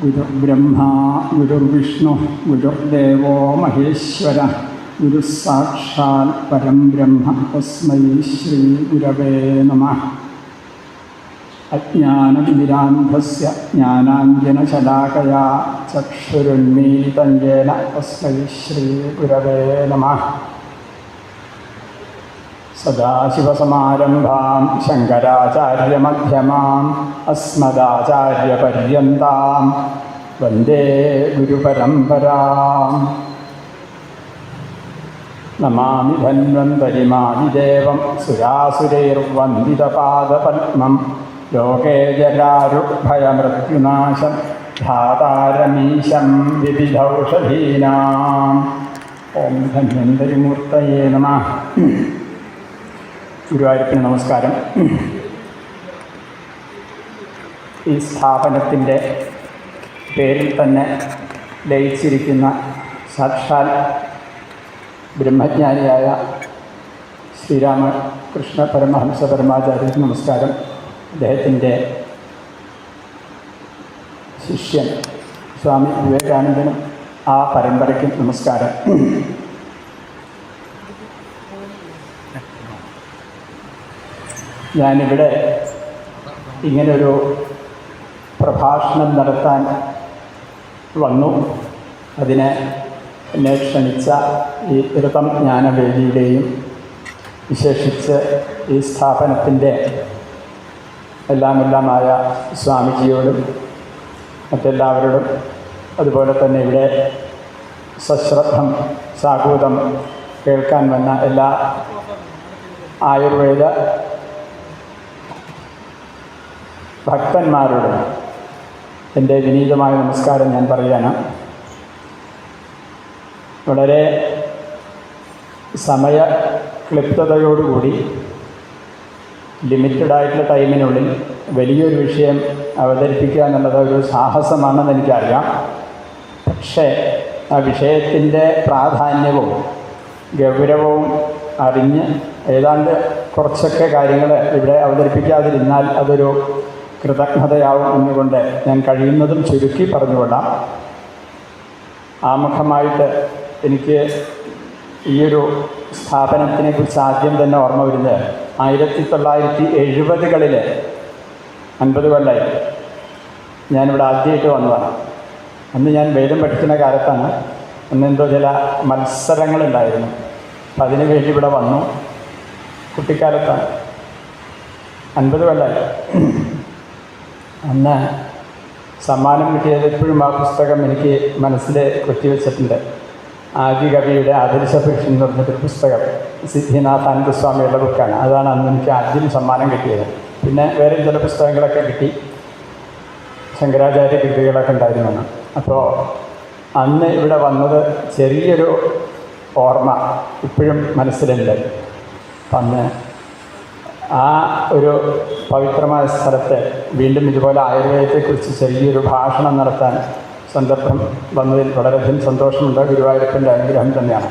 ഗുരുർബ്രഹ്മ ഗുരുർവിഷ്ണു ഗുരുർദേവോ മഹേശ്വര ഗുരുസാക്ഷാൽ പരം ബ്രഹ്മ തസ്മൈ ശ്രീ ഗുരവേ നമഃ. അജ്ഞാനതിമിരാന്ധസ്യ ജ്ഞാനാഞ്ജനശലാകയാ ചക്ഷുരുന്മീലിതം യേന തസ്മൈ ശ്രീ ഗുരവേ നമഃ. സദാശിവസമാരംഭാം ശങ്കരാചാര്യമധ്യമാം അസ്മദാചാര്യപര്യന്താം വന്ദേ ഗുരുപരമ്പരാം. നമാമി ധന്വന്തരിമാവിദേവം സുരാസുരൈർവന്ദിതപാദപത്മം ലോകേ ജരാരുഭയമൃത്യുനാശം ധാതാരമീശം വിവിധൗഷധീനാം. ഓം ധന്വന്തരിമൂർത്തയേ നമഃ. ഗുരുവായൂരപ്പന് നമസ്കാരം. ഈ സ്ഥാപനത്തിൻ്റെ പേരിൽ തന്നെ ലയിച്ചിരിക്കുന്ന സാക്ഷാൽ ബ്രഹ്മജ്ഞാനിയായ ശ്രീരാമകൃഷ്ണ പരമഹംസ പരമാചാര്യന് നമസ്കാരം. അദ്ദേഹത്തിൻ്റെ ശിഷ്യൻ സ്വാമി വിവേകാനന്ദനും ആ പരമ്പരയ്ക്കും നമസ്കാരം. ഞാനിവിടെ ഇങ്ങനൊരു പ്രഭാഷണം നടത്താൻ വന്നു. അതിനെ എന്നെ ക്ഷണിച്ച ഈ ഋതം ജ്ഞാനവേദിയുടെയും വിശേഷിച്ച് ഈ സ്ഥാപനത്തിൻ്റെ എല്ലാമായ സ്വാമിജിയോടും മറ്റെല്ലാവരോടും, അതുപോലെ തന്നെ ഇവിടെ സശ്രദ്ധം സാഗൂതം കേൾക്കാൻ വന്ന എല്ലാ ആയുർവേദ ഭക്തന്മാരോടും എൻ്റെ വിനീതമായ നമസ്കാരം ഞാൻ പറയുകയാണ്. വളരെ സമയക്ലിപ്തതയോടുകൂടി ലിമിറ്റഡായിട്ടുള്ള ടൈമിനുള്ളിൽ വലിയൊരു വിഷയം അവതരിപ്പിക്കുക എന്നുള്ളത് ഒരു സാഹസമാണെന്ന് എനിക്കറിയാം. പക്ഷേ ആ വിഷയത്തിൻ്റെ പ്രാധാന്യവും ഗൗരവവും അറിഞ്ഞ് ഏതാണ്ട് കുറച്ചൊക്കെ കാര്യങ്ങൾ ഇവിടെ അവതരിപ്പിക്കാതിരുന്നാൽ അതൊരു കൃതജ്ഞതയാവും എന്നുകൊണ്ട് ഞാൻ കഴിയുന്നതും ചുരുക്കി പറഞ്ഞുകൊള്ളാം. ആമുഖമായിട്ട് എനിക്ക് ഈയൊരു സ്ഥാപനത്തിനെക്കുറിച്ച് ആദ്യം തന്നെ ഓർമ്മ വരുന്നത് 1970-കളിൽ 50 കൊല്ലമായി ഞാനിവിടെ ആദ്യമായിട്ട് വന്നതാണ്. അന്ന് ഞാൻ വേദം പഠിക്കുന്ന കാലത്താണ്. അന്നെന്തോ ചില മത്സരങ്ങളുണ്ടായിരുന്നു. അപ്പം അതിനു വേണ്ടി ഇവിടെ വന്നു. കുട്ടിക്കാലത്താണ്, 50 കൊല്ലമായി. അന്ന് സമ്മാനം കിട്ടിയത് ഇപ്പോഴും ആ പുസ്തകം എനിക്ക് മനസ്സിൽ കൊത്തിവെച്ചിട്ടുണ്ട്. ആദികവിയുടെ ആദർശപരീക്ഷ എന്ന് പറഞ്ഞിട്ടൊരു പുസ്തകം, സിദ്ധിനാഥാനന്ദസ്വാമിയുടെ ബുക്കാണ്. അതാണ് അന്ന് എനിക്ക് ആദ്യം സമ്മാനം കിട്ടിയത്. പിന്നെ വേറെ ചില പുസ്തകങ്ങളൊക്കെ കിട്ടി, ശങ്കരാചാര്യ കൃതികളൊക്കെ ഉണ്ടായിരുന്നു. അപ്പോൾ അന്ന് ഇവിടെ വന്നത് ചെറിയൊരു ഓർമ്മ ഇപ്പോഴും മനസ്സിലുണ്ട്. അന്ന് ആ ഒരു പവിത്രമായ സ്ഥലത്ത് വീണ്ടും ഇതുപോലെ ആയുർവേദത്തെക്കുറിച്ച് ചെറിയൊരു ഭാഷണം നടത്താൻ സന്ദർഭം വന്നതിൽ വളരെയധികം സന്തോഷമുണ്ട്. ഗുരുവായൂരപ്പൻ്റെ അനുഗ്രഹം തന്നെയാണ്.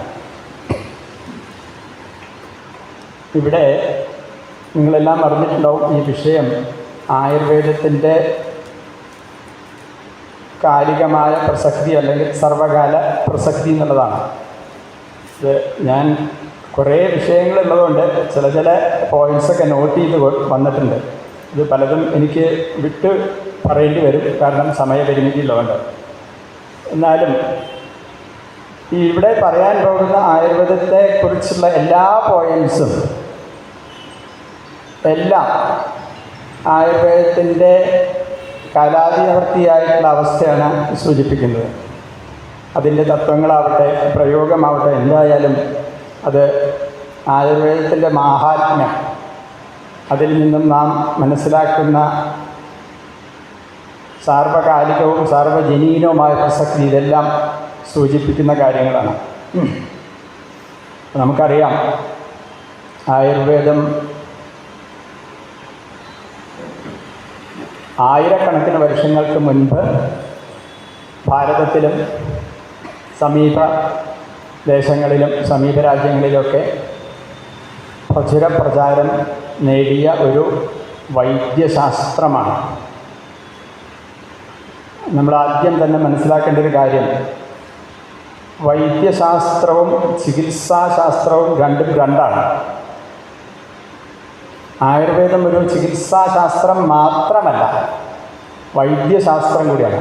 ഇവിടെ നിങ്ങളെല്ലാം അറിഞ്ഞിട്ടുണ്ടാവും, ഈ വിഷയം ആയുർവേദത്തിൻ്റെ കാലികമായ പ്രസക്തി അല്ലെങ്കിൽ സർവകാല പ്രസക്തി എന്നുള്ളതാണ്. ഇത് ഞാൻ കുറേ വിഷയങ്ങളുള്ളതുകൊണ്ട് ചില പോയിൻറ്റ്സൊക്കെ നോട്ട് ചെയ്ത് വന്നിട്ടുണ്ട്. ഇത് പലതും എനിക്ക് വിട്ട് പറയേണ്ടി വരും, കാരണം സമയപരിമിതി ഉള്ളതുകൊണ്ട്. എന്നാലും ഈ ഇവിടെ പറയാൻ പോകുന്ന ആയുർവേദത്തെക്കുറിച്ചുള്ള എല്ലാ പോയിൻറ്റ്സും എല്ലാം ആയുർവേദത്തിൻ്റെ കാലാതിവർത്തിയായിട്ടുള്ള അവസ്ഥയാണ് സൂചിപ്പിക്കുന്നത്. അതിൻ്റെ തത്വങ്ങളാവട്ടെ പ്രയോഗമാവട്ടെ എന്തായാലും അത് ആയുർവേദത്തിൻ്റെ മാഹാത്മ്യം, അതിൽ നിന്നും നാം മനസ്സിലാക്കുന്ന സാർവകാലികവും സാർവജനീനവുമായ പ്രസക്തി ഇതെല്ലാം സൂചിപ്പിക്കുന്ന കാര്യങ്ങളാണ്. നമുക്കറിയാം, ആയുർവേദം ആയിരക്കണക്കിന് വർഷങ്ങൾക്ക് മുൻപ് ഭാരതത്തിലും സമീപ ദേശങ്ങളിലും സമീപ രാജ്യങ്ങളിലൊക്കെ പ്രചാരം നേടിയ ഒരു വൈദ്യശാസ്ത്രമാണ്. നമ്മൾ ആദ്യം തന്നെ മനസ്സിലാക്കേണ്ട ഒരു കാര്യം, വൈദ്യശാസ്ത്രവും ചികിത്സാശാസ്ത്രവും രണ്ടും രണ്ടാണ്. ആയുർവേദം ഒരു ചികിത്സാശാസ്ത്രം മാത്രമല്ല, വൈദ്യശാസ്ത്രം കൂടിയാണ്.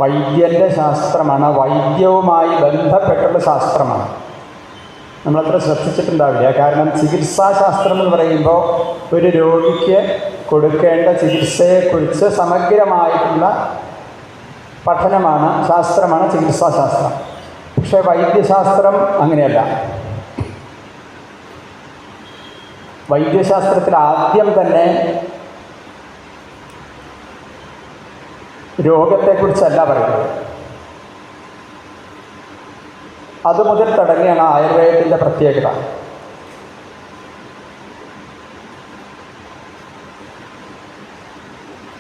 വൈദ്യൻ്റെ ശാസ്ത്രമാണ്, വൈദ്യവുമായി ബന്ധപ്പെട്ടുള്ള ശാസ്ത്രമാണ്. നമ്മളത്ര ശ്രദ്ധിച്ചിട്ടുണ്ടാവില്ല. കാരണം ചികിത്സാശാസ്ത്രം എന്ന് പറയുമ്പോൾ ഒരു രോഗിക്ക് കൊടുക്കേണ്ട ചികിത്സയെക്കുറിച്ച് സമഗ്രമായിട്ടുള്ള പഠനമാണ്, ശാസ്ത്രമാണ് ചികിത്സാശാസ്ത്രം. പക്ഷേ വൈദ്യശാസ്ത്രം അങ്ങനെയല്ല. വൈദ്യശാസ്ത്രത്തിൽ ആദ്യം തന്നെ രോഗത്തെക്കുറിച്ചല്ല പറയുന്നത്. അതുമുതൽ തുടങ്ങിയാണ് ആയുർവേദത്തിൻ്റെ പ്രത്യേകത.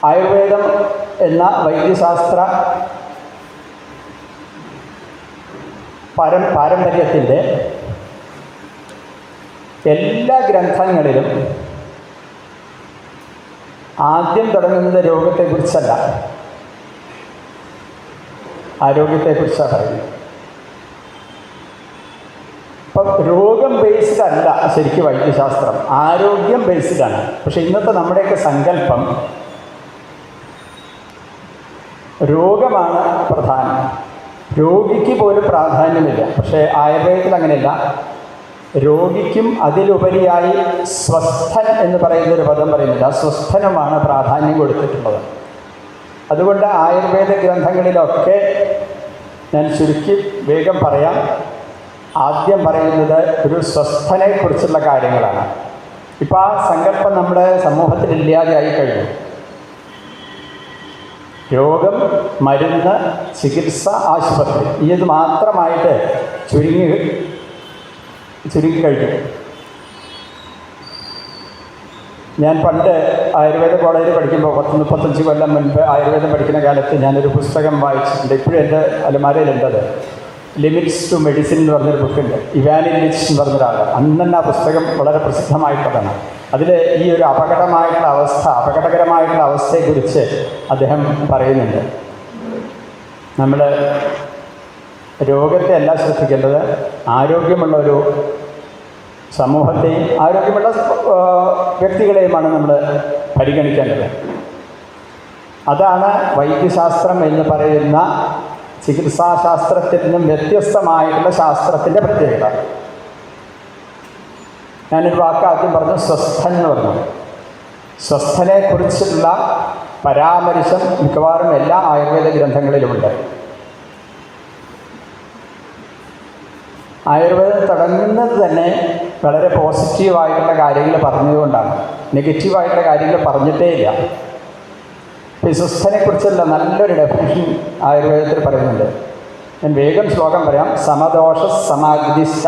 ആയുർവേദം എന്ന വൈദ്യശാസ്ത്ര പാരമ്പര്യത്തിൻ്റെ എല്ലാ ഗ്രന്ഥങ്ങളിലും ആദ്യം തുടങ്ങുന്നത് രോഗത്തെക്കുറിച്ചല്ല, ആരോഗ്യത്തെക്കുറിച്ചാണ് പറയുന്നത്. അപ്പം രോഗം ബേസ്ഡ് അല്ല ശരിക്കും വൈദ്യശാസ്ത്രം, ആരോഗ്യം ബേസ്ഡാണ്. പക്ഷെ ഇന്നത്തെ നമ്മുടെയൊക്കെ സങ്കല്പം രോഗമാണ് പ്രധാനം, രോഗിക്ക് പോലും പ്രാധാന്യമില്ല. പക്ഷേ ആയുർവേദത്തിൽ അങ്ങനെയല്ല. രോഗിക്കും അതിലുപരിയായി സ്വസ്ഥൻ എന്ന് പറയുന്നൊരു പദം പറയുന്നില്ല, സ്വസ്ഥനുമാണ് പ്രാധാന്യം കൊടുത്തിട്ടുള്ളത്. അതുകൊണ്ട് ആയുർവേദ ഗ്രന്ഥങ്ങളിലൊക്കെ ഞാൻ ചുരുക്കി വേഗം പറയാം. ആദ്യം പറയുന്നത് ഒരു സ്വസ്ഥനെക്കുറിച്ചുള്ള കാര്യങ്ങളാണ്. ഇപ്പോൾ ആ സങ്കല്പം നമ്മുടെ സമൂഹത്തിൽ ഇല്ലാതെയായി കഴിഞ്ഞു. രോഗം, മരുന്ന്, ചികിത്സ, ആശുപത്രി, ഇത് മാത്രമായിട്ട് ചുരുങ്ങിക്കഴിഞ്ഞു. ഞാൻ പണ്ട് ആയുർവേദ കോളേജിൽ പഠിക്കുമ്പോൾ 35 കൊല്ലം മുൻപ് ആയുർവേദം പഠിക്കുന്ന കാലത്ത് ഞാനൊരു പുസ്തകം വായിച്ചിട്ടുണ്ട്. ഇപ്പോഴും എൻ്റെ അലമാരയിലുണ്ടത്. ലിമിറ്റ്സ് ടു മെഡിസിൻ എന്ന് പറഞ്ഞൊരു ബുക്കുണ്ട്. ഇവാൻ ഇല്ലിച്ച് എന്ന് പറഞ്ഞൊരാൾ. അന്ന് തന്നെ ആ പുസ്തകം വളരെ പ്രസിദ്ധമായിട്ടുള്ളതാണ്. അതിൽ ഈ ഒരു അപകടകരമായിട്ടുള്ള അവസ്ഥയെക്കുറിച്ച് അദ്ദേഹം പറയുന്നുണ്ട്. നമ്മൾ രോഗത്തെ അല്ല ശ്രദ്ധിക്കേണ്ടത്, ആരോഗ്യമുള്ള ഒരു സമൂഹത്തെയും ആരോഗ്യമുള്ള വ്യക്തികളെയുമാണ് നമ്മൾ പരിഗണിക്കേണ്ടത്. അതാണ് വൈദ്യശാസ്ത്രം എന്ന് പറയുന്ന ചികിത്സാശാസ്ത്രത്തിൽ നിന്നും വ്യത്യസ്തമായിട്ടുള്ള ശാസ്ത്രത്തിൻ്റെ പ്രത്യേകത. ഞാനൊരു വാക്ക് ആദ്യം പറഞ്ഞു, സ്വസ്ഥൻ എന്ന് പറഞ്ഞു. സ്വസ്ഥനെക്കുറിച്ചുള്ള പരാമർശം മിക്കവാറും എല്ലാ ആയുർവേദ ഗ്രന്ഥങ്ങളിലുമുണ്ട്. ആയുർവേദം തുടങ്ങുന്നത് തന്നെ വളരെ പോസിറ്റീവായിട്ടുള്ള കാര്യങ്ങൾ പറഞ്ഞതുകൊണ്ടാണ്. നെഗറ്റീവായിട്ടുള്ള കാര്യങ്ങൾ പറഞ്ഞിട്ടേ ഇല്ല. ഈ സ്വസ്ഥനെക്കുറിച്ചുള്ള നല്ലൊരു ഡെഫിനിഷൻ ആയുർവേദത്തിൽ പറയുന്നുണ്ട്. ഞാൻ വേഗം ശ്ലോകം പറയാം. സമദോഷ സമാഗ്നിശ്ച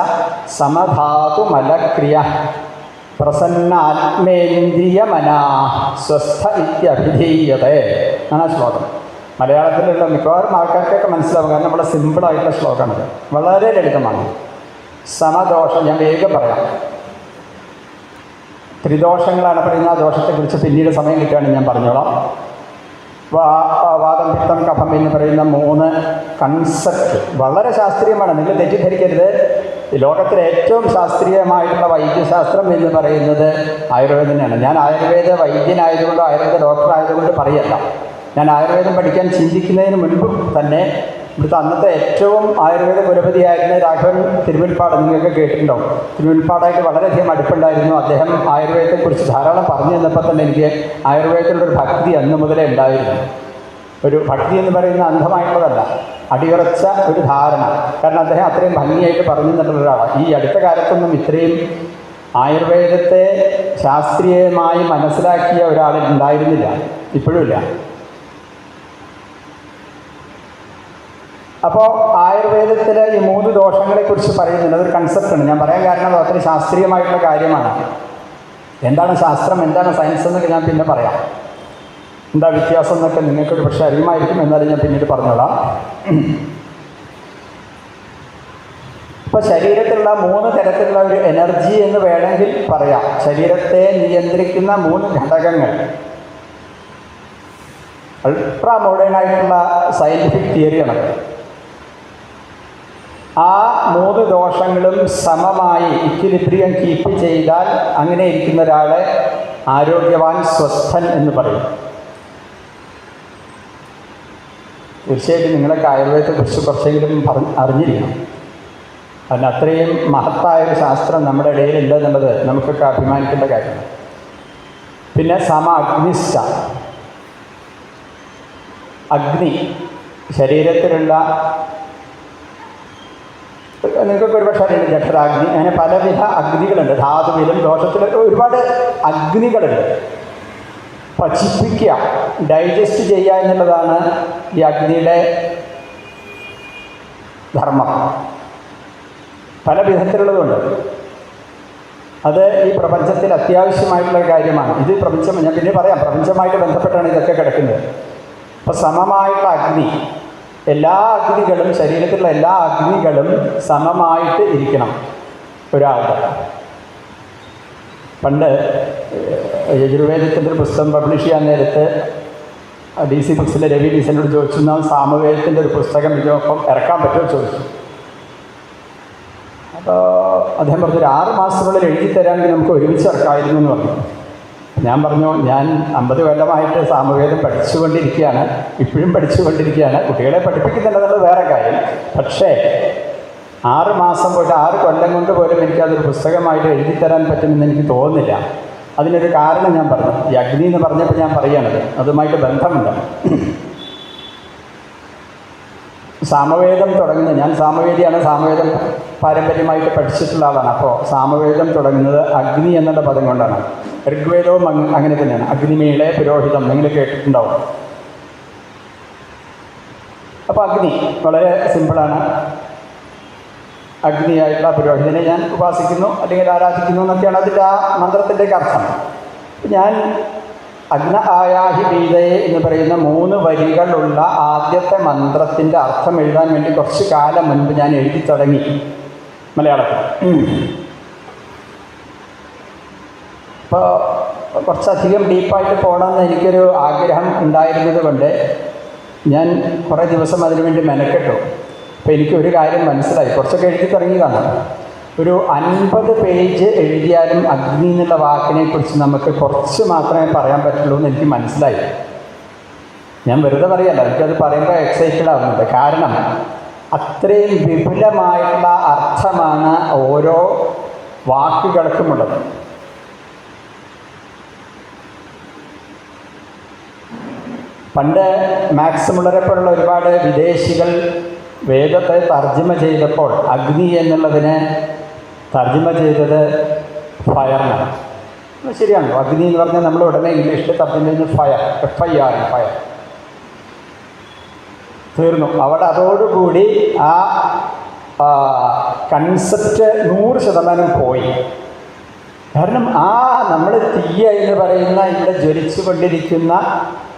സമധാതു മലക്രിയ പ്രസന്ന ആത്മേന്ദ്രിയമനാ സ്വസ്ഥ ഇത്യഭിധീയതേ എന്നാണ് ശ്ലോകം. മലയാളത്തിലുള്ള മിക്കവാറും ആൾക്കാർക്കൊക്കെ മനസ്സിലാവും, കാരണം വളരെ സിമ്പിളായിട്ടുള്ള ശ്ലോകമാണത്, വളരെ ലളിതമാണ്. സമദോഷം, ഞാൻ വേഗം പറയാം. ത്രിദോഷങ്ങളാണ് പറയുന്നത്. ആ ദോഷത്തെക്കുറിച്ച് പിന്നീട് സമയം കിട്ടുകയാണെങ്കിൽ ഞാൻ പറഞ്ഞോളാം. വാദം, പിത്തം, കഫം എന്ന് പറയുന്ന 3 കൺസെപ്റ്റ് വളരെ ശാസ്ത്രീയമാണ്. നിങ്ങൾ തെറ്റിദ്ധരിക്കരുത്. ലോകത്തിലെ ഏറ്റവും ശാസ്ത്രീയമായിട്ടുള്ള വൈദ്യശാസ്ത്രം എന്ന് പറയുന്നത് ആയുർവേദം തന്നെയാണ്. ഞാൻ ആയുർവേദ വൈദ്യനായതുകൊണ്ടോ ആയുർവേദ ഡോക്ടർ ആയതുകൊണ്ട് പറയല്ല. ഞാൻ ആയുർവേദം പഠിക്കാൻ ചിന്തിക്കുന്നതിന് മുൻപ് തന്നെ ഇവിടുത്തെ അന്നത്തെ ഏറ്റവും ആയുർവേദ കുലപതിയായിരുന്ന രാഘവൻ തിരുവൽപ്പാട്, നിങ്ങൾക്ക് കേട്ടിട്ടുണ്ടോ? തിരുവൽപ്പാടായിട്ട് വളരെയധികം അടുപ്പുണ്ടായിരുന്നു. അദ്ദേഹം ആയുർവേദത്തെക്കുറിച്ച് ധാരാളം പറഞ്ഞു തന്നപ്പോൾ തന്നെ എനിക്ക് ആയുർവേദത്തിലൊരു ഭക്തി അന്ന് മുതലേ ഉണ്ടായിരുന്നു. ഒരു ഭക്തി എന്ന് പറയുന്ന അന്ധമായിട്ടുള്ളതല്ല, അടിയുറച്ച ഒരു ധാരണ. കാരണം അദ്ദേഹം അത്രയും ഭംഗിയായിട്ട് പറഞ്ഞു തന്നിട്ടുള്ള ഒരാളാണ്. ഈ അടുത്ത കാലത്തൊന്നും ഇത്രയും ആയുർവേദത്തെ ശാസ്ത്രീയമായി മനസ്സിലാക്കിയ ഒരാളുണ്ടായിരുന്നില്ല, ഇപ്പോഴുമില്ല. അപ്പോൾ ആയുർവേദത്തിൽ ഈ 3 ദോഷങ്ങളെക്കുറിച്ച് പറയുന്നുണ്ട്. അതൊരു കൺസെപ്റ്റാണ്. ഞാൻ പറയാൻ കാരണം അത് അത്ര ശാസ്ത്രീയമായിട്ടുള്ള കാര്യമാണ്. എന്താണ് ശാസ്ത്രം, എന്താണ് സയൻസ് എന്നൊക്കെ ഞാൻ പിന്നെ പറയാം. എന്താ വ്യത്യാസം എന്നൊക്കെ നിങ്ങൾക്കൊരു പക്ഷേ അറിയുമായിരിക്കും, എന്നാലും ഞാൻ പിന്നീട് പറഞ്ഞോളാം. ഇപ്പോൾ ശരീരത്തിലുള്ള 3 തരത്തിലുള്ള ഒരു എനർജി എന്ന് വേണമെങ്കിൽ പറയാം. ശരീരത്തെ നിയന്ത്രിക്കുന്ന 3 ഘടകങ്ങൾ. അൾട്രാ മോഡേണായിട്ടുള്ള സയൻറ്റിഫിക് തിയറിയാണ്. ആ 3 ദോഷങ്ങളും സമമായി ഇക്വിലിബ്രിയം കീപ്പ് ചെയ്താൽ അങ്ങനെ ഇരിക്കുന്ന ഒരാളെ ആരോഗ്യവാൻ, സ്വസ്ഥൻ എന്ന് പറയും. തീർച്ചയായിട്ടും നിങ്ങളൊക്കെ ആയുർവേദത്തെക്കുറിച്ച് കുറച്ചെങ്കിലും അറിഞ്ഞിരിക്കണം. കാരണം അത്രയും മഹത്തായൊരു ശാസ്ത്രം നമ്മുടെ ഇടയിലുണ്ട് എന്നുള്ളത് നമുക്കൊക്കെ അഭിമാനിക്കേണ്ട കാര്യമാണ്. പിന്നെ അഗ്നിശ്ച, അഗ്നി ശരീരത്തിലുള്ള, നിങ്ങൾക്കൊക്കെ ഒരുപക്ഷെ അറിയുന്നത് ജഠരാഗ്നി, അങ്ങനെ പലവിധ അഗ്നികളുണ്ട്. ധാതുവിലും ദോഷത്തിലൊക്കെ ഒരുപാട് അഗ്നികളുണ്ട്. പചിപ്പിക്കുക, ഡൈജസ്റ്റ് ചെയ്യുക എന്നുള്ളതാണ് ഈ അഗ്നിയുടെ ധർമ്മം. പല വിധത്തിലുള്ളതുണ്ട്. അത് ഈ പ്രപഞ്ചത്തിൽ അത്യാവശ്യമായിട്ടുള്ള കാര്യമാണ്. ഇത് പ്രപഞ്ചം, ഞാൻ പിന്നെ പറയാം, പ്രപഞ്ചമായിട്ട് ബന്ധപ്പെട്ടാണ് ഇതൊക്കെ കിടക്കുന്നത്. അപ്പോൾ സമമായിട്ടുള്ള അഗ്നി, എല്ലാ അഗ്നികളും, ശരീരത്തിലുള്ള എല്ലാ അഗ്നികളും സമമായിട്ട് ഇരിക്കണം ഒരാളുടെ. പണ്ട് യജുർവേദത്തിൻ്റെ ഒരു പുസ്തകം പബ്ലിഷ് ചെയ്യാൻ നേരത്ത് DC ബുക്സിലെ രവി ഡീസനോട് ചോദിച്ചു, എന്നാൽ സാമവേദത്തിൻ്റെ ഒരു പുസ്തകം ഇതിനൊപ്പം ഇറക്കാൻ പറ്റുമോ ചോദിച്ചു. അപ്പോൾ അദ്ദേഹം പറഞ്ഞു, ഒരു 6 മാസത്തിനുള്ളിൽ എഴുതി തരാമെങ്കിൽ നമുക്ക് ഒരുമിച്ച് ഇറക്കാമായിരുന്നു എന്ന് പറഞ്ഞു. ഞാൻ പറഞ്ഞു, ഞാൻ 50 കൊല്ലമായിട്ട് സാമവേദം പഠിച്ചുകൊണ്ടിരിക്കുകയാണ്, ഇപ്പോഴും പഠിച്ചുകൊണ്ടിരിക്കുകയാണ്. കുട്ടികളെ പഠിപ്പിക്കുന്നുണ്ടെന്നുള്ളത് വേറെ കാര്യം. പക്ഷേ 6 മാസം പോയിട്ട് 6 കൊല്ലം കൊണ്ട് പോലും എനിക്കതൊരു പുസ്തകമായിട്ട് എഴുതി തരാൻ പറ്റുമെന്ന് എനിക്ക് തോന്നുന്നില്ല. അതിനൊരു കാരണം ഞാൻ പറഞ്ഞു. ഈ അഗ്നി എന്ന് പറഞ്ഞപ്പോൾ ഞാൻ പറയുകയാണത്, അതുമായിട്ട് ബന്ധമുണ്ട്. സാമവേദം തുടങ്ങുന്നത്, ഞാൻ സാമവേദിയാണ്, സാമവേദം പാരമ്പര്യമായിട്ട് പഠിച്ചിട്ടുള്ള ആളാണ്. അപ്പോൾ സാമവേദം തുടങ്ങുന്നത് അഗ്നി എന്നുള്ള പദം കൊണ്ടാണ്. ഋഗ്വേദവും അങ്ങനെ തന്നെയാണ്. അഗ്നിമേളെ പുരോഹിതം, നിങ്ങൾ കേട്ടിട്ടുണ്ടാവും. അപ്പോൾ അഗ്നി വളരെ സിമ്പിളാണ്. അഗ്നിയായിട്ടുള്ള പുരോഹിതനെ ഞാൻ ഉപാസിക്കുന്നു അല്ലെങ്കിൽ ആരാധിക്കുന്നു എന്നൊക്കെയാണ് അതിൻ്റെ ആ മന്ത്രത്തിൻ്റെയൊക്കെ അർത്ഥം. ഞാൻ അഗ്ന ആയാഹി ബീതയെ എന്ന് പറയുന്ന 3 വരികളുള്ള ആദ്യത്തെ മന്ത്രത്തിൻ്റെ അർത്ഥം എഴുതാൻ വേണ്ടി കുറച്ച് കാലം മുൻപ് ഞാൻ എഴുതി തുടങ്ങി മലയാളത്തിൽ. അപ്പോൾ കുറച്ചധികം ഡീപ്പായിട്ട് പോകണമെന്ന് എനിക്കൊരു ആഗ്രഹം ഉണ്ടായിരുന്നത് കൊണ്ട് ഞാൻ കുറേ ദിവസം അതിനുവേണ്ടി മെനക്കെട്ടു. അപ്പോൾ എനിക്കൊരു കാര്യം മനസ്സിലായി, കുറച്ചൊക്കെ എഴുതി തുടങ്ങിയതാണ്. ഒരു 50 പേജ് എഴുതിയാലും അഗ്നി എന്നുള്ള വാക്കിനെക്കുറിച്ച് നമുക്ക് കുറച്ച് മാത്രമേ പറയാൻ പറ്റുള്ളൂ എന്ന് എനിക്ക് മനസ്സിലായി. ഞാൻ വെറുതെ പറയല്ല, എനിക്കത് പറയുമ്പോൾ എക്സൈറ്റഡ് ആവുന്നുണ്ട്. കാരണം അത്രയും വിപുലമായിട്ടുള്ള അർത്ഥമാണ് ഓരോ വാക്കുകൾക്കുമുള്ളത്. പണ്ട് മാക്സ് മുള്ളരെപ്പോലുള്ള ഒരുപാട് വിദേശികൾ വേദത്തെ തർജ്ജിമ ചെയ്തപ്പോൾ അഗ്നി എന്നുള്ളതിനെ തർജ്ജിമ ചെയ്തത് ഫയറിനാണ്. ശരിയാണല്ലോ, അഗ്നി എന്ന് പറഞ്ഞാൽ നമ്മൾ ഉടനെ ഇംഗ്ലീഷിൽ തർജ്ജിമ ചെയ്യുന്നത് ഫയർ, FIR, ഫയർ. തീർന്നു. അവിടെ അതോടുകൂടി ആ കൺസെപ്റ്റ് 100% പോയി. കാരണം നമ്മൾ തീയ എന്ന് പറയുന്ന ഇവിടെ ജ്വലിച്ചു കൊണ്ടിരിക്കുന്ന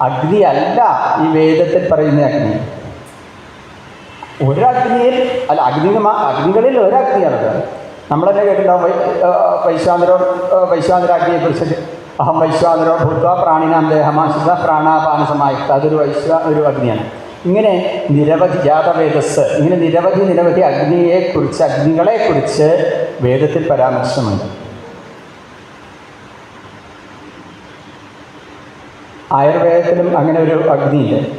അഗ്നി അല്ല ഈ വേദത്തിൽ പറയുന്ന അഗ്നി. ഒരഗ്നിയിൽ അല്ല, അഗ്നികളിൽ ഒരഗ്നിയാണത്. നമ്മളെന്നെ കേട്ടിട്ടുണ്ടാവും വൈശ്വാനരാഗ്നിയെക്കുറിച്ച്. അഹം വൈശ്വാനരോ ഭൂത്വ പ്രാണിനാം ദേഹമാശുദ്ധ പ്രാണാപാനസമായുക്ത, ഒരു അഗ്നിയാണ്. ഇങ്ങനെ നിരവധി ജാതവേദസ്, ഇങ്ങനെ നിരവധി അഗ്നികളെക്കുറിച്ച് വേദത്തിൽ പരാമർശമുണ്ട്. ആയുർവേദത്തിലും അങ്ങനെ ഒരു അഗ്നിയുണ്ട്.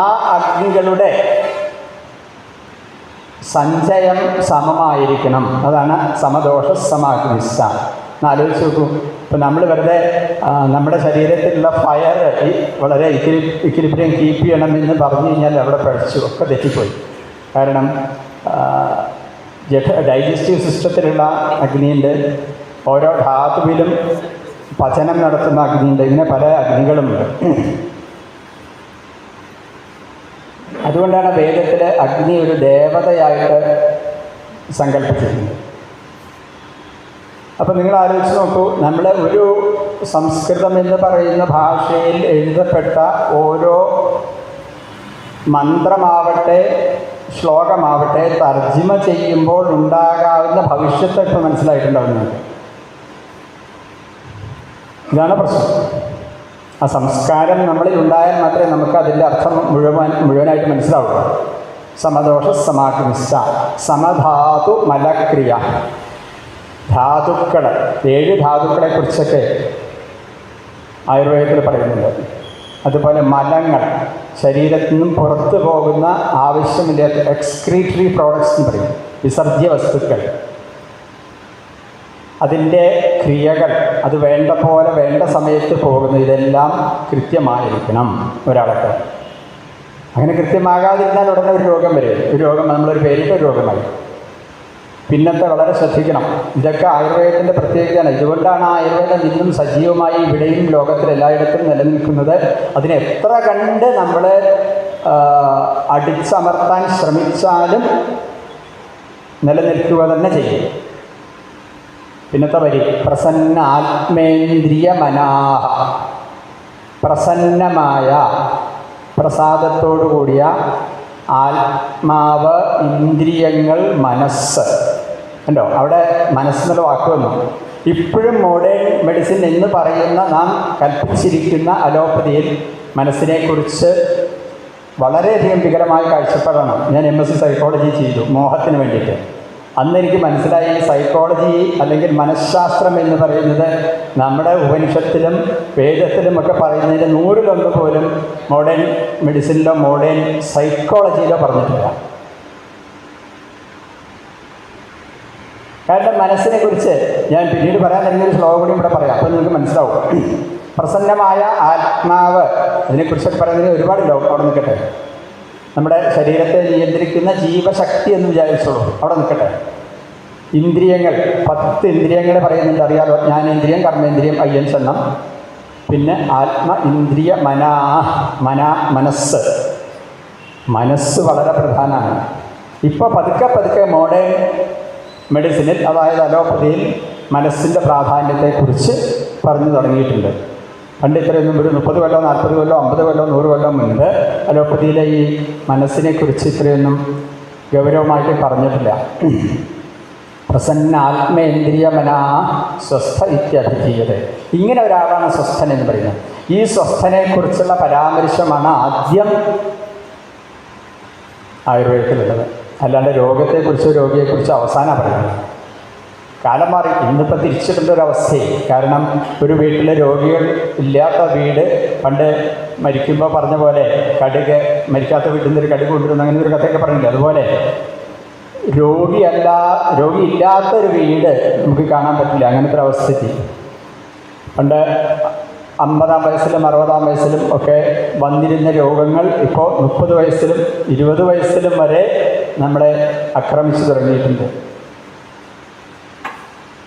ആ അഗ്നികളുടെ സഞ്ചയം സമമായിരിക്കണം. അതാണ് സമദോഷ സമാഗ്നിസ്സ. എന്നാലോചിച്ച് നോക്കൂ. ഇപ്പം നമ്മൾ വെറുതെ നമ്മുടെ ശരീരത്തിലുള്ള ഫയർ വളരെ ഇക്വിലിബ്രിയം കീപ്പ് ചെയ്യണമെന്ന് പറഞ്ഞു കഴിഞ്ഞാൽ അവിടെ പഠിച്ചു ഒക്കെ തെറ്റിപ്പോയി. കാരണം ഡൈജസ്റ്റീവ് സിസ്റ്റത്തിലുള്ള അഗ്നിയുണ്ട്, ഓരോ ധാതുവിലും പചനം നടത്തുന്ന അഗ്നിയുണ്ട്, ഇങ്ങനെ പല അഗ്നികളുമുണ്ട്. അതുകൊണ്ടാണ് വേദത്തിൽ അഗ്നി ഒരു ദേവതയായിട്ട് സങ്കല്പിച്ചിരുന്നത്. അപ്പം നിങ്ങൾ ആലോചിച്ച് നോക്കൂ, നമ്മൾ ഒരു സംസ്കൃതം എന്ന് പറയുന്ന ഭാഷയിൽ എഴുതപ്പെട്ട ഓരോ മന്ത്രമാവട്ടെ ശ്ലോകമാവട്ടെ തർജ്ജിമ ചെയ്യുമ്പോൾ ഉണ്ടാകാവുന്ന ഭവിഷ്യത്ത് ഇപ്പോൾ മനസ്സിലായിട്ടുണ്ടാവുന്നത്. ഇതാണ് പ്രശ്നം. ആ സംസ്കാരം നമ്മളിൽ ഉണ്ടായാൽ മാത്രമേ നമുക്ക് അതിൻ്റെ അർത്ഥം മുഴുവനായിട്ട് മനസ്സിലാവുള്ളൂ. സമദോഷ സമാഗ്നിശ്ച സമധാതു മലക്രിയ. ധാതുക്കൾ, 7 ധാതുക്കളെ കുറിച്ചൊക്കെ ആയുർവേദത്തിൽ പറയുന്നുണ്ട്. അതുപോലെ മലങ്ങൾ, ശരീരത്തിൽ നിന്നും പുറത്തു പോകുന്ന ആവശ്യമില്ലാത്ത എക്സ്ക്രീറ്ററി പ്രോഡക്ട്സ് എന്ന് പറയും, വിസർജ്യ വസ്തുക്കൾ, അതിൻ്റെ ക്രിയകൾ, അത് വേണ്ട പോലെ വേണ്ട സമയത്ത് പോകുന്നു. ഇതെല്ലാം കൃത്യമായിരിക്കണം ഒരാൾക്ക്. അങ്ങനെ കൃത്യമാകാതിരുന്നാൽ ഉടനെ ഒരു രോഗം വരും. ഒരു രോഗം നമ്മളൊരു പേരിട്ട ഒരു രോഗമായി. പിന്നത്തെ വളരെ ശ്രദ്ധിക്കണം. ഇതൊക്കെ ആയുർവേദത്തിൻ്റെ പ്രത്യേകതയാണ്. ഇതുകൊണ്ടാണ് ആയുർവേദം ഇന്നും സജീവമായി ഇവിടെയും ലോകത്തിലെല്ലായിടത്തും നിലനിൽക്കുന്നത്. അതിനെ എത്ര കണ്ട് നമ്മൾ അടിച്ചമർത്താൻ ശ്രമിച്ചാലും നിലനിൽക്കുക തന്നെ ചെയ്യും. പിന്നത്തെ വരി പ്രസന്ന ആത്മേന്ദ്രിയ മനാഹ. പ്രസന്നമായ, പ്രസാദത്തോടു കൂടിയ ആത്മാവ്, ഇന്ദ്രിയങ്ങൾ, മനസ്സ്. ഉണ്ടോ അവിടെ മനസ്സെന്നുള്ള വാക്ക് വന്നു. ഇപ്പോഴും മോഡേൺ മെഡിസിൻ എന്ന് പറയുന്ന നാം കൽപ്പിച്ചിരിക്കുന്ന അലോപ്പതിയിൽ മനസ്സിനെക്കുറിച്ച് വളരെയധികം വികലമായ കാഴ്ചപ്പാടാണ്. ഞാൻ MSc സൈക്കോളജി ചെയ്തു മോഹത്തിന് വേണ്ടിയിട്ട്. അന്ന് എനിക്ക് മനസ്സിലായി സൈക്കോളജി അല്ലെങ്കിൽ മനഃശാസ്ത്രം എന്ന് പറയുന്നത് നമ്മുടെ ഉപനിഷത്തിലും വേദത്തിലും ഒക്കെ പറയുന്നതിൻ്റെ 100 പോലും മോഡേൺ മെഡിസിനിലോ മോഡേൺ സൈക്കോളജിയിലോ പറഞ്ഞിട്ടില്ല. കാരണം മനസ്സിനെ കുറിച്ച് ഞാൻ പിന്നീട് പറയാൻ തുടങ്ങിയൊരു ശ്ലോകം കൂടി ഇവിടെ പറയാം, അപ്പോൾ നിങ്ങൾക്ക് മനസ്സിലാവും. പ്രസന്നമായ ആത്മാവ്, അതിനെക്കുറിച്ചൊക്കെ പറയുന്നതിന് ഒരുപാടുണ്ടാവും. അവിടെ നിൽക്കട്ടെ. നമ്മുടെ ശരീരത്തെ നിയന്ത്രിക്കുന്ന ജീവശക്തി എന്ന് വിചാരിച്ചോളൂ, അവിടെ നിൽക്കട്ടെ. ഇന്ദ്രിയങ്ങൾ, 10 ഇന്ദ്രിയങ്ങൾ പറയുന്നുണ്ട്, അറിയാലോ. ജ്ഞാനേന്ദ്രിയം, കർമ്മേന്ദ്രിയം, 5 എണ്ണം. പിന്നെ ആത്മ, ഇന്ദ്രിയ, മനസ്സ്. മനസ്സ് വളരെ പ്രധാനമാണ്. ഇപ്പോൾ പതുക്കെ മോഡേൺ മെഡിസിനിൽ, അതായത് അലോപ്പതിയിൽ മനസ്സിൻ്റെ പ്രാധാന്യത്തെക്കുറിച്ച് പറഞ്ഞു തുടങ്ങിയിട്ടുണ്ട്. പണ്ട് ഇത്രയൊന്നും ഒരു 30 കൊല്ലോ 40 കൊല്ലോ 50 കൊല്ലോ 100 കൊല്ലോ മുൻപ് അലോപ്പതിയിലെ ഈ മനസ്സിനെക്കുറിച്ച് ഇത്രയൊന്നും ഗൗരവമായിട്ട് പറഞ്ഞിട്ടില്ല. പ്രസന്ന ആത്മേന്ദ്രിയ മനാ സ്വസ്ഥ ഇത്യഭിധീയതേ. ഇങ്ങനെ ഒരാളാണ് സ്വസ്ഥൻ എന്ന് പറയുന്നത്. ഈ സ്വസ്ഥനെക്കുറിച്ചുള്ള പരാമർശമാണ് ആദ്യം ആയുർവേദത്തിലുള്ളത്. അല്ലാണ്ട് രോഗത്തെക്കുറിച്ചോ രോഗിയെക്കുറിച്ചോ അവസാനം പറയുന്നത്. കാലം മാറി. ഇന്നിപ്പോൾ തിരിച്ചിട്ടുള്ളൊരവസ്ഥയായി. കാരണം ഒരു വീട്ടിലെ രോഗികൾ ഇല്ലാത്ത വീട്, പണ്ട് മരിക്കുമ്പോൾ പറഞ്ഞ പോലെ കടുക്, മരിക്കാത്ത വീട്ടിൽ നിന്നൊരു കടുക് കൊണ്ടുവരുന്ന അങ്ങനെ ഒരു കഥയൊക്കെ പറഞ്ഞില്ല. അതുപോലെ രോഗിയില്ലാത്തൊരു വീട് നമുക്ക് കാണാൻ പറ്റില്ല. അങ്ങനത്തെ ഒരു അവസ്ഥയ്ക്ക് പണ്ട് 50-ആം വയസ്സിലും 60-ആം വയസ്സിലും ഒക്കെ വന്നിരുന്ന രോഗങ്ങൾ ഇപ്പോൾ 30 വയസ്സിലും 20 വയസ്സിലും വരെ നമ്മളെ ആക്രമിച്ചു തുടങ്ങിയിട്ടുണ്ട്.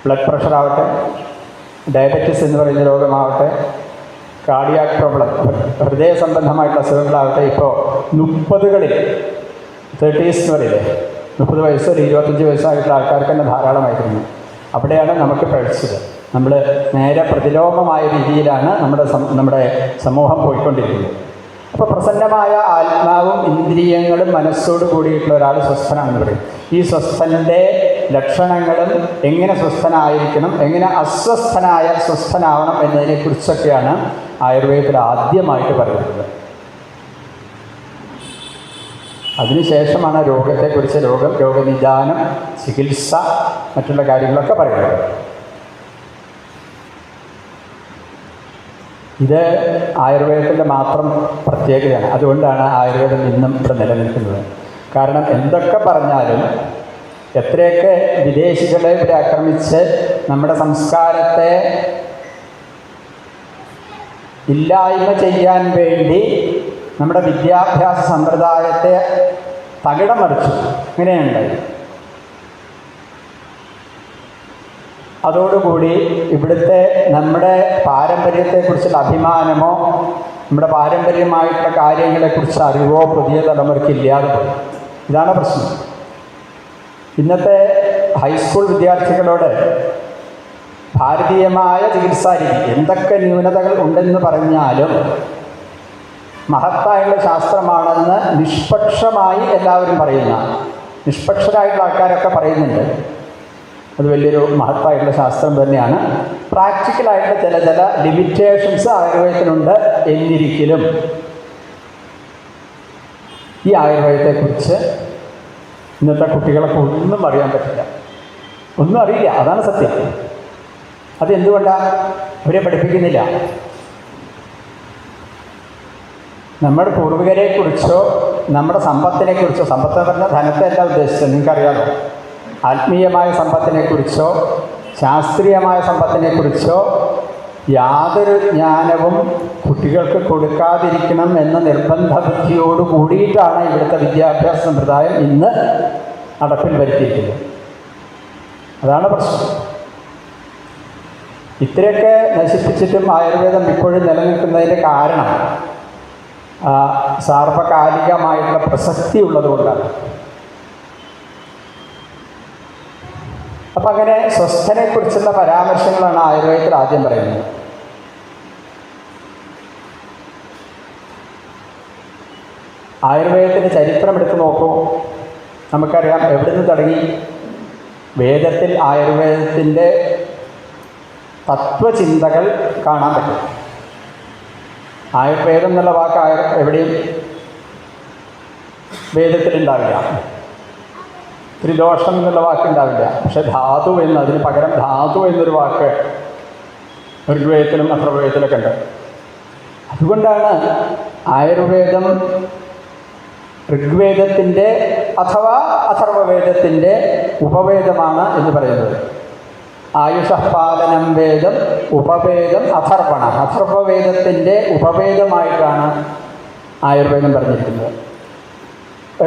ബ്ലഡ് പ്രഷറാവട്ടെ, ഡയബറ്റിസ് എന്ന് പറയുന്ന രോഗമാവട്ടെ, കാർഡിയാക് പ്രോബ്ലം, ഹൃദയ സംബന്ധമായിട്ടുള്ള അസുഖങ്ങളാവട്ടെ, ഇപ്പോൾ 30കളിൽ 30s എന്ന് പറയില്ലേ, 30 വയസ്സ് ഒരു 25 വയസ്സായിട്ടുള്ള ആൾക്കാർക്ക് തന്നെ ധാരാളമായിരുന്നു. അവിടെയാണ് നമുക്ക് പഠിച്ചത്. നമ്മൾ നേരെ പ്രതിലോമമായ രീതിയിലാണ് നമ്മുടെ സമൂഹം പോയിക്കൊണ്ടിരിക്കുന്നത്. അപ്പോൾ പ്രസന്നമായ ആത്മാവും ഇന്ദ്രിയങ്ങളും മനസ്സോട് കൂടിയിട്ടുള്ള ഒരാൾ സ്വസ്ഥനാണെന്ന് പറയും. ഈ സ്വസ്ഥൻ്റെ ലക്ഷണങ്ങളും എങ്ങനെ സ്വസ്ഥനായിരിക്കണം, എങ്ങനെ സ്വസ്ഥനാവണം എന്നതിനെക്കുറിച്ചൊക്കെയാണ് ആയുർവേദത്തിൽ ആദ്യമായിട്ട് പറയുന്നത്. അതിനുശേഷമാണ് രോഗത്തെക്കുറിച്ച്, രോഗനിദാനം, ചികിത്സ, മറ്റുള്ള കാര്യങ്ങളൊക്കെ പറയുന്നത്. ഇത് ആയുർവേദത്തിൻ്റെ മാത്രം പ്രത്യേകതയാണ്. അതുകൊണ്ടാണ് ആയുർവേദം ഇന്നും ഇവിടെ നിലനിൽക്കുന്നത്. കാരണം എന്തൊക്കെ പറഞ്ഞാലും, എത്രയൊക്കെ വിദേശികളെ ഇവിടെ ആക്രമിച്ച് നമ്മുടെ സംസ്കാരത്തെ ഇല്ലായ്മ ചെയ്യാൻ വേണ്ടി നമ്മുടെ വിദ്യാഭ്യാസ സമ്പ്രദായത്തെ തകിടം മറിച്ചു. ഇങ്ങനെയുണ്ടായി. അതോടുകൂടി ഇവിടുത്തെ നമ്മുടെ പാരമ്പര്യത്തെക്കുറിച്ചുള്ള അഭിമാനമോ നമ്മുടെ പാരമ്പര്യമായിട്ടുള്ള കാര്യങ്ങളെക്കുറിച്ച് അറിവോ പുതിയ തലമുറയ്ക്ക് ഇല്ലാതെ പോയി. ഇതാണ് പ്രശ്നം. ഇന്നത്തെ ഹൈസ്കൂൾ വിദ്യാർത്ഥികളോട് ഭാരതീയമായ ചികിത്സാരീതി എന്തൊക്കെ ന്യൂനതകൾ ഉണ്ടെന്ന് പറഞ്ഞാലും മഹത്തായുള്ള ശാസ്ത്രമാണെന്ന് നിഷ്പക്ഷമായി എല്ലാവരും പറയുന്ന, നിഷ്പക്ഷരായിട്ടുള്ള ആൾക്കാരൊക്കെ പറയുന്നുണ്ട്. അത് വലിയൊരു മഹത്തായിട്ടുള്ള ശാസ്ത്രം തന്നെയാണ്. പ്രാക്ടിക്കലായിട്ടുള്ള ചില ലിമിറ്റേഷൻസ് ആയുർവേദത്തിനുണ്ട് എന്നിരിക്കലും ഈ ആയുർവേദത്തെക്കുറിച്ച് ഇന്നത്തെ കുട്ടികൾക്ക് ഒന്നും അറിയാൻ പറ്റില്ല, ഒന്നും അറിയില്ല. അതാണ് സത്യം. അതെന്തുകൊണ്ടാണ്? അവരെ പഠിപ്പിക്കുന്നില്ല. നമ്മുടെ പൂർവികരെക്കുറിച്ചോ നമ്മുടെ സമ്പത്തിനെക്കുറിച്ചോ, സമ്പത്ത് എന്ന് പറഞ്ഞാൽ ധനത്തെയല്ല ഉദ്ദേശിച്ചത്, നിങ്ങൾക്കറിയാമോ, ആത്മീയമായ സമ്പത്തിനെക്കുറിച്ചോ ശാസ്ത്രീയമായ സമ്പത്തിനെക്കുറിച്ചോ യാതൊരു ജ്ഞാനവും കുട്ടികൾക്ക് കൊടുക്കാതിരിക്കണം എന്ന നിർബന്ധ ബുദ്ധിയോട് കൂടിയിട്ടാണ് ഇവിടുത്തെ വിദ്യാഭ്യാസ സമ്പ്രദായം ഇന്ന് നടപ്പിൽ വരുത്തിയിരിക്കുന്നത്. അതാണ് പ്രശ്നം. ഇത്രയൊക്കെ നശിപ്പിച്ചിട്ടും ആയുർവേദം ഇപ്പോഴും നിലനിൽക്കുന്നതിൻ്റെ കാരണം സാർവകാലികമായിട്ടുള്ള പ്രസക്തി ഉള്ളതുകൊണ്ടാണ്. അപ്പം അങ്ങനെ സ്വസ്ഥനെക്കുറിച്ചുള്ള പരാമർശങ്ങളാണ് ആയുർവേദത്തിൽ ആദ്യം പറയുന്നത്. ആയുർവേദത്തിൻ്റെ ചരിത്രം എടുത്ത് നോക്കൂ. നമുക്കറിയാം എവിടെ നിന്ന് തുടങ്ങി. വേദത്തിൽ ആയുർവേദത്തിൻ്റെ തത്വചിന്തകൾ കാണാൻ പറ്റും. ആയുർവേദം എന്നുള്ള വാക്ക് എവിടെയും വേദത്തിലുണ്ടാവില്ല. ത്രിദോഷം എന്നുള്ള വാക്കുണ്ടാവില്ല. പക്ഷെ ധാതു എന്ന്, അതിന് പകരം ധാതു എന്നൊരു വാക്ക് ഋഗ്വേദത്തിലും അഥർവവേദത്തിലൊക്കെ ഉണ്ട്. അതുകൊണ്ടാണ് ആയുർവേദം ഋഗ്വേദത്തിൻ്റെ അഥവാ അഥർവവേദത്തിൻ്റെ ഉപവേദമാണ് എന്ന് പറയുന്നത്. ആയുഷപാലനം വേദം ഉപവേദം അഥർവണ, അഥർവവേദത്തിൻ്റെ ഉപവേദമായിട്ടാണ് ആയുർവേദം പറഞ്ഞിരിക്കുന്നത്.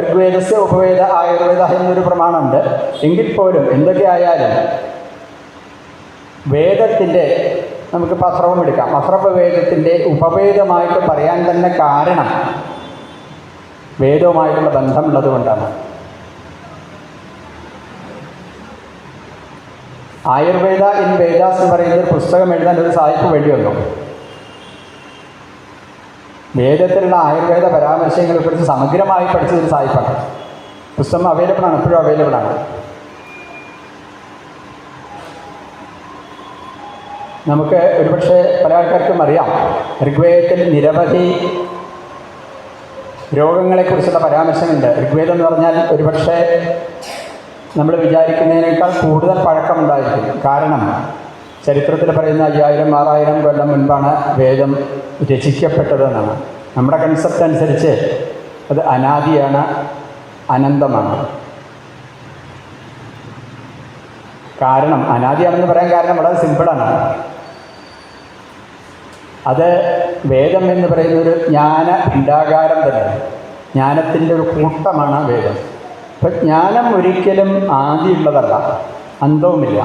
ഋഗ്വേദസ്യ ഉപവേദ ആയുർവേദ എന്നൊരു പ്രമാണമുണ്ട്. എങ്കിൽ പോലും എന്തൊക്കെയായാലും വേദത്തിൻ്റെ, നമുക്കിപ്പോൾ അഥർവം എടുക്കാം, അഥർവവേദത്തിൻ്റെ ഉപവേദമായിട്ട് പറയാൻ തന്നെ കാരണം വേദവുമായിട്ടുള്ള ബന്ധമുള്ളത് കൊണ്ടാണ്. ആയുർവേദ ഇൻ വേദാസ് എന്ന് പറയുന്ന ഒരു പുസ്തകം എഴുതാൻ ഒരു സായിപ്പ് വേണ്ടി വന്നു. വേദത്തിലുള്ള ആയുർവേദ പരാമർശങ്ങളെക്കുറിച്ച് സമഗ്രമായി പഠിച്ചതൊരു സായിപ്പാണ്. പുസ്തകം അവൈലബിളാണ്, എപ്പോഴും അവൈലബിളാണ്. നമുക്ക് ഒരുപക്ഷെ പല ആൾക്കാർക്കും അറിയാം, ഋഗ്വേദത്തിൽ നിരവധി രോഗങ്ങളെക്കുറിച്ചുള്ള പരാമർശമുണ്ട്. ഋഗ്വേദം എന്ന് പറഞ്ഞാൽ ഒരുപക്ഷെ നമ്മൾ വിചാരിക്കുന്നതിനേക്കാൾ കൂടുതൽ പഴക്കമുണ്ടായിരിക്കും. കാരണം ചരിത്രത്തിൽ പറയുന്ന 5000-6000 കൊല്ലം മുൻപാണ് വേദം രചിക്കപ്പെട്ടതെന്നാണ്. നമ്മുടെ കൺസെപ്റ്റ് അനുസരിച്ച് അത് അനാദിയാണ്, അനന്തമാണ്. കാരണം അനാദിയാണെന്ന് പറയാൻ കാരണം വളരെ സിമ്പിളാണ്. അത് വേദം എന്ന് പറയുന്നൊരു ജ്ഞാന പിണ്ഡാകാരം തന്നെ, ജ്ഞാനത്തിൻ്റെ ഒരു കൂട്ടമാണ് വേദം. അപ്പം ജ്ഞാനം ഒരിക്കലും ആദിയുള്ളതല്ല, അന്തവുമില്ല.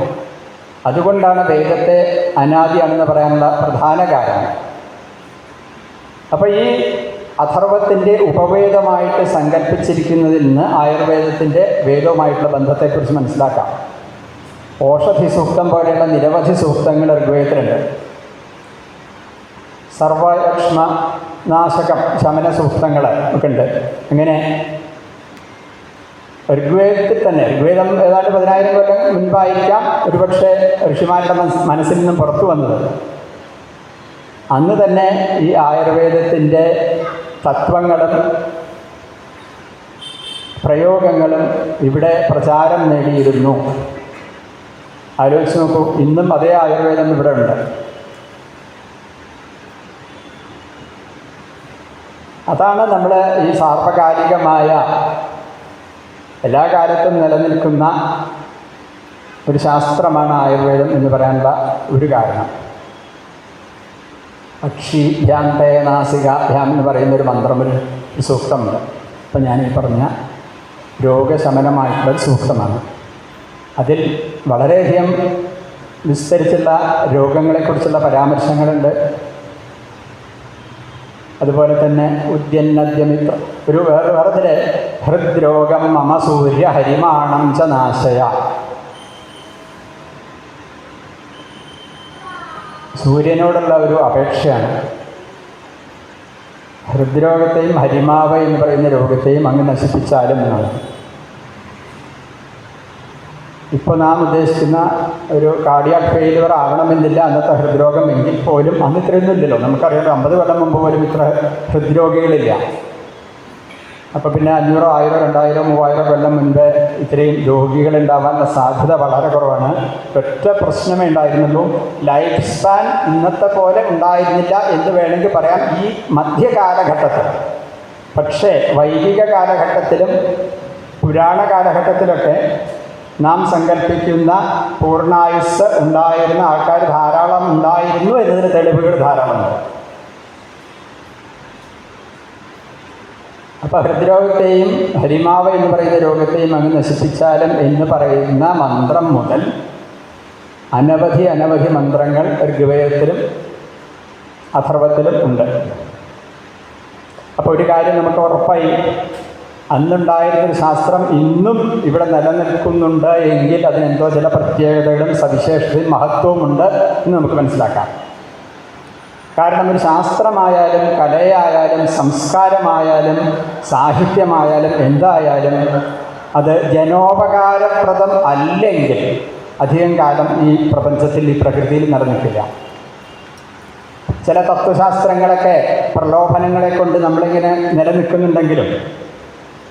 അതുകൊണ്ടാണ് വേദത്തെ അനാദിയാണെന്ന് പറയാനുള്ള പ്രധാന കാരണം. അപ്പോൾ ഈ അഥർവത്തിൻ്റെ ഉപവേദമായിട്ട് സങ്കല്പിച്ചിരിക്കുന്നതിൽ നിന്ന് ആയുർവേദത്തിൻ്റെ വേദവുമായിട്ടുള്ള ബന്ധത്തെക്കുറിച്ച് മനസ്സിലാക്കാം. ഓഷധി സൂക്തം പോലെയുള്ള നിരവധി സൂക്തങ്ങൾ ഋഗ്വേദത്തിലുണ്ട്. സർവലക്ഷ്മ നാശകം ശമന സൂക്തങ്ങൾ ഒക്കെ ഉണ്ട്. അങ്ങനെ ഋഗ്വേദത്തിൽ തന്നെ, ഋഗ്വേദം ഏതാണ്ട് 10000 കൊല്ലം മുൻപായിരിക്കാം ഒരുപക്ഷെ ഋഷിമാരുടെ മനസ്സിൽ നിന്നും പുറത്തു വന്നത്. അന്ന് തന്നെ ഈ ആയുർവേദത്തിൻ്റെ തത്വങ്ങളും പ്രയോഗങ്ങളും ഇവിടെ പ്രചാരം നേടിയിരുന്നു. ആലോചിച്ച് നോക്കൂ, ഇന്നും അതേ ആയുർവേദം ഇവിടെ ഉണ്ട്. അതാണ് നമ്മൾ ഈ സാർവകാലികമായ എല്ലാ കാലത്തും നിലനിൽക്കുന്ന ഒരു ശാസ്ത്രമാണ് ആയുർവേദം എന്ന് പറയാനുള്ള ഒരു കാരണം. പക്ഷി ധ്യാന്തേ നാസിക ധ്യാൻ എന്ന് പറയുന്നൊരു മന്ത്രമൊരു സൂക്തമുണ്ട്. അപ്പം ഞാനീ പറഞ്ഞ രോഗശമനമായിട്ടുള്ള സൂക്തമാണ്. അതിൽ വളരെയധികം വിസ്തരിച്ചുള്ള രോഗങ്ങളെക്കുറിച്ചുള്ള പരാമർശങ്ങളുണ്ട്. അതുപോലെ തന്നെ ഉദ്യന്നദ്യമിത്ര ഒരു വേറെ ഹൃദ്രോഗം മമ സൂര്യ ഹരിമാണം ച നാശയ. സൂര്യനോടുള്ള ഒരു അപേക്ഷയാണ്. ഹൃദ്രോഗത്തെയും ഹരിമാവ് എന്ന് പറയുന്ന രോഗത്തെയും അങ്ങ് നശിപ്പിച്ചാലും എന്നാണ്. ഇപ്പോൾ നാം ഉദ്ദേശിക്കുന്ന ഒരു കാർഡിയാക് ഫെയിലിയർ ആവണമെന്നില്ല അന്നത്തെ ഹൃദ്രോഗം എങ്കിൽ പോലും അന്ന് ഇത്രയൊന്നും ഇല്ലല്ലോ. നമുക്കറിയാം 50 കൊല്ലം മുമ്പ് പോലും ഇത്ര ഹൃദ്രോഗികളില്ല. അപ്പോൾ പിന്നെ 500, 1000, 2000, 3000 കൊല്ലം മുൻപ് ഇത്രയും രോഗികളുണ്ടാവാനുള്ള സാധ്യത വളരെ കുറവാണ്. ഒറ്റ പ്രശ്നമേ ഉണ്ടായിരുന്നുള്ളൂ, ലൈഫ് സ്പാൻ ഇന്നത്തെ പോലെ ഉണ്ടായിരുന്നില്ല എന്ന് വേണമെങ്കിൽ പറയാം ഈ മധ്യകാലഘട്ടത്തിൽ. പക്ഷേ വൈദിക കാലഘട്ടത്തിലും പുരാണ കാലഘട്ടത്തിലൊക്കെ നാം സങ്കല്പിക്കുന്ന പൂർണ്ണായുസ് ഉണ്ടായിരുന്ന ആൾക്കാർ ധാരാളം ഉണ്ടായിരുന്നു എന്നതിന് തെളിവുകൾ ധാരാളമുണ്ട്. അപ്പോൾ ഹൃദ്രോഗത്തെയും ഹരിമാവ എന്ന് പറയുന്ന രോഗത്തെയും അങ്ങ് നശിപ്പിച്ചാലും എന്ന് പറയുന്ന മന്ത്രം മുതൽ അനവധി മന്ത്രങ്ങൾ ഋഗ്വേദത്തിലും അഥർവത്തിലും ഉണ്ട്. അപ്പോൾ ഒരു കാര്യം നമുക്ക് ഉറപ്പായി, അന്നുണ്ടായിരുന്നൊരു ശാസ്ത്രം ഇന്നും ഇവിടെ നിലനിൽക്കുന്നുണ്ട് എങ്കിൽ അതിനെന്തോ ചില പ്രത്യേകതകളും സവിശേഷതയും മഹത്വവുമുണ്ട് എന്ന് നമുക്ക് മനസ്സിലാക്കാം. കാരണം ഒരു ശാസ്ത്രമായാലും കലയായാലും സംസ്കാരമായാലും സാഹിത്യമായാലും എന്തായാലും അത് ജനോപകാരപ്രദം അല്ലെങ്കിൽ അധികം കാലം ഈ പ്രപഞ്ചത്തിൽ ഈ പ്രകൃതിയിൽ നിലനിൽക്കില്ല. ചില തത്വശാസ്ത്രങ്ങളൊക്കെ പ്രലോഭനങ്ങളെ കൊണ്ട് നമ്മളിങ്ങനെ നിലനിൽക്കുന്നുണ്ടെങ്കിലും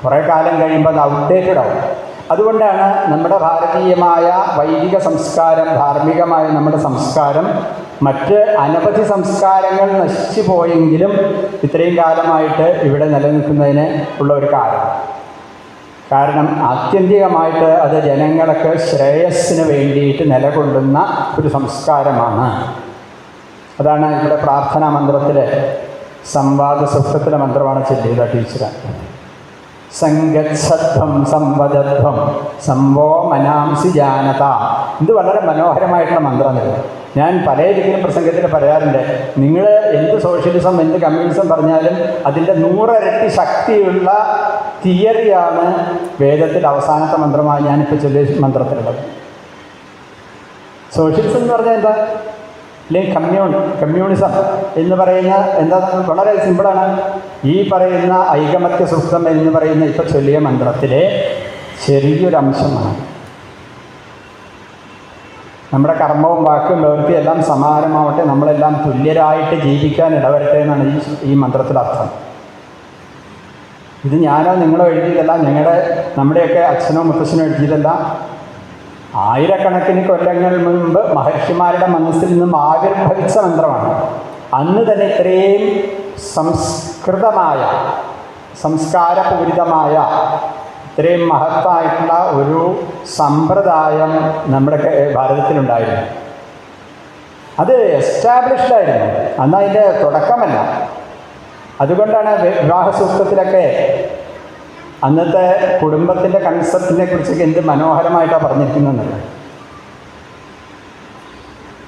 കുറേ കാലം കഴിയുമ്പോൾ അത് ഔട്ട്ഡേറ്റഡ് ആവും. അതുകൊണ്ടാണ് നമ്മുടെ ഭാരതീയമായ വൈദിക സംസ്കാരം, ധാർമ്മികമായ നമ്മുടെ സംസ്കാരം മറ്റ് അനവധി സംസ്കാരങ്ങൾ നശിച്ചു പോയെങ്കിലും ഇത്രയും കാലമായിട്ട് ഇവിടെ നിലനിൽക്കുന്നതിന് ഉള്ള ഒരു കാരണം ആത്യന്തികമായിട്ട് അത് ജനങ്ങൾക്ക് ശ്രേയസ്സിന് വേണ്ടിയിട്ട് നിലകൊള്ളുന്ന ഒരു സംസ്കാരമാണ്. അതാണ് ഇവിടെ പ്രാർത്ഥനാ മന്ത്രത്തിൽ സംവാദ സൂക്തത്തിലെ മന്ത്രമാണ് ചൊല്ലിയത് ടീച്ചർ. സംഗച്ഛധ്വം സംവദധ്വം സംവോ മനാംസി ജാനത. ഇത് വളരെ മനോഹരമായിട്ടുള്ള മന്ത്രമാണ്. ഞാൻ പല രീതിയിലും പ്രസംഗത്തിൽ പറയാറുണ്ട്, നിങ്ങൾ എന്ത് സോഷ്യലിസം എന്ത് കമ്മ്യൂണിസം പറഞ്ഞാലും അതിൻ്റെ 100 ഇരട്ടി ശക്തിയുള്ള തിയറിയാണ് വേദത്തിൽ അവസാനത്തെ മന്ത്രമായി ഞാനിപ്പോൾ ചൊല്ലിയ മന്ത്രത്തിലുള്ളത്. സോഷ്യലിസം എന്ന് പറഞ്ഞാൽ എന്താ, അല്ലെങ്കിൽ കമ്മ്യൂണിസം എന്ന് പറയുന്ന എന്താ, വളരെ സിമ്പിളാണ്. ഈ പറയുന്ന ഐകമത്യ സൂക്തം എന്ന് പറയുന്ന ഇപ്പോൾ ചൊല്ലിയ മന്ത്രത്തിലെ ചെറിയൊരു അംശമാണ്. നമ്മുടെ കർമ്മവും വാക്കും പ്രവൃത്തിയും എല്ലാം സമാനമാവട്ടെ, നമ്മളെല്ലാം തുല്യരായിട്ട് ജീവിക്കാൻ ഇടവരട്ടെ എന്നാണ് ഈ മന്ത്രത്തിലർത്ഥം. ഇത് ഞാനോ നിങ്ങളോ എഴുതിയതല്ല, നമ്മുടെയൊക്കെ അച്ഛനോ മുത്തച്ഛനോ എഴുതിയതല്ല. ആയിരക്കണക്കിന് കൊല്ലങ്ങൾ മുൻപ് മഹർഷിമാരുടെ മനസ്സിൽ നിന്നും ആവിർഭവിച്ച മന്ത്രമാണ്. അന്ന് തന്നെ ഇത്രയും സംസ്കൃതമായ സംസ്കാരപൂരിതമായ ഇത്രയും മഹത്തായിട്ടുള്ള ഒരു സമ്പ്രദായം നമ്മുടെ ഭാരതത്തിലുണ്ടായിരുന്നു. അത് എസ്റ്റാബ്ലിഷ്ഡ് ആയിരുന്നു, അന്ന് അതിൻ്റെ തുടക്കമല്ല. അതുകൊണ്ടാണ് വിവാഹ സൂക്തത്തിലൊക്കെ അന്നത്തെ കുടുംബത്തിൻ്റെ കൺസെപ്റ്റിനെ കുറിച്ചൊക്കെ എന്ത് മനോഹരമായിട്ടാണ് പറഞ്ഞിരിക്കുന്നത്.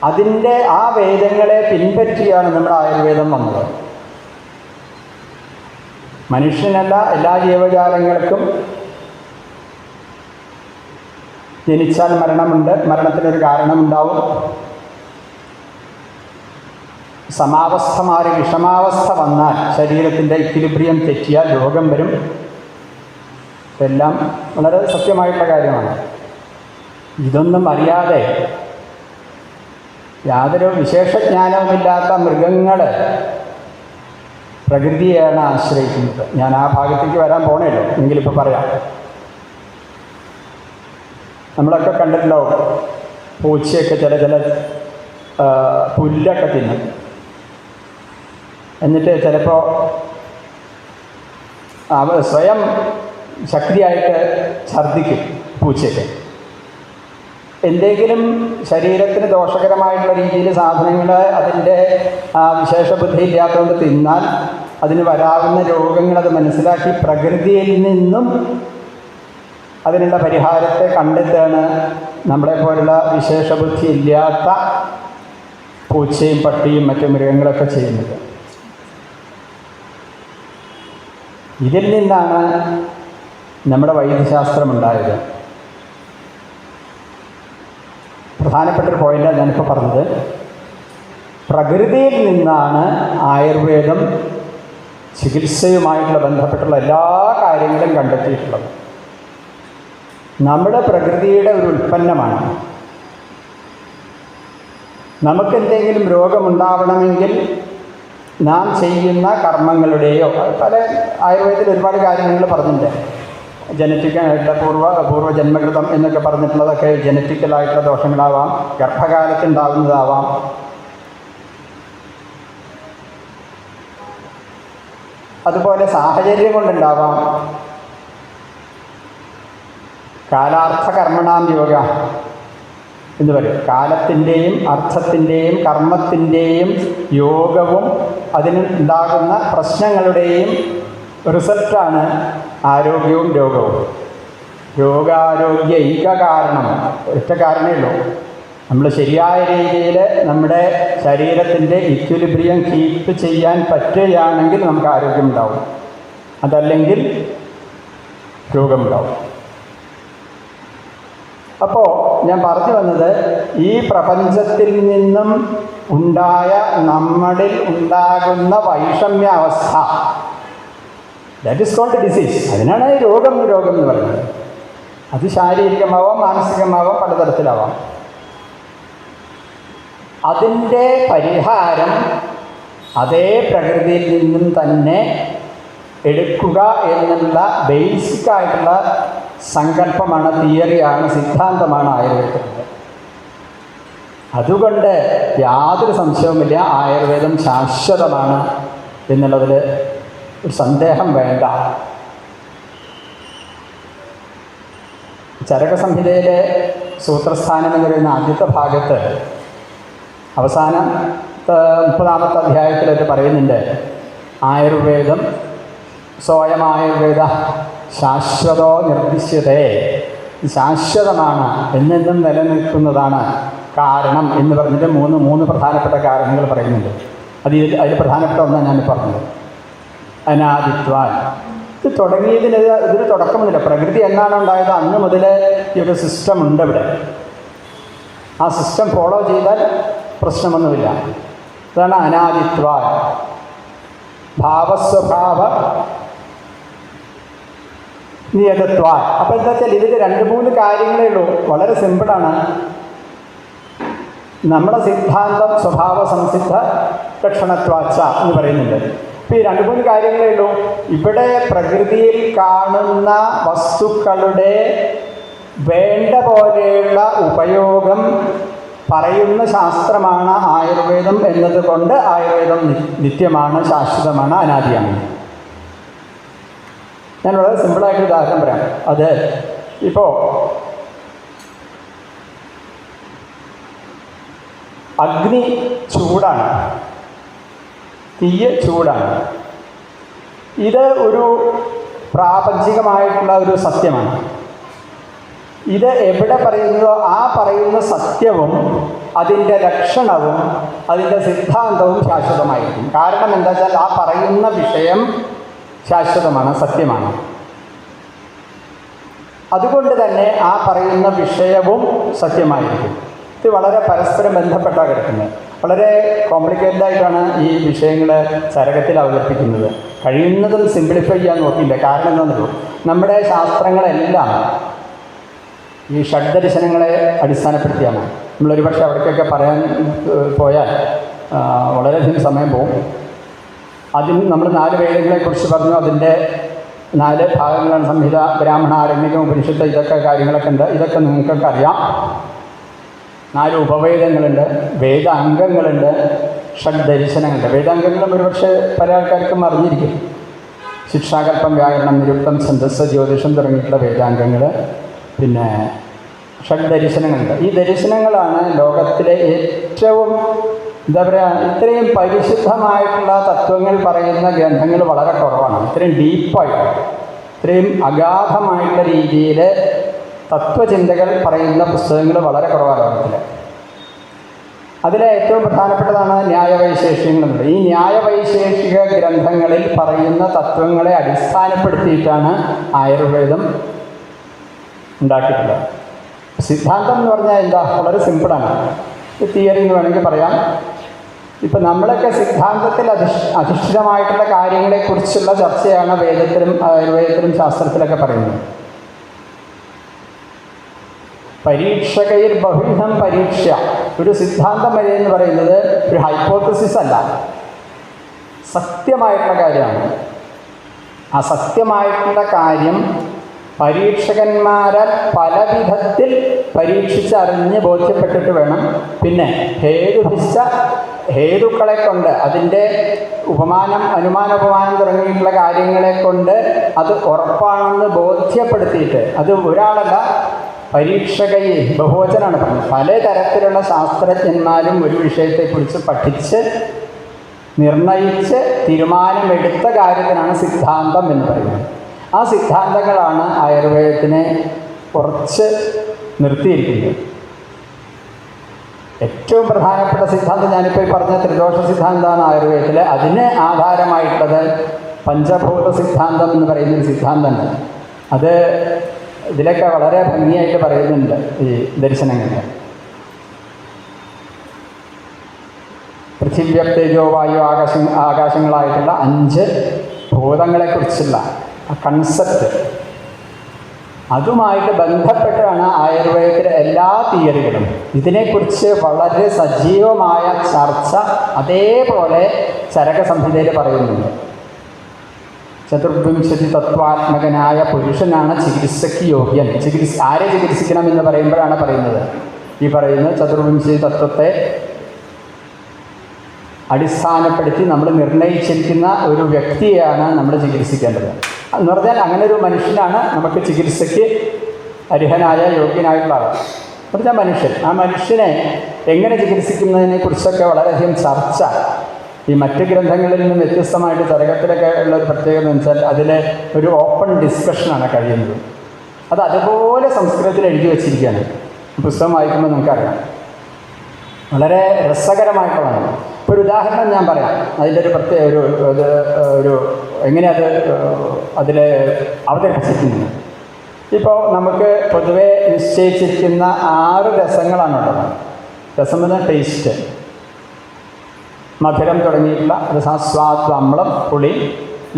അതിൻ്റെ ആ വേദങ്ങളെ പിൻപറ്റിയാണ് നമ്മുടെ ആയുർവേദം വന്നത്. മനുഷ്യനല്ല, എല്ലാ ജീവജാലങ്ങൾക്കും ജനിച്ചാൽ മരണമുണ്ട്, മരണത്തിനൊരു കാരണമുണ്ടാവും. സമാവസ്ഥ മാറി വിഷമാവസ്ഥ വന്നാൽ, ശരീരത്തിൻ്റെ ഇക്വിലിബ്രിയം തെറ്റിയാൽ രോഗം വരും. ഇതെല്ലാം വളരെ സത്യമായിട്ടുള്ള കാര്യമാണ്. ഇതൊന്നും അറിയാതെ യാതൊരു വിശേഷജ്ഞാനവുമില്ലാത്ത മൃഗങ്ങൾ പ്രകൃതിയെയാണ് ആശ്രയിക്കുന്നത്. ഞാൻ ആ ഭാഗത്തേക്ക് വരാൻ പോണേല്ലോ, എങ്കിലിപ്പോൾ പറയാം. നമ്മളൊക്കെ കണ്ടിട്ടുണ്ടോ, പൂച്ചയൊക്കെ ചില പുല്ലൊക്കെ തിന്നും. എന്നിട്ട് ചിലപ്പോൾ സ്വയം ശക്തിയായിട്ട് ഛർദ്ദിക്കും പൂച്ചയൊക്കെ. എന്തെങ്കിലും ശരീരത്തിന് ദോഷകരമായിട്ടുള്ള രീതിയിൽ സാധനങ്ങൾ അതിൻ്റെ വിശേഷ ബുദ്ധി ഇല്ലാത്തതുകൊണ്ട് തിന്നാൽ അതിന് വരാവുന്ന രോഗങ്ങൾ അത് മനസ്സിലാക്കി പ്രകൃതിയിൽ നിന്നും അതിനുള്ള പരിഹാരത്തെ കണ്ടെത്താണ് നമ്മളെപ്പോലുള്ള വിശേഷ ബുദ്ധി ഇല്ലാത്ത പൂച്ചയും പട്ടിയും മറ്റു മൃഗങ്ങളൊക്കെ ചെയ്യുന്നത്. ഇതിൽ നിന്നാണ് നമ്മുടെ വൈദ്യശാസ്ത്രമുണ്ടായത്. പ്രധാനപ്പെട്ടൊരു പോയിൻ്റാണ് ഞാനിപ്പോൾ പറഞ്ഞത്. പ്രകൃതിയിൽ നിന്നാണ് ആയുർവേദം ചികിത്സയുമായിട്ടുള്ള ബന്ധപ്പെട്ടുള്ള എല്ലാ കാര്യങ്ങളും കണ്ടെത്തിയിട്ടുള്ളത്. നമ്മുടെ പ്രകൃതിയുടെ ഒരു ഉൽപ്പന്നമാണ്. നമുക്കെന്തെങ്കിലും രോഗമുണ്ടാവണമെങ്കിൽ നാം ചെയ്യുന്ന കർമ്മങ്ങളുടെയോ, പല ആയുർവേദത്തിൽ ഒരുപാട് കാര്യങ്ങൾ പറഞ്ഞിട്ടുണ്ട്. ജനറ്റിക്കായിട്ടുള്ള പൂർവ്വജന്മകൃതം എന്നൊക്കെ പറഞ്ഞിട്ടുള്ളതൊക്കെ ജനറ്റിക്കലായിട്ടുള്ള ദോഷങ്ങളാവാം, ഗർഭകാലത്തുണ്ടാവുന്നതാവാം, അതുപോലെ സാഹചര്യം കൊണ്ടുണ്ടാവാം. കാലാർത്ഥ കർമ്മണാം യോഗ എന്ന് പറയും. കാലത്തിൻ്റെയും അർത്ഥത്തിൻ്റെയും കർമ്മത്തിൻ്റെയും യോഗവും അതിനുണ്ടാകുന്ന പ്രശ്നങ്ങളുടെയും റിസൾട്ടാണ് ആരോഗ്യവും രോഗവും. രോഗാരോഗ്യ ഏക കാരണം, ഒറ്റ കാരണമേ ഉള്ളൂ. നമ്മൾ ശരിയായ രീതിയിൽ നമ്മുടെ ശരീരത്തിൻ്റെ ഇക്വിലിബ്രിയം കീപ്പ് ചെയ്യാൻ പറ്റുകയാണെങ്കിൽ നമുക്ക് ആരോഗ്യമുണ്ടാവും, അതല്ലെങ്കിൽ രോഗമുണ്ടാവും. അപ്പോൾ ഞാൻ പറഞ്ഞു വന്നത്, ഈ പ്രപഞ്ചത്തിൽ നിന്നും ഉണ്ടായ നമ്മളിൽ ഉണ്ടാകുന്ന വൈഷമ്യാവസ്ഥ, ദാറ്റ് ഈസ് കോൾഡ് ഡിസീസ്. അതിനാണ് രോഗം എന്ന് പറയുന്നത്. അത് ശാരീരികമാവാം, മാനസികമാവാം, പലതരത്തിലാവാം. അതിൻ്റെ പരിഹാരം അതേ പ്രകൃതിയിൽ നിന്നും തന്നെ എടുക്കുക എന്നുള്ള ബേസിക്കായിട്ടുള്ള സങ്കല്പമാണ്, തിയറിയാണ്, സിദ്ധാന്തമാണ് ആയുർവേദത്തിൻ്റെ. അതുകൊണ്ട് യാതൊരു സംശയവുമില്ല, ആയുർവേദം ശാശ്വതമാണ് എന്നുള്ളതിൽ ഒരു സന്ദേഹം വേണ്ട. ചരകസംഹിതയിലെ സൂത്രസ്ഥാനം എന്ന് പറയുന്ന ആദ്യത്തെ ഭാഗത്ത് അവസാനം 30ാമത്തെ അധ്യായത്തിലൊക്കെ പറയുന്നുണ്ട്, ആയുർവേദം സ്വയം ആയുർവേദ ശാശ്വതോ നിർദ്ദിശ്യതേ, ശാശ്വതമാണ്, എന്നെന്നും നിലനിൽക്കുന്നതാണ് കാരണം എന്ന് പറഞ്ഞിട്ട് മൂന്ന് പ്രധാനപ്പെട്ട കാരണങ്ങൾ പറയുന്നുണ്ട്. അതിൽ പ്രധാനപ്പെട്ട ഒന്നാണ് ഞാൻ പറഞ്ഞത്, അനാദിത്വാൻ. ഇത് തുടങ്ങിയതിന് ഇതൊരു തുടക്കമൊന്നുമില്ല. പ്രകൃതി എന്നാണ് ഉണ്ടായത് അന്ന് മുതൽ ഈ ഒരു സിസ്റ്റം ഉണ്ട് ഇവിടെ. ആ സിസ്റ്റം ഫോളോ ചെയ്താൽ പ്രശ്നമൊന്നുമില്ല. അതാണ് അനാദിത്വാൻ. ഭാവസ്വഭാവ നിയതത്വാൻ. അപ്പോൾ എന്താ വെച്ചാൽ ഇതിൽ 2-3 കാര്യങ്ങളേ ഉള്ളൂ. വളരെ സിമ്പിളാണ്. നമ്മുടെ സിദ്ധാന്തം സ്വഭാവ സംസിദ്ധ ലക്ഷണത്വാച്ച എന്ന് പറയുന്നുണ്ട്. അപ്പോൾ ഈ 2-3 കാര്യങ്ങളേ ഉള്ളൂ. ഇവിടെ പ്രകൃതിയിൽ കാണുന്ന വസ്തുക്കളുടെ വേണ്ട പോലെയുള്ള ഉപയോഗം പറയുന്ന ശാസ്ത്രമാണ് ആയുർവേദം എന്നതുകൊണ്ട് ആയുർവേദം നിത്യമാണ്, ശാശ്വതമാണ്, അനാദിയാണ്. ഞാൻ വളരെ സിമ്പിളായിട്ട് ഉദാഹരണം പറയാം. അത് ഇപ്പോൾ അഗ്നി ചൂടാണ്, തീയ് ചൂടാണ്. ഇത് ഒരു പ്രാപഞ്ചികമായിട്ടുള്ള ഒരു സത്യമാണ്. ഇത് എവിടെ പറയുന്നതോ ആ പറയുന്ന സത്യവും അതിൻ്റെ ലക്ഷണവും അതിൻ്റെ സിദ്ധാന്തവും ശാശ്വതമായിരിക്കും. കാരണം എന്താ വെച്ചാൽ ആ പറയുന്ന വിഷയം ശാശ്വതമാണ്, സത്യമാണ്. അതുകൊണ്ട് തന്നെ ആ പറയുന്ന വിഷയവും സത്യമായിരിക്കും. ഇത് വളരെ പരസ്പരം ബന്ധപ്പെട്ടാണ് കിടക്കുന്നത്. വളരെ കോംപ്ലിക്കേറ്റഡ് ആയിട്ടാണ് ഈ വിഷയങ്ങൾ ചരകത്തിൽ അവതരിപ്പിക്കുന്നത്. കഴിയുന്നതും സിംപ്ലിഫൈ ചെയ്യാൻ നോക്കിയില്ല. കാരണം എന്താണെന്നല്ലോ, നമ്മുടെ ശാസ്ത്രങ്ങളെല്ലാം ഈ ഷഡ്ദർശനങ്ങളെ അടിസ്ഥാനപ്പെടുത്തിയാണ്. നമ്മളൊരു പക്ഷേ അവിടേക്കൊക്കെ പറയാൻ പോയാൽ വളരെയധികം സമയം പോകും. അതിന് നമ്മൾ 4 വേദങ്ങളെക്കുറിച്ച് പറഞ്ഞു. അതിൻ്റെ 4 ഭാഗങ്ങളാണ് സംഹിത, ബ്രാഹ്മണ, ആരണ്യകം, ഉപനിഷത്ത്. ഇതൊക്കെ കാര്യങ്ങളൊക്കെ ഉണ്ട്. ഇതൊക്കെ നിങ്ങൾക്കൊക്കെ അറിയാം. 4 ഉപവേദങ്ങളുണ്ട്, വേദാംഗങ്ങളുണ്ട്, ഷഡ്ദർശനങ്ങളുണ്ട്. വേദാംഗങ്ങളും ഒരുപക്ഷെ പല ആൾക്കാർക്കും അറിഞ്ഞിരിക്കും. ശിക്ഷാകല്പം, വ്യാകരണം, നിരുക്തം, ഛന്ദസ്സ്, ജ്യോതിഷം തുടങ്ങിയിട്ടുള്ള വേദാംഗങ്ങൾ. പിന്നെ ഷഡ്ദർശനങ്ങളുണ്ട്. ഈ ദർശനങ്ങളാണ് ലോകത്തിലെ ഏറ്റവും എന്താ പറയുക, ഇത്രയും പരിശുദ്ധമായിട്ടുള്ള തത്വങ്ങൾ പറയുന്ന ഗ്രന്ഥങ്ങൾ വളരെ കുറവാണ്. ഇത്രയും ഡീപ്പായിട്ട്, ഇത്രയും അഗാധമായിട്ടുള്ള രീതിയിൽ തത്വചിന്തകൾ പറയുന്ന പുസ്തകങ്ങൾ വളരെ കുറവാണ് ലോകത്തിൽ. അതിലെ ഏറ്റവും പ്രധാനപ്പെട്ടതാണ് ന്യായവൈശേഷികങ്ങളുണ്ട്. ഈ ന്യായവൈശേഷിക ഗ്രന്ഥങ്ങളിൽ പറയുന്ന തത്വങ്ങളെ അടിസ്ഥാനപ്പെടുത്തിയിട്ടാണ് ആയുർവേദം ഉണ്ടാക്കിയിട്ടുള്ളത്. സിദ്ധാന്തം എന്ന് പറഞ്ഞാൽ എന്താ, വളരെ സിമ്പിളാണ്. തിയറി എന്ന് വേണമെങ്കിൽ പറയാം. ഇപ്പം നമ്മളൊക്കെ സിദ്ധാന്തത്തിൽ അധിഷ്ഠിതമായിട്ടുള്ള കാര്യങ്ങളെക്കുറിച്ചുള്ള ചർച്ചയാണ് വേദത്തിലും ആയുർവേദത്തിലും ശാസ്ത്രത്തിലൊക്കെ പറയുന്നത്. പരീക്ഷകയിൽ ബഹുവിധം പരീക്ഷ. ഒരു സിദ്ധാന്തം വരെ എന്ന് പറയുന്നത് ഒരു ഹൈപ്പോത്തസിസ് അല്ല, സത്യമായിട്ടുള്ള കാര്യമാണ്. ആ സത്യമായിട്ടുള്ള കാര്യം പരീക്ഷകന്മാരാൽ പല വിധത്തിൽ പരീക്ഷിച്ചറിഞ്ഞ് ബോധ്യപ്പെട്ടിട്ട് വേണം പിന്നെ ഹേതുക്കളെ കൊണ്ട്, അതിൻ്റെ ഉപമാനം, അനുമാനോപമാനം തുടങ്ങിയിട്ടുള്ള കാര്യങ്ങളെ കൊണ്ട് അത് ഉറപ്പാണെന്ന് ബോധ്യപ്പെടുത്തിയിട്ട്, അത് ഒരാളല്ല, പരീക്ഷകയെ ബഹുവചനാണ് പറഞ്ഞത്. പലതരത്തിലുള്ള ശാസ്ത്രജ്ഞന്മാരും ഒരു വിഷയത്തെക്കുറിച്ച് പഠിച്ച് നിർണയിച്ച് തീരുമാനമെടുത്ത കാര്യത്തിനാണ് സിദ്ധാന്തം എന്ന് പറയുന്നത്. ആ സിദ്ധാന്തങ്ങളാണ് ആയുർവേദത്തിനെ കുറച്ച് നിർത്തിയിരിക്കുന്നത്. ഏറ്റവും പ്രധാനപ്പെട്ട സിദ്ധാന്തം ഞാനിപ്പോൾ പറഞ്ഞ ത്രിദോഷ സിദ്ധാന്തമാണ് ആയുർവേദത്തിൽ. അതിന് ആധാരമായിട്ടുള്ളത് പഞ്ചഭൂത സിദ്ധാന്തം എന്ന് പറയുന്നൊരു സിദ്ധാന്തമുണ്ട്. അത് ഇതിലൊക്കെ വളരെ ഭംഗിയായിട്ട് പറയുന്നുണ്ട് ഈ ദർശനങ്ങളിൽ. പൃഥിവ്യ തേജോ വായു ആകാശങ്ങളായിട്ടുള്ള 5 ഭൂതങ്ങളെക്കുറിച്ചുള്ള ആ കൺസെപ്റ്റ്, അതുമായിട്ട് ബന്ധപ്പെട്ടാണ് ആയുർവേദത്തിലെ എല്ലാ തിയറികളും. ഇതിനെക്കുറിച്ച് വളരെ സജീവമായ ചർച്ച അതേപോലെ ചരക സംഹിതയിൽ പറയുന്നുണ്ട്. ചതുർവിംശതി തത്വാത്മകനായ പുരുഷനാണ് ചികിത്സയ്ക്ക് യോഗ്യൻ. ആരെ ചികിത്സിക്കണം എന്ന് പറയുമ്പോഴാണ് പറയുന്നത്, ഈ പറയുന്ന ചതുർവിംശതി തത്വത്തെ അടിസ്ഥാനപ്പെടുത്തി നമ്മൾ നിർണയിച്ചിരിക്കുന്ന ഒരു വ്യക്തിയെയാണ് നമ്മൾ ചികിത്സിക്കേണ്ടത്. എന്ന് പറഞ്ഞാൽ അങ്ങനെ ഒരു മനുഷ്യനാണ് നമുക്ക് ചികിത്സയ്ക്ക് അർഹനായ യോഗ്യനായിട്ടുള്ള ആൾ. പറഞ്ഞാൽ മനുഷ്യൻ, ആ മനുഷ്യനെ എങ്ങനെ ചികിത്സിക്കുന്നതിനെക്കുറിച്ചൊക്കെ വളരെയധികം ചർച്ച ഈ മറ്റ് ഗ്രന്ഥങ്ങളിൽ നിന്നും വ്യത്യസ്തമായിട്ട് ചരകത്തിലൊക്കെ ഉള്ള ഒരു പ്രത്യേകത എന്ന് വെച്ചാൽ അതിൽ ഒരു ഓപ്പൺ ഡിസ്കഷനാണ് കഴിയുന്നത്. അത് അതുപോലെ സംസ്കൃതത്തിൽ എഴുതി വച്ചിരിക്കുകയാണ്. പുസ്തകം വായിക്കുമ്പോൾ നമുക്കറിയാം, വളരെ രസകരമായിട്ടുള്ളതാണ്. ഇപ്പോൾ ഒരു ഉദാഹരണം ഞാൻ പറയാം, അതിൻ്റെ ഒരു പ്രത്യേക ഒരു എങ്ങനെ അതിൽ അവതരിപ്പിച്ചിരിക്കുന്നത്. ഇപ്പോൾ നമുക്ക് പൊതുവെ നിശ്ചയിച്ചിരിക്കുന്ന 6 രസങ്ങളാണുള്ളത്. രസം എന്ന ടേസ്റ്റ്, മധുരം തുടങ്ങിയിട്ടുള്ള രസാസ്വാദ്, അമ്ളം, പുളി,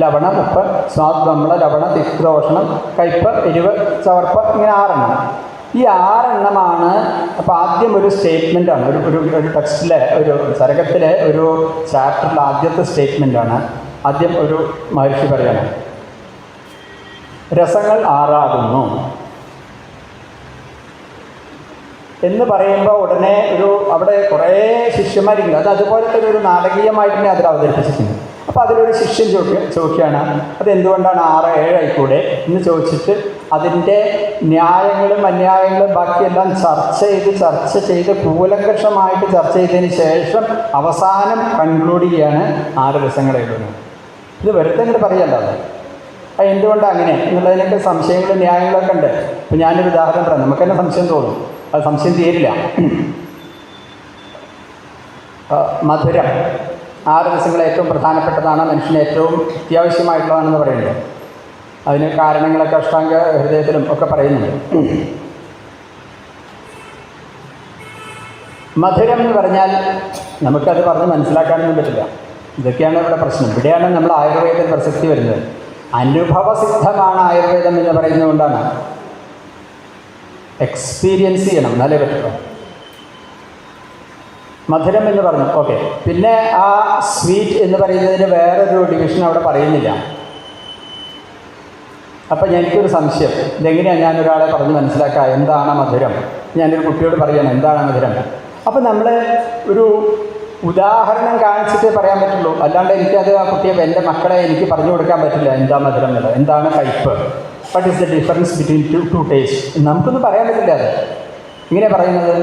ലവണം, ഉപ്പ്, സ്വാദ്, അമ്ല, ലവണ, തിക്തോഷണം, കയ്പ്, എരിവ്, ചവർപ്പ്, ഇങ്ങനെ 6 എണ്ണം. ഈ 6 എണ്ണമാണ്. അപ്പോൾ ആദ്യം ഒരു സ്റ്റേറ്റ്മെൻറ്റാണ്, ഒരു ടെക്സ്റ്റിലെ ഒരു ചരകത്തിലെ ഒരു ചാപ്റ്ററിലെ ആദ്യത്തെ സ്റ്റേറ്റ്മെൻറ്റാണ്. ആദ്യം ഒരു മഹർഷി പറയണം, രസങ്ങൾ 6 ആകുന്നു എന്ന് പറയുമ്പോൾ ഉടനെ അവിടെ കുറേ ശിഷ്യന്മാരുണ്ട്. അത് അതുപോലത്തെ ഒരു നാടകീയമായിട്ട് തന്നെ അതിൽ അവതരിപ്പിച്ചിട്ടുണ്ട്. അപ്പോൾ അതിലൊരു ശിഷ്യൻ ചോദിക്കുകയാണ്, അതെന്തുകൊണ്ടാണ് 6, 7 ആയിക്കൂടെ എന്ന് ചോദിച്ചിട്ട് അതിൻ്റെ ന്യായങ്ങളും അന്യായങ്ങളും ബാക്കിയെല്ലാം ചർച്ച ചെയ്ത് കൂലങ്കഷമായിട്ട് ചർച്ച ചെയ്തതിന് ശേഷം അവസാനം കൺക്ലൂഡ് ചെയ്യാണ് 6 രസങ്ങൾ എഴുതുന്നത്. ഇത് വെറുതെ ഇങ്ങോട്ട് പറയല്ല, അത് എന്തുകൊണ്ടാണ് അങ്ങനെ എന്നുള്ളതിനൊക്കെ സംശയങ്ങളും ന്യായങ്ങളൊക്കെ ഉണ്ട്. ഇപ്പോൾ ഞാനൊരു ഉദാഹരണം പറയാം, നമുക്ക് തന്നെ സംശയം തോന്നും, അത് സംശയം തീരില്ല. മധുരം 6 രസങ്ങൾ ഏറ്റവും പ്രധാനപ്പെട്ടതാണ്, മനുഷ്യന് ഏറ്റവും അത്യാവശ്യമായിട്ടുള്ളതാണെന്ന് പറയുന്നത്. അതിന് കാരണങ്ങളൊക്കെ അഷ്ടാംഗ ഹൃദയത്തിലും ഒക്കെ പറയുന്നുണ്ട്. മധുരം എന്ന് പറഞ്ഞാൽ നമുക്കത് പറഞ്ഞ് മനസ്സിലാക്കാനൊന്നും പറ്റില്ല. ഇതൊക്കെയാണ് ഇവിടെ പ്രശ്നം. ഇവിടെയാണ് നമ്മൾ ആയുർവേദത്തിൽ പ്രസക്തി വരുന്നത്. അനുഭവസിദ്ധമാണ് ആയുർവേദം എന്ന് പറയുന്നത് കൊണ്ടാണ്. എക്സ്പീരിയൻസ് ചെയ്യണം, എന്നാലേ പറ്റുള്ളൂ. മധുരം എന്ന് പറഞ്ഞു, ഓക്കെ. പിന്നെ ആ സ്വീറ്റ് എന്ന് പറയുന്നതിന് വേറൊരു ഡിവിഷൻ അവിടെ പറയുന്നില്ല. അപ്പം എനിക്കൊരു സംശയം, ഇതെങ്ങനെയാണ് ഞാനൊരാളെ പറഞ്ഞ് മനസ്സിലാക്കുക എന്താണ് മധുരം? ഞാനൊരു കുട്ടിയോട് പറയണം എന്താണ് മധുരം. അപ്പം നമ്മൾ ഒരു ഉദാഹരണം കാണിച്ചിട്ടേ പറയാൻ പറ്റുള്ളൂ. അല്ലാണ്ട് എനിക്കത് ആ കുട്ടിയെ, എൻ്റെ മക്കളെ എനിക്ക് പറഞ്ഞു കൊടുക്കാൻ പറ്റില്ല എന്താ മധുരം എന്നുള്ളത്, എന്താണ് കയ്പ്, what is the difference between two taste, നമുക്കൊന്നും പറയാൻ പറ്റില്ല. അത് ഇങ്ങനെ പറയുന്നത്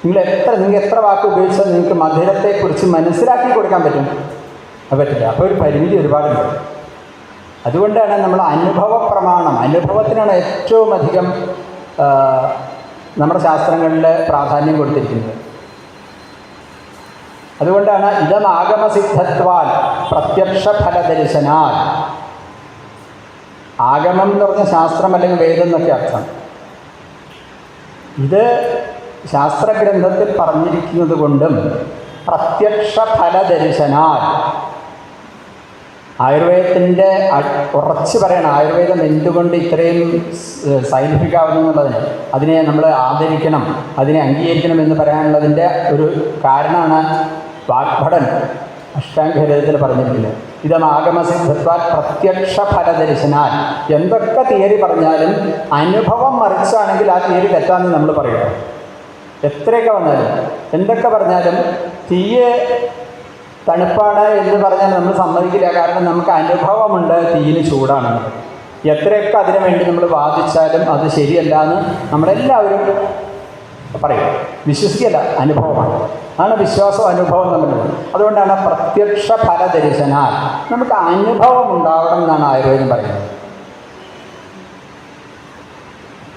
നിങ്ങൾ എത്ര വാക്ക് ഉപയോഗിച്ചാൽ നിങ്ങൾക്ക് മധുരത്തെക്കുറിച്ച് മനസ്സിലാക്കി കൊടുക്കാൻ പറ്റും? അത് പറ്റില്ല. അപ്പോൾ ഒരു പരിമിതി ഒരുപാടുണ്ട്. അതുകൊണ്ടാണ് നമ്മൾ അനുഭവ പ്രമാണം, അനുഭവത്തിനാണ് ഏറ്റവും അധികം നമ്മുടെ ശാസ്ത്രങ്ങളിൽ പ്രാധാന്യം കൊടുത്തിരിക്കുന്നത്. അതുകൊണ്ടാണ് ഇതമാഗമസിദ്ധത്വാൽ പ്രത്യക്ഷ ഫലദർശനാൽ. ആഗമം എന്ന് പറഞ്ഞ ശാസ്ത്രം അല്ലെങ്കിൽ വേദം എന്നൊക്കെ അർത്ഥം. ഇത് ശാസ്ത്രഗ്രന്ഥത്തിൽ പറഞ്ഞിരിക്കുന്നത് കൊണ്ടും പ്രത്യക്ഷ ഫലദർശനാൽ, ആയുർവേദത്തിൻ്റെ ഉറച്ച് പറയണം, ആയുർവേദം എന്തുകൊണ്ട് ഇത്രയും സയൻറ്റിഫിക് ആവുന്നു എന്നുള്ളതിന്, അതിനെ നമ്മൾ ആദരിക്കണം, അതിനെ അംഗീകരിക്കണം എന്ന് പറയാനുള്ളതിൻ്റെ ഒരു കാരണമാണ് വാഗ്ഭടൻ അഷ്ടാംഗഹൃദയത്തിൽ പറഞ്ഞിരിക്കുന്നത്. ഇതമാഗമസിദ്ധത്വാൽ പ്രത്യക്ഷ ഫലദർശനാൽ. എന്തൊക്കെ തിയറി പറഞ്ഞാലും അനുഭവം മറിച്ചാണെങ്കിൽ ആ തിയറി തെറ്റാന്ന് നമ്മൾ പറയണം. എത്രയൊക്കെ വന്നാലും എന്തൊക്കെ പറഞ്ഞാലും തീയെ തണുപ്പാണ് എന്ന് പറഞ്ഞാൽ നമ്മൾ സമ്മതിക്കില്ല. കാരണം നമുക്ക് അനുഭവമുണ്ട് തീയിന് ചൂടാണെന്ന്. എത്രയൊക്കെ അതിനു വേണ്ടി നമ്മൾ വാദിച്ചാലും അത് ശരിയല്ല എന്ന് നമ്മളെല്ലാവരും പറയും. വിശ്വസിക്കല്ല, അനുഭവമാണ്. ആണ് വിശ്വാസവും അനുഭവം തമ്മിലുള്ളത്. അതുകൊണ്ടാണ് പ്രത്യക്ഷ ഫലദർശനാൽ നമുക്ക് അനുഭവം ഉണ്ടാവണം എന്നാണ് ആയുർവേദം പറയുന്നത്.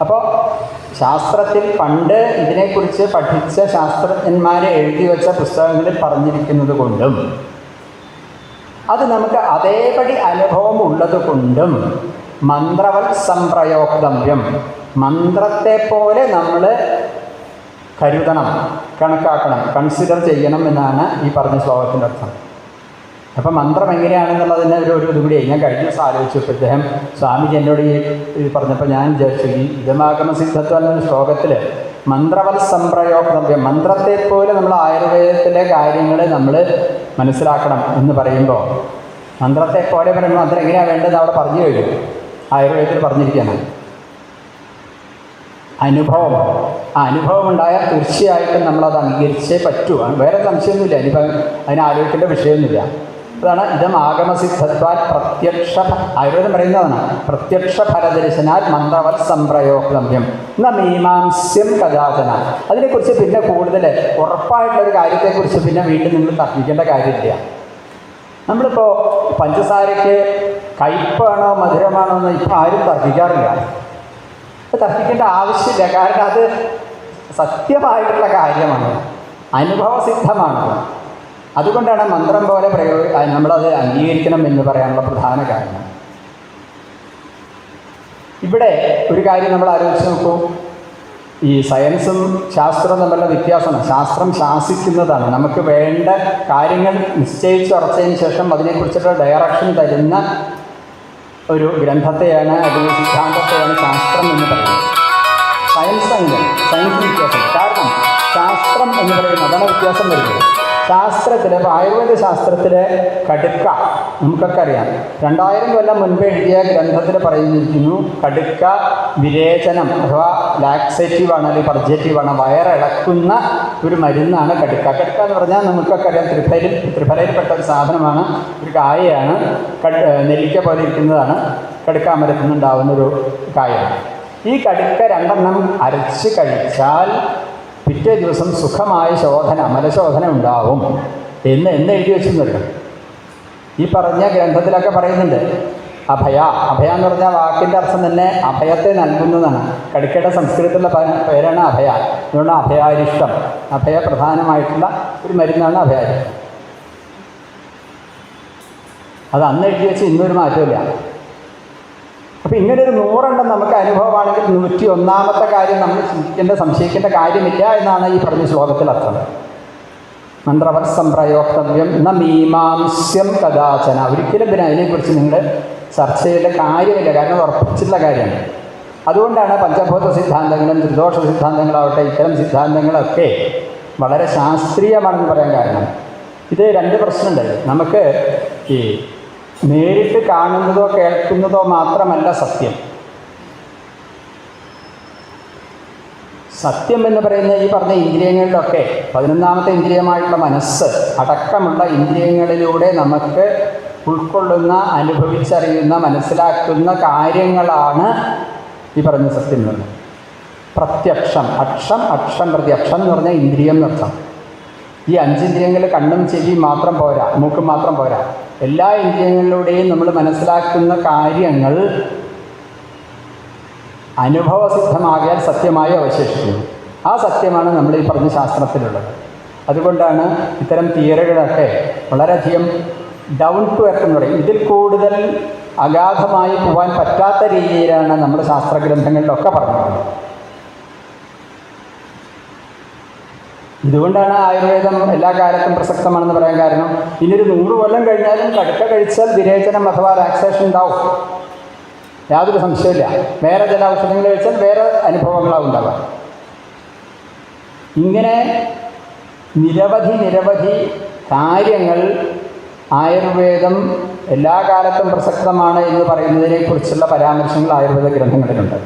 അപ്പോൾ ശാസ്ത്രത്തിൽ പണ്ട് ഇതിനെക്കുറിച്ച് പഠിച്ച ശാസ്ത്രജ്ഞന്മാർ എഴുതി വെച്ച പുസ്തകങ്ങളിൽ പറഞ്ഞിരിക്കുന്നത് കൊണ്ടും അത് നമുക്ക് അതേപടി അനുഭവം ഉള്ളത് കൊണ്ടും മന്ത്രവൽ സംപ്രയോക്തവ്യം, മന്ത്രത്തെ പോലെ നമ്മൾ കരുതണം, കണക്കാക്കണം, കൺസിഡർ ചെയ്യണം എന്നാണ് ഈ പറഞ്ഞ ശ്ലോകത്തിൻ്റെ അർത്ഥം. അപ്പം മന്ത്രം എങ്ങനെയാണെന്നുള്ളതിൻ്റെ ഒരു ഇതുകൂടി ഞാൻ കഴിഞ്ഞ ദിവസം ആലോചിച്ചപ്പോൾ ഇദ്ദേഹം സ്വാമിജി എന്നോട് ഈ പറഞ്ഞപ്പോൾ ഞാൻ വിചാരിച്ചു, ഈ ഇതമാഗമ സിദ്ധത്വം എന്ന ശ്ലോകത്തിൽ മന്ത്രവൽ സംപ്രയോക്തവ്യം, മന്ത്രത്തെ പോലെ നമ്മൾ ആയുർവേദത്തിലെ കാര്യങ്ങൾ നമ്മൾ മനസ്സിലാക്കണം എന്ന് പറയുമ്പോൾ മന്ത്രത്തെ പോലെ പറയുമ്പോൾ മന്ത്രം എങ്ങനെയാണ് വേണ്ടത് അവിടെ പറഞ്ഞു കഴിഞ്ഞു. ആയുർവേദത്തിൽ പറഞ്ഞിരിക്കുകയാണ് അനുഭവം. ആ അനുഭവം ഉണ്ടായാൽ തീർച്ചയായിട്ടും നമ്മളത് അംഗീകരിച്ചേ പറ്റൂ. വേറെ സംശയമൊന്നുമില്ല, അനുഭവം അതിനെ ആലോചിക്കേണ്ട വിഷയമൊന്നുമില്ല. അതാണ് ഇതമാഗമസിദ്ധത്വാൽ പ്രത്യക്ഷ, ആയുർവേദം പറയുന്നതാണ് പ്രത്യക്ഷ ഫലദർശനാൽ മന്ത്രവൽ സംപ്രയോക്തവ്യം എന്ന മീമാംസ്യം കഥാചന. അതിനെക്കുറിച്ച് പിന്നെ കൂടുതൽ ഉറപ്പായിട്ടുള്ളൊരു കാര്യത്തെക്കുറിച്ച് പിന്നെ വീണ്ടും നിങ്ങൾ തർക്കിക്കേണ്ട കാര്യമില്ല. നമ്മളിപ്പോൾ പഞ്ചസാരയ്ക്ക് കയ്പ്പാണോ മധുരമാണോ എന്ന് ഇപ്പോൾ ആരും തർക്കിക്കാറില്ല. തർക്കിക്കേണ്ട ആവശ്യമില്ല. കാരണം അത് സത്യമായിട്ടുള്ള കാര്യമാണ്, അനുഭവസിദ്ധമാണ്. അതുകൊണ്ടാണ് മന്ത്രം പോലെ നമ്മളത് അംഗീകരിക്കണം എന്ന് പറയാനുള്ള പ്രധാന കാരണം. ഇവിടെ ഒരു കാര്യം നമ്മൾ ആലോചിച്ച് നോക്കൂ. ഈ സയൻസും ശാസ്ത്രവും തമ്മിലുള്ള വ്യത്യാസമാണ്. ശാസ്ത്രം ശാസിക്കുന്നതാണ്, നമുക്ക് വേണ്ട കാര്യങ്ങൾ നിശ്ചയിച്ചുറച്ചതിന് ശേഷം അതിനെക്കുറിച്ചുള്ള ഡയറക്ഷൻ തരുന്ന ഒരു ഗ്രന്ഥത്തെയാണ്, അല്ലെങ്കിൽ സിദ്ധാന്തത്തെയാണ് ശാസ്ത്രം എന്ന് പറയുന്നത്. സയൻസ് അങ്ങനെ, സയൻസ് വ്യത്യാസം. കാരണം ശാസ്ത്രം എന്ന് പറയുന്നത് അതാണ് വ്യത്യാസം വരുന്നത്. ശാസ്ത്രത്തിൽ, ഇപ്പോൾ ആയുർവേദ ശാസ്ത്രത്തിലെ കടുക്ക നമുക്കൊക്കെ അറിയാം. 2000 കൊല്ലം മുൻപ് എഴുതിയ ഗ്രന്ഥത്തിൽ പറഞ്ഞിരിക്കുന്നു കടുക്ക വിരേചനം അഥവാ ലാക്സേറ്റീവാണ് അല്ലെങ്കിൽ പർജേറ്റീവാണ്, വയറിളക്കുന്ന ഒരു മരുന്നാണ് കടുക്ക. കടുക്ക എന്ന് പറഞ്ഞാൽ നമുക്കൊക്കെ അറിയാം ത്രിഫലയിൽപ്പെട്ട ഒരു സാധനമാണ്, ഒരു കായയാണ്. നെല്ലിക്ക പോലെ ഇരിക്കുന്നതാണ്, കടുക്ക മരത്തുനിന്നുണ്ടാവുന്നൊരു കായാണ്. ഈ കടുക്ക 2 അരച്ച് കഴിച്ചാൽ പിറ്റേ ദിവസം സുഖമായ ശോധന, മലശോധന ഉണ്ടാവും എന്ന് എഴുതി വെച്ചിരുന്നല്ലോ. ഈ പറഞ്ഞ ഗ്രന്ഥത്തിലൊക്കെ പറയുന്നുണ്ട്. അഭയ, അഭയ എന്ന് പറഞ്ഞാൽ വാക്കിൻ്റെ അർത്ഥം തന്നെ അഭയത്തെ നൽകുന്നതാണ്. കടുക്കയുടെ സംസ്കൃതത്തിലുള്ള പേരാണ് അഭയ. അതുകൊണ്ട് അഭയാരിഷ്ടം, അഭയ പ്രധാനമായിട്ടുള്ള ഒരു മരുന്നാണ് അഭയാരിഷ്ടം. അത് അന്ന് എഴുതി വെച്ച് ഇന്നൊരു മാറ്റമില്ല. അപ്പോൾ ഇങ്ങനൊരു 100 നമുക്ക് അനുഭവമാണെങ്കിൽ 101ാമത്തെ കാര്യം നമ്മൾ സംശയിക്കേണ്ട കാര്യമില്ല എന്നാണ് ഈ പറഞ്ഞ ശ്ലോകത്തിൽ അർത്ഥം. മന്ത്രവൽ സംപ്രയോക്തവ്യം ന മീമാംസ്യം കഥാചന. ഒരിക്കലും പിന്നെ അതിനെക്കുറിച്ച് നിങ്ങൾ ചർച്ച ചെയ്യേണ്ട കാര്യമില്ല, കാരണം ഉറപ്പിച്ചിട്ടുള്ള കാര്യമാണ്. അതുകൊണ്ടാണ് പഞ്ചഭൂത സിദ്ധാന്തങ്ങളും ത്രിദോഷ സിദ്ധാന്തങ്ങളാവട്ടെ ഇത്തരം സിദ്ധാന്തങ്ങളൊക്കെ വളരെ ശാസ്ത്രീയമാണെന്ന് പറയാൻ കാരണം. ഇത് 2 പ്രശ്നമുണ്ട്. നമുക്ക് ഈ നേരിട്ട് കാണുന്നതോ കേൾക്കുന്നതോ മാത്രമല്ല സത്യം. സത്യം എന്ന് പറയുന്ന ഈ പറഞ്ഞ ഇന്ദ്രിയങ്ങളിലൊക്കെ 11ാമത്തെ ഇന്ദ്രിയമായിട്ടുള്ള മനസ്സ് അടക്കമുള്ള ഇന്ദ്രിയങ്ങളിലൂടെ നമുക്ക് ഉൾക്കൊള്ളുന്ന, അനുഭവിച്ചറിയുന്ന, മനസ്സിലാക്കുന്ന കാര്യങ്ങളാണ് ഈ പറഞ്ഞ സത്യം എന്ന് പറയുന്നത്. പ്രത്യക്ഷം, അക്ഷം പ്രത്യക്ഷം എന്ന് പറഞ്ഞാൽ ഇന്ദ്രിയം എന്നർത്ഥം. ഈ 5 ഇന്ദ്രിയങ്ങൾ കണ്ണും ചെവിയും മാത്രം പോരാ, മൂക്കും മാത്രം പോരാ. എല്ലാ ഇന്ദ്രിയങ്ങളിലൂടെയും നമ്മൾ മനസ്സിലാക്കുന്ന കാര്യങ്ങൾ അനുഭവസിദ്ധമാകിയാൽ സത്യമായി അവശേഷിക്കുന്നു. ആ സത്യമാണ് നമ്മൾ ഈ പറഞ്ഞ ശാസ്ത്രത്തിലുള്ളത്. അതുകൊണ്ടാണ് ഇത്തരം തിയറികളൊക്കെ വളരെയധികം ഡൗൺ ടു എർത്ത് എന്ന് പറയും. ഇതിൽ കൂടുതൽ അഗാധമായി പോകാൻ പറ്റാത്ത രീതിയിലാണ് നമ്മുടെ ശാസ്ത്രഗ്രന്ഥങ്ങളിലൊക്കെ പറഞ്ഞിട്ടുള്ളത്. ഇതുകൊണ്ടാണ് ആയുർവേദം എല്ലാ കാലത്തും പ്രസക്തമാണെന്ന് പറയാൻ കാരണം, ഇനിയൊരു 100 കൊല്ലം കഴിഞ്ഞാലും കടുക്ക കഴിച്ചാൽ വിരേചനം അഥവാ റിലാക്സേഷൻ ഉണ്ടാവും, യാതൊരു സംശയമില്ല. വേറെ ചില ഔഷധങ്ങൾ കഴിച്ചാൽ വേറെ അനുഭവങ്ങളാവും ഉണ്ടാവുക. ഇങ്ങനെ നിരവധി കാര്യങ്ങൾ ആയുർവേദം എല്ലാ കാലത്തും പ്രസക്തമാണ് എന്ന് പറയുന്നതിനെക്കുറിച്ചുള്ള പരാമർശങ്ങൾ ആയുർവേദ ഗ്രന്ഥങ്ങളിലുണ്ട്.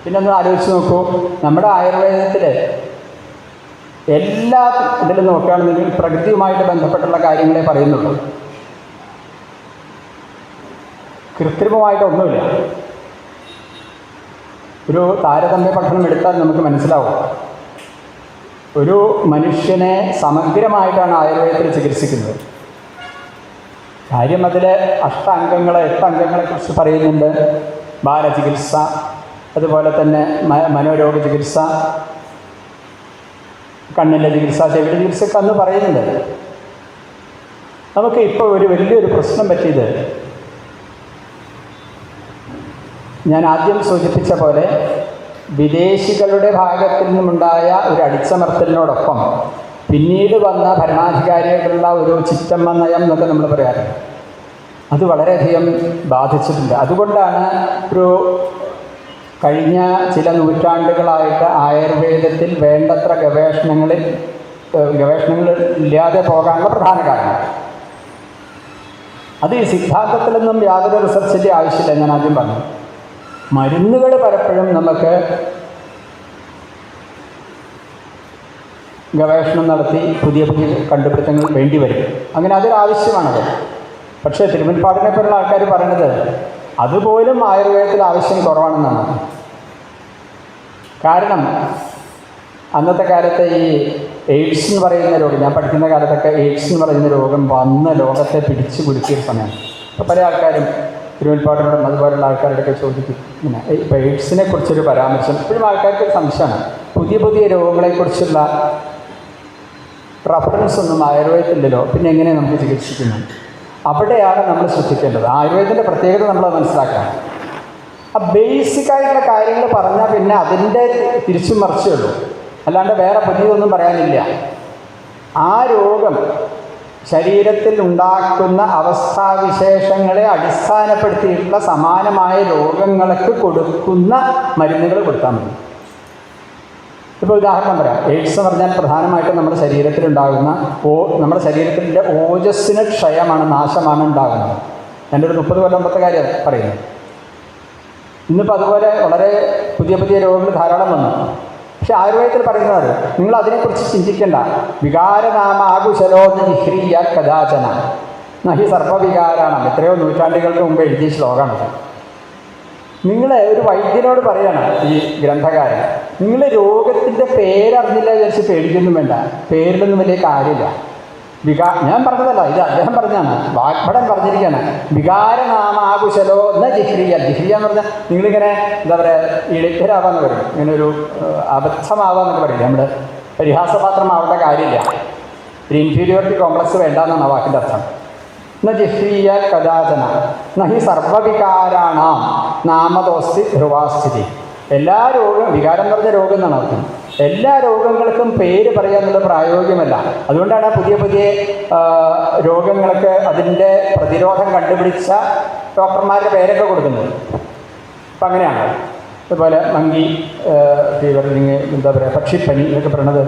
പിന്നെ ഒന്ന് ആലോചിച്ച് നോക്കൂ, നമ്മുടെ ആയുർവേദത്തിൽ എല്ലാ ഇതിലും നോക്കുകയാണെന്നുണ്ടെങ്കിൽ പ്രകൃതിയുമായിട്ട് ബന്ധപ്പെട്ടുള്ള കാര്യങ്ങളെ പറയുന്നുള്ളൂ, കൃത്രിമമായിട്ടൊന്നുമില്ല. ഒരു താരതമ്യ പഠനം എടുത്താൽ നമുക്ക് മനസ്സിലാവും, ഒരു മനുഷ്യനെ സമഗ്രമായിട്ടാണ് ആയുർവേദത്തിൽ ചികിത്സിക്കുന്നത്. കാര്യം അതിൽ 8 അംഗങ്ങളെക്കുറിച്ച് പറയുന്നുണ്ട്. ബാലചികിത്സ, അതുപോലെ തന്നെ മനോരോഗ ചികിത്സ, കണ്ണിൻ്റെ ചികിത്സ, ചെവിയുടെ ചികിത്സയൊക്കെ അന്ന് പറയുന്നുണ്ട്. നമുക്ക് ഇപ്പോൾ വലിയൊരു പ്രശ്നം പറ്റിയത്, ഞാൻ ആദ്യം സൂചിപ്പിച്ച പോലെ വിദേശികളുടെ ഭാഗത്തു നിന്നുമുണ്ടായ ഒരു അടിച്ചമർത്തലിനോടൊപ്പം പിന്നീട് വന്ന ഭരണാധികാരികളുടെ ഒരു ചിറ്റമ്മ നയം എന്നൊക്കെ നമ്മൾ പറയാറുണ്ട്. അത് വളരെയധികം ബാധിച്ചിട്ടുണ്ട്. അതുകൊണ്ടാണ് ഒരു കഴിഞ്ഞ ചില നൂറ്റാണ്ടുകളായിട്ട് ആയുർവേദത്തിൽ വേണ്ടത്ര ഗവേഷണങ്ങൾ ഇല്ലാതെ പോകാനുള്ള പ്രധാന കാരണം. അത് ഈ സിദ്ധാന്തത്തിലൊന്നും യാതൊരു റിസർച്ചിൻ്റെ ആവശ്യമില്ല. ഞാൻ ആദ്യം പറഞ്ഞു, മരുന്നുകൾ പലപ്പോഴും നമുക്ക് ഗവേഷണം നടത്തി പുതിയ കണ്ടുപിടുത്തങ്ങൾ വേണ്ടി വരും. അങ്ങനെ അതൊരാവശ്യമാണത്. പക്ഷേ തിരുമുൽപ്പാടിനെ പോലുള്ള ആൾക്കാർ പറയുന്നത് അതുപോലും ആയുർവേദത്തിൽ ആവശ്യം കുറവാണെന്നാണ്. കാരണം അന്നത്തെ കാലത്ത് ഈ എയ്ഡ്സ് എന്ന് പറയുന്ന രോഗം, ഞാൻ പഠിക്കുന്ന കാലത്തൊക്കെ എയ്ഡ്സ് എന്ന് പറയുന്ന രോഗം വന്ന് ലോകത്തെ പിടിച്ചു കുലുക്കിയൊരു സമയമാണ്. അപ്പോൾ പല ആൾക്കാരും തിരുവനന്തപുരത്തോടും അതുപോലുള്ള ആൾക്കാരുടെയൊക്കെ ചോദിക്കും, ഇങ്ങനെ ഇപ്പോൾ എയ്ഡ്സിനെ കുറിച്ചൊരു പരാമർശം. ഇപ്പോഴും ആൾക്കാർക്ക് ഒരു സംശയമാണ്, പുതിയ രോഗങ്ങളെക്കുറിച്ചുള്ള റഫറൻസ് ഒന്നും ആയുർവേദത്തില്ലല്ലോ, പിന്നെ എങ്ങനെ നമുക്ക് ചികിത്സിക്കുന്നു? അവിടെയാണ് നമ്മൾ ശ്രദ്ധിക്കേണ്ടത്. ആയുർവേദത്തിൻ്റെ പ്രത്യേകത നമ്മൾ മനസ്സിലാക്കണം. ആ ബേസിക്കായിട്ടുള്ള കാര്യങ്ങൾ പറഞ്ഞാൽ പിന്നെ അതിൻ്റെ തിരിച്ചും മറിച്ചേ ഉള്ളൂ, അല്ലാണ്ട് വേറെ പുതിയതൊന്നും പറയാനില്ല. ആ രോഗം ശരീരത്തിൽ ഉണ്ടാക്കുന്ന അവസ്ഥാവിശേഷങ്ങളെ അടിസ്ഥാനപ്പെടുത്തിയിട്ടുള്ള സമാനമായ രോഗങ്ങൾക്ക് കൊടുക്കുന്ന മരുന്നുകൾ കൊടുത്താൽ മതി. ഇപ്പോൾ ഉദാഹരണം പറയാം, എയ്ഡ്സ് എന്ന് പറഞ്ഞാൽ പ്രധാനമായിട്ടും നമ്മുടെ ശരീരത്തിലുണ്ടാകുന്ന നമ്മുടെ ശരീരത്തിൻ്റെ ഓജസ്സിന് ക്ഷയമാണ്, നാശമാണ് ഉണ്ടാകുന്നത്. എൻ്റെ ഒരു 30 കൊല്ലം മുമ്പത്തെ കാര്യം പറയുന്നത്. ഇന്നിപ്പോൾ അതുപോലെ വളരെ പുതിയ രോഗങ്ങൾ ധാരാളം വന്നു. പക്ഷെ ആയുർവേദത്തിൽ പറയുന്നത് നിങ്ങൾ അതിനെക്കുറിച്ച് ചിന്തിക്കേണ്ട. വികാരനാമാകുശലോന്ന് ജിഹ്രീയ കഥാചന നഹി സർവവികാരാണ്. എത്രയോ നൂറ്റാണ്ടുകൾക്ക് മുമ്പ് എഴുതിയ ശ്ലോകമാണ്. നിങ്ങൾ ഒരു വൈദ്യനോട് പറയണം, ഈ ഗ്രന്ഥകാരൻ, നിങ്ങൾ രോഗത്തിൻ്റെ പേരറിഞ്ഞില്ല വിചാരിച്ച് പേടിക്കൊന്നും വേണ്ട. പേരിലൊന്നും വലിയ കാര്യമില്ല. ഞാൻ പറഞ്ഞതല്ല, ഇത് അദ്ദേഹം പറഞ്ഞാണ്, വാഗ്ഭടൻ പറഞ്ഞിരിക്കുകയാണ്. വികാരനാമാകുശലോ എന്ന ജിഹ്രിയ. ജിഹ്രിയ എന്ന് പറഞ്ഞാൽ നിങ്ങളിങ്ങനെ എന്താ പറയുക, ഇളിക്കരാവാന്ന് പറയും, ഇങ്ങനെ ഒരു അബദ്ധമാവാന്നൊക്കെ പറയില്ല. നമ്മുടെ പരിഹാസപാത്രമാവേണ്ട കാര്യമില്ല. ഒരു ഇൻഫീരിയോറിറ്റി കോംപ്ലക്സ് വേണ്ടെന്നാണ് ആ വാക്കിൻ്റെ അർത്ഥം. ന ജിഹ്രീയ കഥാചന നഹി സർവവികാരാണാം നാമദോസ്തി ധ്രുവാസ്ഥിതി. എല്ലാ വികാരം എന്ന് പറഞ്ഞ രോഗം എന്നാണ് അർത്ഥം. എല്ലാ രോഗങ്ങൾക്കും പേര് പറയാനുള്ള പ്രായോഗികമല്ല. അതുകൊണ്ടാണ് പുതിയ രോഗങ്ങൾക്ക് അതിൻ്റെ പ്രതിരോധം കണ്ടുപിടിച്ച ഡോക്ടർമാരുടെ പേരൊക്കെ കൊടുക്കുന്നത്. അപ്പം അങ്ങനെയാണ്. അതുപോലെ മങ്കി ഫീവർ, അല്ലെങ്കിൽ എന്താ പറയുക, പക്ഷിപ്പനി എന്നൊക്കെ പറയണത്,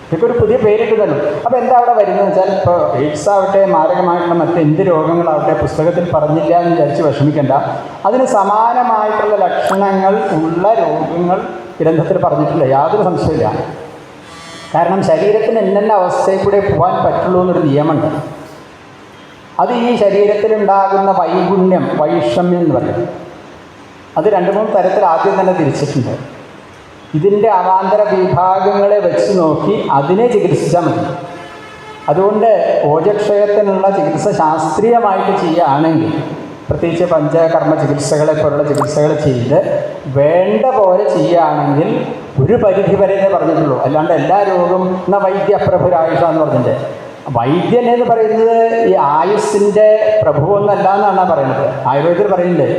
ഇതൊക്കെ ഒരു പുതിയ പേരിട്ട് തന്നെ. അപ്പോൾ എന്താ അവിടെ വരുന്നതെന്ന് വെച്ചാൽ, ഇപ്പോൾ എയ്ഡ്സ് ആവട്ടെ, മാരകമായിട്ടുള്ള മറ്റെന്ത് രോഗങ്ങളാവട്ടെ, പുസ്തകത്തിൽ പറഞ്ഞില്ല എന്ന് വിചാരിച്ച് വിഷമിക്കേണ്ട. അതിന് സമാനമായിട്ടുള്ള ലക്ഷണങ്ങൾ ഉള്ള രോഗങ്ങൾ ഗ്രന്ഥത്തിൽ പറഞ്ഞിട്ടില്ല, യാതൊരു സംശയമില്ല. കാരണം ശരീരത്തിന് എന്നെ അവസ്ഥയിൽ കൂടെ പോകാൻ പറ്റുള്ളൂ എന്നൊരു നിയമമുണ്ട്. അത് ഈ ശരീരത്തിലുണ്ടാകുന്ന വൈഷമ്യം എന്ന് പറയും. അത് 2-3 തരത്തിൽ ആദ്യം തന്നെ തിരിച്ചിട്ടുണ്ട്. ഇതിൻ്റെ അവാന്തര വിഭാഗങ്ങളെ വെച്ച് നോക്കി അതിനെ ചികിത്സിച്ചാൽ മതി. അതുകൊണ്ട് ഓജക്ഷയത്തിനുള്ള ചികിത്സ ശാസ്ത്രീയമായിട്ട് ചെയ്യുകയാണെങ്കിൽ, പ്രത്യേകിച്ച് പഞ്ചകർമ്മ ചികിത്സകളെ പോലുള്ള ചികിത്സകൾ ചെയ്ത് വേണ്ട പോലെ ചെയ്യുകയാണെങ്കിൽ ഒരു പരിധി വരെ പറഞ്ഞിട്ടുള്ളൂ. അല്ലാണ്ട് എല്ലാ രോഗവും എന്ന വൈദ്യപ്രഭുരായുഷ എന്ന് പറഞ്ഞിട്ട്, വൈദ്യൻ എന്ന് പറയുന്നത് ഈ ആയുസ്സിൻ്റെ പ്രഭുവൊന്നല്ല എന്നാണ് പറയുന്നത്. ആയുർവേദത്തിൽ പറയുന്നത്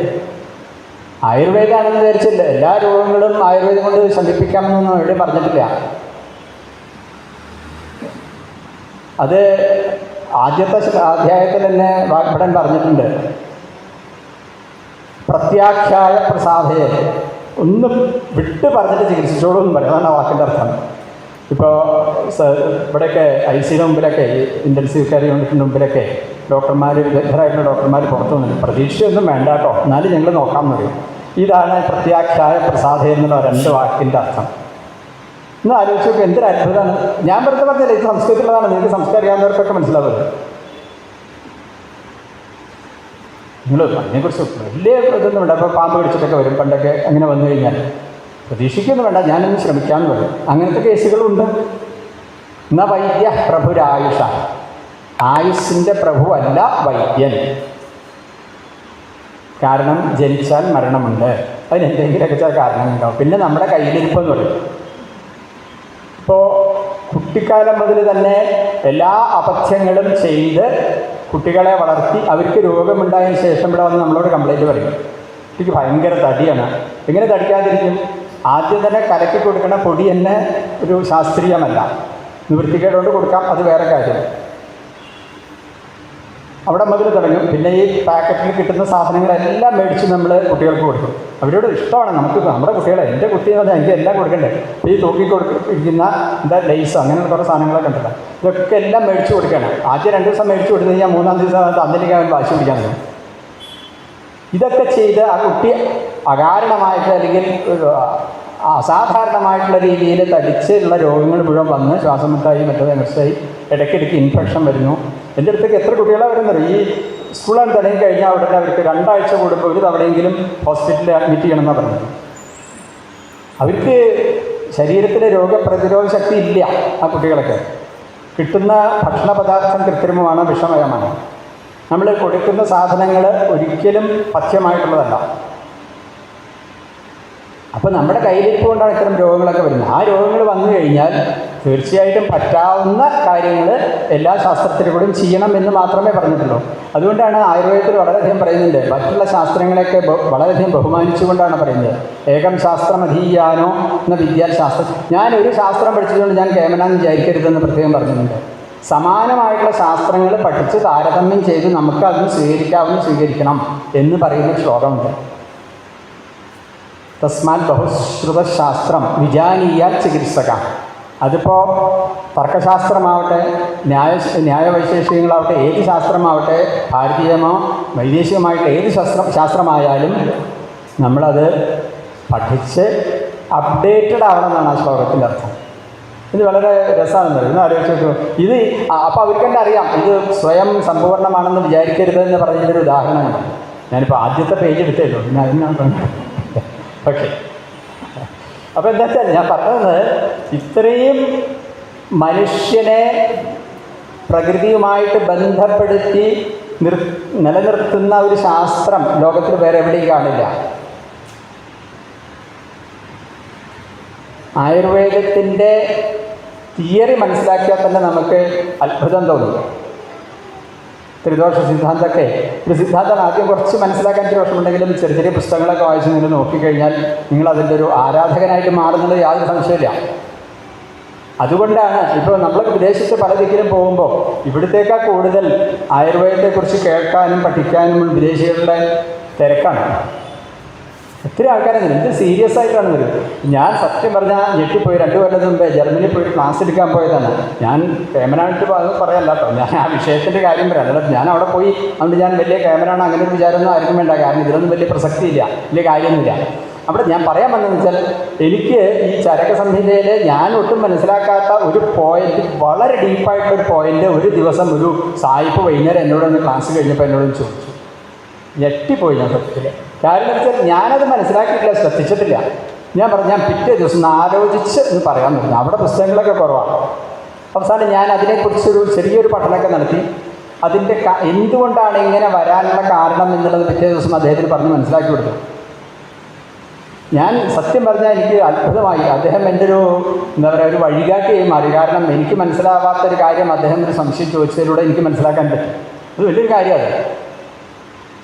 ആയുർവേദമാണെന്ന് വിചാരിച്ചില്ല എല്ലാ രോഗങ്ങളും ആയുർവേദം കൊണ്ട് ശമിപ്പിക്കാമെന്നൊന്നും എവിടെയും പറഞ്ഞിട്ടില്ല. അത് ആദ്യത്തെ അധ്യായത്തിൽ തന്നെ വാഗ്ഭടൻ പറഞ്ഞിട്ടുണ്ട്. പ്രത്യാഖ്യായ പ്രസാദയെ ഒന്ന് വിട്ട് പറഞ്ഞിട്ട് ചികിത്സിച്ചോളൂ എന്ന് പറയും. അതാണ് ആ വാക്കിൻ്റെ അർത്ഥം. ഇപ്പോൾ ഇവിടെയൊക്കെ ഐ സിയുടെ മുമ്പിലൊക്കെ ഇൻറ്റൻസീവ് കെയർ യൂണിറ്റിൻ്റെ മുമ്പിലൊക്കെ ഡോക്ടർമാർ, വിദഗ്ധരായിട്ടുള്ള ഡോക്ടർമാർ പുറത്തു വന്നിട്ട് പ്രതീക്ഷയൊന്നും വേണ്ട കേട്ടോ, എന്നാലും ഞങ്ങൾ നോക്കാമെന്ന് പറയും. ഇതാണ് പ്രത്യാഖ്യായ പ്രസാദേ എന്നുള്ള 2 വാക്കിൻ്റെ അർത്ഥം. ഒന്ന് ആലോചിച്ച് നോക്കുക, എന്തൊരു അത്ഭുതമാണ്. ഞാൻ വെറുതെ പറഞ്ഞില്ല, ഇത് സംസ്കൃതത്തിലുള്ളതാണ്. നിങ്ങൾക്ക് സംസ്കാരം അറിയാവുന്നവർക്കൊക്കെ മനസ്സിലാവുന്നത്. നിങ്ങൾ അതിനെക്കുറിച്ച് വലിയ ഇതൊന്നും വേണ്ട. അപ്പോൾ പാമ്പ് കടിച്ചിട്ടൊക്കെ വരും പണ്ടൊക്കെ. അങ്ങനെ വന്നു കഴിഞ്ഞാൽ പ്രതീക്ഷിക്കൊന്നും വേണ്ട, ഞാനൊന്ന് ശ്രമിക്കാമെന്ന് പറയും. അങ്ങനത്തെ കേസുകളുണ്ട്. എന്നാൽ വൈദ്യ പ്രഭുരായുഷ, ആയുസ്സിൻ്റെ പ്രഭുവല്ല വൈദ്യൻ. കാരണം ജനിച്ചാൽ മരണമുണ്ട്, അതിനെന്തെങ്കിലുമൊക്കെ ചില കാരണങ്ങളുണ്ടാവും. പിന്നെ നമ്മുടെ കയ്യിലിരിപ്പെന്ന് പറയും. ഇപ്പോൾ കുട്ടിക്കാലം മുതൽ തന്നെ എല്ലാ അപഥ്യങ്ങളും ചെയ്ത് കുട്ടികളെ വളർത്തി അവർക്ക് രോഗമുണ്ടായതിന് ശേഷം ഇവിടെ വന്ന് നമ്മളോട് കംപ്ലൈൻറ്റ് പറയും, കുട്ടിക്ക് ഭയങ്കര തടിയാണ്. എങ്ങനെ തടിക്കാതിരിക്കും? ആദ്യം തന്നെ കലക്കി കൊടുക്കണ പൊടി തന്നെ ഒരു ശാസ്ത്രീയമല്ല. നിവൃത്തിക്കേടുകൊണ്ട് കൊടുക്കാം, അത് വേറെ കാര്യം. അവിടെ മുതൽ തുടങ്ങും. പിന്നെ ഈ പാക്കറ്റിൽ കിട്ടുന്ന സാധനങ്ങളെല്ലാം മേടിച്ച് നമ്മൾ കുട്ടികൾക്ക് കൊടുക്കും. അവരോട് ഇഷ്ടമാണ് നമുക്ക്, നമ്മുടെ കുട്ടികളെ, എൻ്റെ കുട്ടി എന്ന് പറഞ്ഞാൽ എനിക്ക് എല്ലാം കൊടുക്കണ്ടേ. ഈ തൂക്കി കൊടുക്കുന്ന എന്താ ലൈസ്, അങ്ങനെയുള്ള കുറേ സാധനങ്ങളൊക്കെ ഉണ്ടല്ലോ, ഇതൊക്കെ എല്ലാം മേടിച്ച് കൊടുക്കുകയാണ്. ആദ്യം 2 ദിവസം മേടിച്ച് കൊടുത്തു കഴിഞ്ഞാൽ 3-ാം ദിവസം അന്നിലേക്ക് അവൻ വാശി പിടിക്കാൻ തുടങ്ങും. ഇതൊക്കെ ചെയ്ത് ആ കുട്ടി അകാരണമായിട്ട് അല്ലെങ്കിൽ അസാധാരണമായിട്ടുള്ള രീതിയിൽ തടിച്ചുള്ള രോഗങ്ങൾ മുഴുവൻ വന്ന് ശ്വാസം മുട്ടായി മറ്റേത് മനസ്സിലായി ഇടയ്ക്കിടയ്ക്ക് ഇൻഫെക്ഷൻ വരുന്നു. എൻ്റെ അടുത്തേക്ക് എത്ര കുട്ടികളാണ് വരുന്നത്? ഈ സ്കൂളാണ് തുടങ്ങി കഴിഞ്ഞാൽ ഉടനെ അവർക്ക് 2 ആഴ്ച കൂടുമ്പോൾ ഒരു തവണയെങ്കിലും ഹോസ്പിറ്റലിൽ അഡ്മിറ്റ് ചെയ്യണമെന്നാണ് പറഞ്ഞത്. അവർക്ക് ശരീരത്തിലെ രോഗപ്രതിരോധ ശക്തി ഇല്ല. ആ കുട്ടികളൊക്കെ കിട്ടുന്ന ഭക്ഷണ പദാർത്ഥം കൃത്രിമമാണ്, വിഷമയമാണ്. നമ്മൾ കൊടുക്കുന്ന സാധനങ്ങൾ ഒരിക്കലും പഥ്യമായിട്ടുള്ളതല്ല. അപ്പോൾ നമ്മുടെ കയ്യിലിരിപ്പ് കൊണ്ടാണ് ഇത്തരം രോഗങ്ങളൊക്കെ വരുന്നത്. ആ രോഗങ്ങൾ വന്നു കഴിഞ്ഞാൽ തീർച്ചയായിട്ടും പറ്റാവുന്ന കാര്യങ്ങൾ എല്ലാ ശാസ്ത്രത്തിലൂടെയും ചെയ്യണം എന്ന് മാത്രമേ പറഞ്ഞിട്ടുള്ളൂ. അതുകൊണ്ടാണ് ആയുർവേദത്തിൽ വളരെയധികം പറയുന്നുണ്ട്. മറ്റുള്ള ശാസ്ത്രങ്ങളെയൊക്കെ വളരെയധികം ബഹുമാനിച്ചുകൊണ്ടാണ് പറയുന്നത്. ഏകം ശാസ്ത്രം അധീയാനോ എന്ന വിദ്യാശാസ്ത്രം. ഞാനൊരു ശാസ്ത്രം പഠിച്ചതുകൊണ്ട് ഞാൻ കേമനാന്ന് വിചാരിക്കരുതെന്ന് പ്രത്യേകം പറഞ്ഞിട്ടുണ്ട്. സമാനമായിട്ടുള്ള ശാസ്ത്രങ്ങൾ പഠിച്ച് താരതമ്യം ചെയ്ത് നമുക്കതിന് സ്വീകരിക്കണം എന്ന് പറയുന്ന ശ്ലോകമുണ്ട്. തസ്മാൽ ബഹുശ്രുതശാസ്ത്രം വിജാനീയാൽ ചികിത്സക. അതിപ്പോൾ തർക്കശാസ്ത്രമാവട്ടെ, ന്യായവൈശേഷികങ്ങളാവട്ടെ, ഏത് ശാസ്ത്രമാവട്ടെ, ഭാരതീയമോ വൈദേശികമായിട്ട് ഏത് ശാസ്ത്രമായാലും നമ്മളത് പഠിച്ച് അപ്ഡേറ്റഡ് ആവണം എന്നാണ് ആ ശ്ലോകത്തിൻ്റെ അർത്ഥം. ഇത് വളരെ രസമാണെന്ന് പറയും. ആലോചിച്ച് നോക്കൂ. ഇത് അപ്പോൾ അവർക്ക് തന്നെ അറിയാം ഇത് സ്വയം സമ്പൂർണ്ണമാണെന്ന് വിചാരിക്കരുതെന്ന് പറഞ്ഞതിൻ്റെ ഉദാഹരണമാണ്. ഞാനിപ്പോൾ ആദ്യത്തെ പേജ് എടുത്തേല്ലോ, പിന്നെ അതിനാണ് ഓക്കെ. അപ്പോൾ എന്താ വെച്ചാൽ ഞാൻ പറഞ്ഞത്, ഇത്രയും മനുഷ്യനെ പ്രകൃതിയുമായിട്ട് ബന്ധപ്പെടുത്തി നിലനിർത്തുന്ന ഒരു ശാസ്ത്രം ലോകത്തിൽ വേറെ എവിടെയും കാണില്ല. ആയുർവേദത്തിൻ്റെ തിയറി മനസ്സിലാക്കിയാൽ തന്നെ നമുക്ക് അത്ഭുതം തോന്നും. ത്രിദോഷ സിദ്ധാന്തമൊക്കെ ഒരു സിദ്ധാന്തം ആദ്യം കുറച്ച് മനസ്സിലാക്കാൻ ഇത്തിരി വർഷമുണ്ടെങ്കിലും ചെറിയ ചെറിയ പുസ്തകങ്ങളൊക്കെ വായിച്ച് നിങ്ങൾ നോക്കിക്കഴിഞ്ഞാൽ നിങ്ങൾ അതിൻ്റെ ഒരു ആരാധകനായിട്ട് മാറുന്നത് യാതൊരു സംശയമില്ല. അതുകൊണ്ടാണ് ഇപ്പോൾ നമ്മൾ വിദേശത്ത് പല ദിക്കിലും പോകുമ്പോൾ ഇവിടത്തേക്കാൾ കൂടുതൽ ആയുർവേദത്തെക്കുറിച്ച് കേൾക്കാനും പഠിക്കാനും വിദേശികളുടെ തിരക്കാണ്. ഒത്തിരി ആൾക്കാരാണ്. എന്ത് സീരിയസ് ആയിട്ടാണ് വരും. ഞാൻ സത്യം പറഞ്ഞാൽ ഞെട്ടിപ്പോയി. 2 കൊല്ലത്തിന് മുമ്പേ ജർമ്മനിയിൽ പോയിട്ട് ക്ലാസ് എടുക്കാൻ പോയതാണ്. ഞാൻ കേമനായിട്ട് പറയല്ല കേട്ടോ, ഞാൻ ആ വിഷയത്തിൻ്റെ കാര്യം പറയാം. അല്ല ഞാൻ അവിടെ പോയി അതുകൊണ്ട് ഞാൻ വലിയ കേമനാണ് അങ്ങനെ ഒരു വിചാരമൊന്നും ആർക്കും വേണ്ട. കാരണം ഇതിലൊന്നും വലിയ പ്രസക്തിയില്ല, വലിയ കാര്യമൊന്നുമില്ല. അവിടെ ഞാൻ പറയാൻ വന്നതെന്ന് വെച്ചാൽ, എനിക്ക് ഈ ചരക സംഹിതയിൽ ഞാൻ ഒട്ടും മനസ്സിലാക്കാത്ത ഒരു പോയിന്റ്, വളരെ ഡീപ്പായിട്ടൊരു പോയിന്റ് ഒരു ദിവസം ഒരു സായിപ്പ് വൈകുന്നേരം എന്നോടൊന്ന് ക്ലാസ് കഴിഞ്ഞപ്പോൾ എന്നോടൊന്ന് ചോദിച്ചു. ഞെട്ടിപ്പോയി ഞാൻ സത്യത്തിൽ. കാരണം എന്ന് വെച്ചാൽ ഞാനത് മനസ്സിലാക്കിയിട്ടില്ല, ശ്രദ്ധിച്ചിട്ടില്ല. ഞാൻ പറഞ്ഞു, ഞാൻ പിറ്റേ ദിവസം ആലോചിച്ച് എന്ന് പറയാൻ തുടങ്ങി. അവിടെ പുസ്തകങ്ങളൊക്കെ കുറവാണ്. അവസാനം ഞാൻ അതിനെക്കുറിച്ചൊരു ചെറിയൊരു പഠനമൊക്കെ നടത്തി. അതിൻ്റെ എന്തുകൊണ്ടാണ് ഇങ്ങനെ വരാനുള്ള കാരണം എന്നുള്ളത് പിറ്റേ ദിവസം അദ്ദേഹത്തിന് പറഞ്ഞ് മനസ്സിലാക്കി കൊടുത്തു. ഞാൻ സത്യം പറഞ്ഞാൽ എനിക്ക് അത്ഭുതമായി. അദ്ദേഹം എൻ്റെ ഒരു എന്താ പറയുക, ഒരു വഴികാട്ടിയായി മാറി. കാരണം എനിക്ക് മനസ്സിലാവാത്തൊരു കാര്യം അദ്ദേഹം ഒരു സംശയം ചോദിച്ചതിലൂടെ എനിക്ക് മനസ്സിലാക്കാൻ പറ്റും. അത് വലിയൊരു കാര്യമാണ്.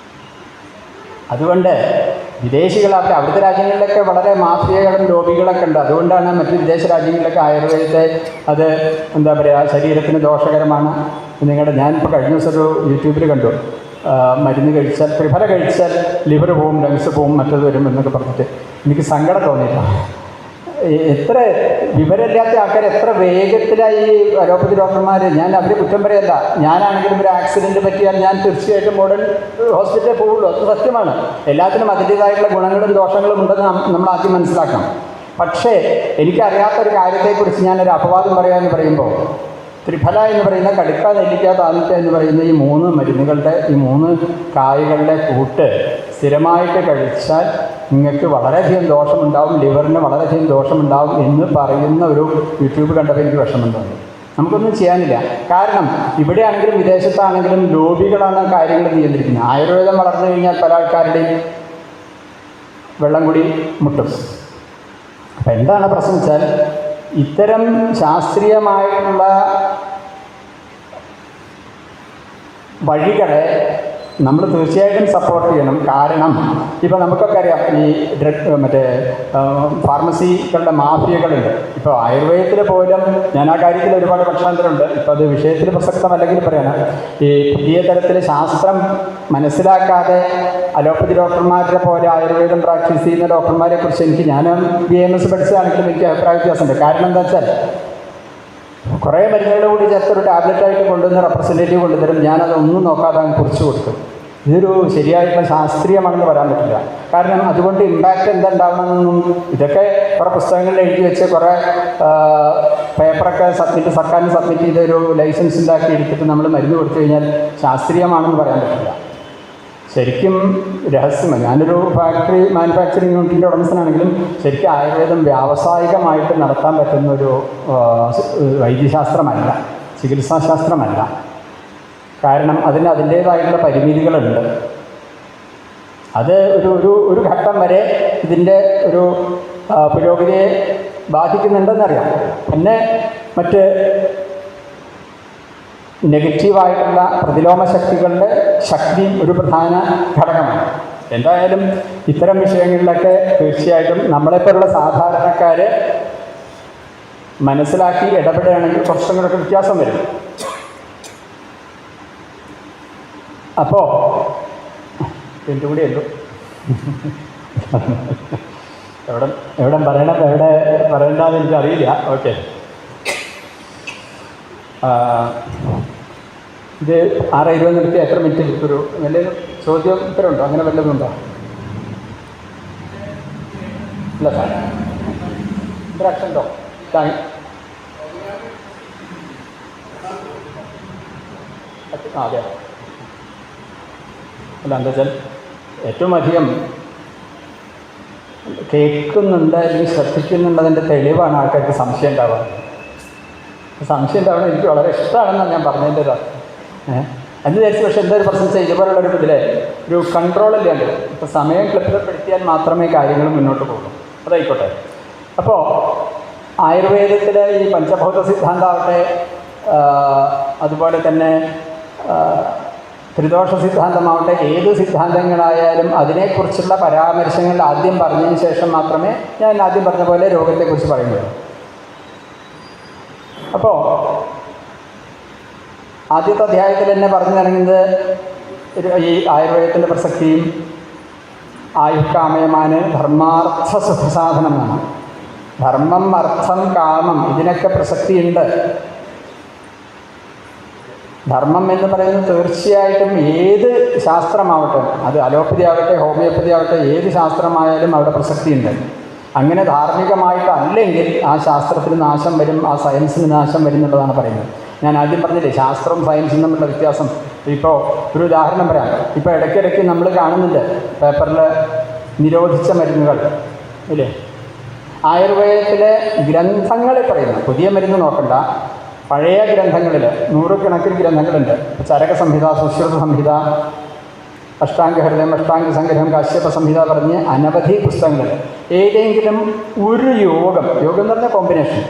അതുകൊണ്ട് വിദേശികളാവട്ടെ, അവിടുത്തെ രാജ്യങ്ങളിലൊക്കെ വളരെ മാഫിയകളും ലോബികളൊക്കെ ഉണ്ട്. അതുകൊണ്ടാണ് മറ്റ് വിദേശ രാജ്യങ്ങളിലൊക്കെ ആയുർവേദത്തെ അത് എന്താ പറയുക ശരീരത്തിന് ദോഷകരമാണ്. ഞാനിപ്പോൾ കഴിഞ്ഞ ദിവസം ഒരു യൂട്യൂബിൽ കണ്ടു, മരുന്ന് കഴിച്ചാൽ ത്രിഫല കഴിച്ചാൽ ലിവർ പോവും, ലങ്സ് പോവും, മറ്റത് വരും എന്നൊക്കെ പറഞ്ഞിട്ട് എനിക്ക് സങ്കടം തോന്നിയില്ല. എത്ര വിവരമില്ലാത്ത ആൾക്കാർ എത്ര വേഗത്തിലായി അലോപ്പതി ഡോക്ടർമാർ. ഞാൻ അവരെ കുറ്റം പറയല്ല. ഞാനാണെങ്കിലും ഒരു ആക്സിഡൻറ്റ് പറ്റിയാൽ ഞാൻ തീർച്ചയായിട്ടും മോഡേൺ ഹോസ്പിറ്റലിൽ പോവുള്ളൂ. അത് സത്യമാണ്. എല്ലാത്തിനും അതിൻ്റേതായിട്ടുള്ള ഗുണങ്ങളും ദോഷങ്ങളും ഉണ്ടെന്ന് നമ്മൾ ആദ്യം മനസ്സിലാക്കണം. പക്ഷേ എനിക്കറിയാത്തൊരു കാര്യത്തെക്കുറിച്ച് ഞാനൊരു അപവാദം പറയാമെന്ന് പറയുമ്പോൾ, ത്രിഫല എന്ന് പറയുന്ന കടുക്ക, നെല്ലിക്ക, താനിക്ക എന്ന് പറയുന്ന ഈ 3 മരുന്നുകളുടെ ഈ 3 കായകളുടെ കൂട്ട് സ്ഥിരമായിട്ട് കഴിച്ചാൽ നിങ്ങൾക്ക് വളരെയധികം ദോഷമുണ്ടാവും, ലിവറിന് വളരെയധികം ദോഷമുണ്ടാവും എന്ന് പറയുന്ന ഒരു യൂട്യൂബ് കണ്ടപ്പോൾ എനിക്ക് വിഷമം തോന്നി. നമുക്കൊന്നും ചെയ്യാനില്ല. കാരണം ഇവിടെയാണെങ്കിലും വിദേശത്താണെങ്കിലും ലോബികളാണ് കാര്യങ്ങൾ നിയന്ത്രിക്കുന്നത്. ആയുർവേദം വളർന്നു കഴിഞ്ഞാൽ പല ആൾക്കാരുടെയും വെള്ളം കൂടി മുട്ടും. അപ്പം എന്താണ് പ്രശ്നം വെച്ചാൽ, ഇത്തരം ശാസ്ത്രീയമായിട്ടുള്ള വഴികളെ നമ്മൾ തീർച്ചയായിട്ടും സപ്പോർട്ട് ചെയ്യണം. കാരണം ഇപ്പോൾ നമുക്കൊക്കെ അറിയാം, ഈ ഫാർമസികളുടെ മാഫിയകളുണ്ട്. ഇപ്പോൾ ആയുർവേദത്തിൽ പോലും ഞാൻ ആ കാര്യത്തിൽ ഒരുപാട് പക്ഷാന്തരമുണ്ട്. ഇപ്പോൾ അത് വിഷയത്തിൽ പ്രസക്തമല്ലെങ്കിൽ പറയണം. ഈ പുതിയ തരത്തിൽ ശാസ്ത്രം മനസ്സിലാക്കാതെ അലോപ്പതി ഡോക്ടർമാരുടെ പോലെ ആയുർവേദം പ്രാക്ടീസ് ചെയ്യുന്ന ഡോക്ടർമാരെ കുറിച്ച് ഞാൻ BAMS പഠിച്ചതാണെങ്കിലും എനിക്ക് അഭിപ്രായ വ്യത്യാസമുണ്ട്. കാരണം എന്താ വെച്ചാൽ, കുറേ മരുന്നുകൾ കൂടി ചേർത്ത് ഒരു ടാബ്ലറ്റായിട്ട് കൊണ്ടുവന്ന് റെപ്രസെൻറ്റേറ്റീവ് കൊണ്ടുതരും. ഞാനതൊന്നും നോക്കാതെ അങ്ങ് കുറിച്ച് കൊടുക്കും. ഇതൊരു ശരിയായിട്ടുള്ള ശാസ്ത്രീയമാണെന്ന് പറയാൻ പറ്റില്ല. കാരണം അതുകൊണ്ട് ഇമ്പാക്റ്റ് എന്തുണ്ടാവണമെന്നൊന്നും, ഇതൊക്കെ കുറേ പുസ്തകങ്ങളിൽ എഴുതി വെച്ച് കുറേ പേപ്പറൊക്കെ സർക്കാരിന് സബ്മിറ്റ് ചെയ്തൊരു ലൈസൻസ് ഉണ്ടാക്കി എടുത്തിട്ട് നമ്മൾ മരുന്ന് കൊടുത്തു കഴിഞ്ഞാൽ ശാസ്ത്രീയമാണെന്ന് പറയാൻ പറ്റില്ല. ശരിക്കും രഹസ്യമാണ്. ഞാനൊരു മാനുഫാക്ചറിങ് യൂണിറ്റിൻ്റെ ഉടമസ്ഥനാണെങ്കിലും ശരിക്കും ആയുർവേദം വ്യാവസായികമായിട്ട് നടത്താൻ പറ്റുന്നൊരു വൈദ്യശാസ്ത്രമല്ല, ചികിത്സാശാസ്ത്രമല്ല. കാരണം അതിൻ്റേതായിട്ടുള്ള പരിമിതികളുണ്ട്. അത് ഒരു ഘട്ടം വരെ ഇതിൻ്റെ ഒരു പുരോഗതിയെ ബാധിക്കുന്നുണ്ടെന്നറിയാം. പിന്നെ മറ്റ് നെഗറ്റീവായിട്ടുള്ള പ്രതിലോമ ശക്തികളുടെ ശക്തിയും ഒരു പ്രധാന ഘടകമാണ്. എന്തായാലും ഇത്തരം വിഷയങ്ങളിലൊക്കെ തീർച്ചയായിട്ടും നമ്മളെപ്പോലുള്ള സാധാരണക്കാർ മനസ്സിലാക്കി ഇടപെടുകയാണെങ്കിൽ കുറച്ചും കൂടെ വ്യത്യാസം വരും. അപ്പോൾ എൻ്റെ കൂടെ ഉള്ളൂ എവിടെ പറയണ്ടെന്ന് എനിക്കറിയില്ല. ഓക്കെ, ഇത് 6:20 നിർത്തി എത്ര മിനിറ്റ് കിട്ടൊരു നല്ല ചോദ്യം ഉത്തരവുണ്ടോ? അങ്ങനെ വല്ലതും ഉണ്ടോ? ഇല്ല സാർ, ഇൻട്രാക്ഷൻ ഉണ്ടോ? അതെ. അല്ല, എന്താ വെച്ചാൽ ഏറ്റവും അധികം കേൾക്കുന്നുണ്ട് അല്ലെങ്കിൽ ശ്രദ്ധിക്കുന്നുണ്ടതിൻ്റെ തെളിവാണ് ആൾക്കാർക്ക് സംശയം ഉണ്ടാവുക. സംശയം ഉണ്ടാവണം എനിക്ക് വളരെ ഇഷ്ടമാണെന്നാണ് ഞാൻ പറഞ്ഞതിൻ്റെ ഒരു അർത്ഥം. അത് വിചാരിച്ചു. പക്ഷേ എന്തൊരു പ്രശ്നം വെച്ചാൽ ഇതുപോലുള്ളൊരു ഇതിലെ ഒരു കൺട്രോളില്ലാണ്ട് ഇപ്പോൾ സമയം ക്ലിപ്തപ്പെടുത്തിയാൽ മാത്രമേ കാര്യങ്ങൾ മുന്നോട്ട് പോകും. അതായിക്കോട്ടെ. അപ്പോൾ ആയുർവേദത്തിലെ ഈ പഞ്ചഭൗത സിദ്ധാന്തമാവട്ടെ, അതുപോലെ തന്നെ ത്രിദോഷ സിദ്ധാന്തമാവട്ടെ, ഏത് സിദ്ധാന്തങ്ങളായാലും അതിനെക്കുറിച്ചുള്ള പരാമർശങ്ങൾ ആദ്യം പറഞ്ഞതിന് ശേഷം മാത്രമേ ഞാൻ ആദ്യം പറഞ്ഞ പോലെ രോഗത്തെക്കുറിച്ച് പറയുന്നുള്ളൂ. അപ്പോൾ ആദ്യത്തെ അധ്യായത്തിൽ തന്നെ പറഞ്ഞു തുടങ്ങുന്നത് ഈ ആയുർവേദത്തിൻ്റെ പ്രസക്തിയും ആയുക്കാമയമാന് ധർമാർത്ഥ സുഖസാധനമാണ്. ധർമ്മം, അർത്ഥം, കാമം ഇതിനൊക്കെ പ്രസക്തിയുണ്ട്. ധർമ്മം എന്ന് പറയുന്നത് തീർച്ചയായിട്ടും ഏത് ശാസ്ത്രമാവട്ടെ, അത് അലോപ്പതി ആവട്ടെ, ഹോമിയോപ്പതി ആവട്ടെ, ഏത് ശാസ്ത്രമായാലും അവിടെ പ്രസക്തിയുണ്ട്. അങ്ങനെ ധാർമ്മികമായിട്ടല്ലെങ്കിൽ ആ ശാസ്ത്രത്തിന് നാശം വരും, ആ സയൻസിന് നാശം വരും എന്നുള്ളതാണ് പറയുന്നത്. ഞാൻ ആദ്യം പറഞ്ഞില്ലേ ശാസ്ത്രവും സയൻസും തമ്മിലുള്ള വ്യത്യാസം. ഇപ്പോൾ ഒരു ഉദാഹരണം പറയാം. ഇപ്പോൾ ഇടയ്ക്കിടയ്ക്ക് നമ്മൾ കാണുന്നുണ്ട് പേപ്പറിൽ നിരോധിച്ച മരുന്നുകൾ ഇല്ലേ. ആയുർവേദത്തിലെ ഗ്രന്ഥങ്ങളിൽ പറയുന്നു, പുതിയ മരുന്ന് നോക്കണ്ട, പഴയ ഗ്രന്ഥങ്ങളിൽ 100 കണക്കിന് ഗ്രന്ഥങ്ങളുണ്ട്. ചരക സംഹിത, സുശ്രുത സംഹിത, അഷ്ടാംഗഹൃദയം, അഷ്ടാംഗ സംഗ്രഹം, കാശ്യപ സംഹിത പറഞ്ഞ് അനവധി പുസ്തകങ്ങൾ. ഏതെങ്കിലും ഒരു യോഗം എന്ന് പറഞ്ഞ കോമ്പിനേഷൻ,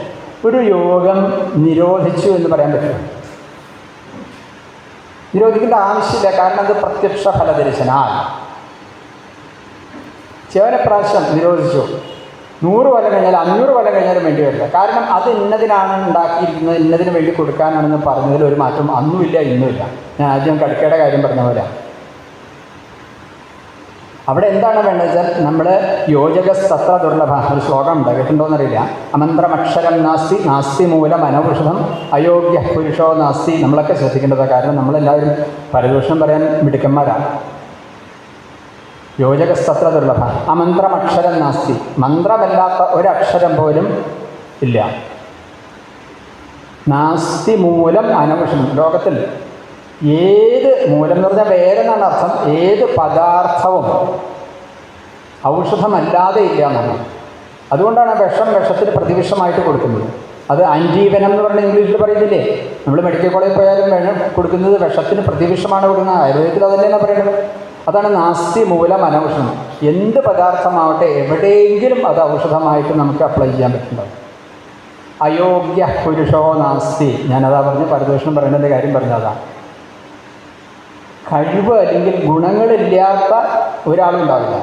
ഒരു യോഗം നിരോധിച്ചു എന്ന് പറയാൻ പറ്റും? നിരോധിക്കേണ്ട ആവശ്യമില്ല. കാരണം അത് പ്രത്യക്ഷ ഫലദർശനാൽ ച്യവനപ്രാശം നിരോധിച്ചു. 100 കൊല്ലം കഴിഞ്ഞാൽ 500 കൊല്ലം കഴിഞ്ഞാലും വേണ്ടി വരില്ല. കാരണം അത് ഇന്നതിനാണ് ഉണ്ടാക്കിയിരിക്കുന്നത്, ഇന്നതിന് വേണ്ടി കൊടുക്കാനാണെന്ന് പറഞ്ഞതിൽ ഒരു മാറ്റം അന്നുമില്ല ഇന്നുമില്ല. ഞാൻ ആദ്യം കടുക്കയുടെ കാര്യം പറഞ്ഞ പോലെ അവിടെ എന്താണ് വേണ്ടത് വെച്ചാൽ നമ്മൾ യോജകസ്തത്ര ദുർലഭ ഒരു ശ്ലോകം ഉണ്ട്, കേട്ടിട്ടുണ്ടോയെന്നറിയില്ല. അമന്ത്രമക്ഷരം നാസ്തി നാസ്തി മൂലം അനൗഷധം അയോഗ്യ പുരുഷോ നാസ്തി. നമ്മളൊക്കെ ശ്രദ്ധിക്കേണ്ടത്, കാരണം നമ്മളെല്ലാവരും പരദൂഷണം പറയാൻ മിടുക്കന്മാരാണ്. യോജകസ്തത്ര ദുർലഭ അമന്ത്രമക്ഷരം നാസ്തി. മന്ത്രമല്ലാത്ത ഒരക്ഷരം പോലും ഇല്ല. നാസ്തി മൂലം അനൗഷധം. ലോകത്തിൽ ഏത് മൂലം എന്ന് പറഞ്ഞാൽ വേരെന്നാണ് അർത്ഥം. ഏത് പദാർത്ഥവും ഔഷധമല്ലാതെ ഇല്ല എന്നാണ്. അതുകൊണ്ടാണ് വിഷത്തിന് പ്രതിവിഷമായിട്ട് കൊടുക്കുന്നത്. അത് ആൻറ്റീവനം എന്ന് പറഞ്ഞാൽ ഇംഗ്ലീഷിൽ പറയുന്നില്ലേ. നമ്മൾ മെഡിക്കൽ കോളേജിൽ പോയാലും വേണം കൊടുക്കുന്നത് വിഷത്തിന് പ്രതിവിഷമാണ് കൊടുക്കുന്നത്. ആയുർവേദത്തിൽ അതല്ലേന്നാണ് പറയുന്നത്. അതാണ് നാസ്തി മൂലം അനൗഷധം. എന്ത് പദാർത്ഥമാവട്ടെ എവിടെയെങ്കിലും അത് ഔഷധമായിട്ട് നമുക്ക് അപ്ലൈ ചെയ്യാൻ പറ്റുന്നുണ്ടാവും. അയോഗ്യ പുരുഷോ നാസ്തി. ഞാനതാ പറഞ്ഞ് പരദൂഷണം പറയുന്നതിൻ്റെ കാര്യം പറഞ്ഞതാണ്. കഴിവ് അല്ലെങ്കിൽ ഗുണങ്ങളില്ലാത്ത ഒരാളുണ്ടാവില്ല.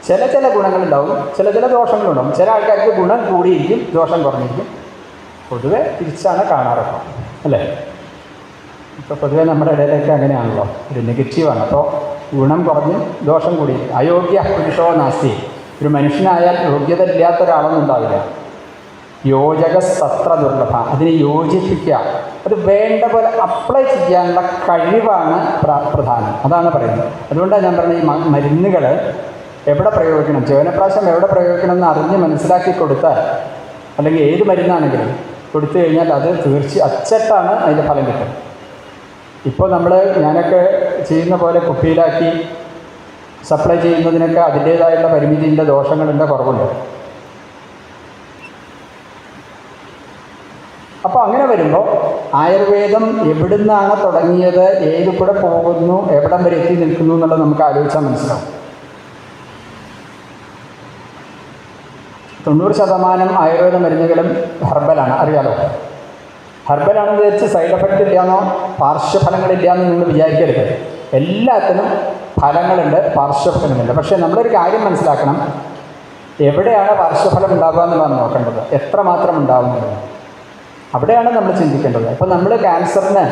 ചില ഗുണങ്ങളുണ്ടാവും, ചില ദോഷങ്ങളുണ്ടാവും. ചില ആൾക്കാർക്ക് ഗുണം കൂടിയിരിക്കും, ദോഷം കുറഞ്ഞിരിക്കും. പൊതുവെ തിരിച്ചാണ് കാണാറൊക്കെ, അല്ലേ? ഇപ്പോൾ പൊതുവെ നമ്മുടെ ഇടയിലൊക്കെ അങ്ങനെയാണല്ലോ, ഒരു നെഗറ്റീവാണ്. അപ്പോൾ ഗുണം കുറഞ്ഞ് ദോഷം കൂടിയിരിക്കും. അയോഗ്യ പുരുഷോ നാസ്തി. ഒരു മനുഷ്യനായാൽ യോഗ്യത ഇല്ലാത്ത ഒരാളൊന്നും ഉണ്ടാവില്ല. യോജകസ്തത്ര ദുർലഭ. അതിനെ യോജിപ്പിക്കുക, അത് വേണ്ട പോലെ അപ്ലൈ ചെയ്യാനുള്ള കഴിവാണ് പ്രധാനം. അതാണ് പറയുന്നത്. അതുകൊണ്ടാണ് ഞാൻ പറഞ്ഞത് ഈ മരുന്നുകൾ എവിടെ പ്രയോഗിക്കണം, ച്യവനപ്രാശം എവിടെ പ്രയോഗിക്കണം എന്ന് അറിഞ്ഞ് മനസ്സിലാക്കി കൊടുത്താൽ, അല്ലെങ്കിൽ ഏത് മരുന്നാണെങ്കിലും കൊടുത്തു കഴിഞ്ഞാൽ അത് അച്ചട്ടാണ് അതിൻ്റെ ഫലം കിട്ടും. ഇപ്പോൾ ഞാനൊക്കെ ചെയ്യുന്ന പോലെ കുപ്പിയിലാക്കി സപ്ലൈ ചെയ്യുന്നതിനൊക്കെ അതിൻ്റേതായുള്ള പരിമിതിൻ്റെ ദോഷങ്ങളുണ്ട്, കുറവുണ്ട്. അപ്പോൾ അങ്ങനെ വരുമ്പോൾ ആയുർവേദം എവിടുന്നാണ് തുടങ്ങിയത്, ഏത് കൂടെ പോകുന്നു, എവിടം വരെ എത്തി നിൽക്കുന്നു എന്നുള്ളത് നമുക്ക് ആലോചിച്ചാൽ മനസ്സിലാവും. 90% ആയുർവേദ മരുന്നുകളും ഹെർബലാണ്, അറിയാലോ. ഹെർബലാണെന്ന് വിചാരിച്ച് സൈഡ് എഫക്റ്റ് ഇല്ലയെന്നോ പാർശ്വഫലങ്ങളില്ലയെന്ന് നിങ്ങൾ വിചാരിക്കരുത്. എല്ലാത്തിനും ഫലങ്ങളുണ്ട്, പാർശ്വഫലങ്ങളുണ്ട്. പക്ഷേ നമ്മളൊരു കാര്യം മനസ്സിലാക്കണം, എവിടെയാണ് പാർശ്വഫലം ഉണ്ടാകുക എന്നുള്ളതാണ് നോക്കേണ്ടത്, എത്രമാത്രം ഉണ്ടാകുന്നത്, അവിടെയാണ് നമ്മൾ ചിന്തിക്കേണ്ടത്. ഇപ്പോൾ നമ്മൾ ക്യാൻസറിന്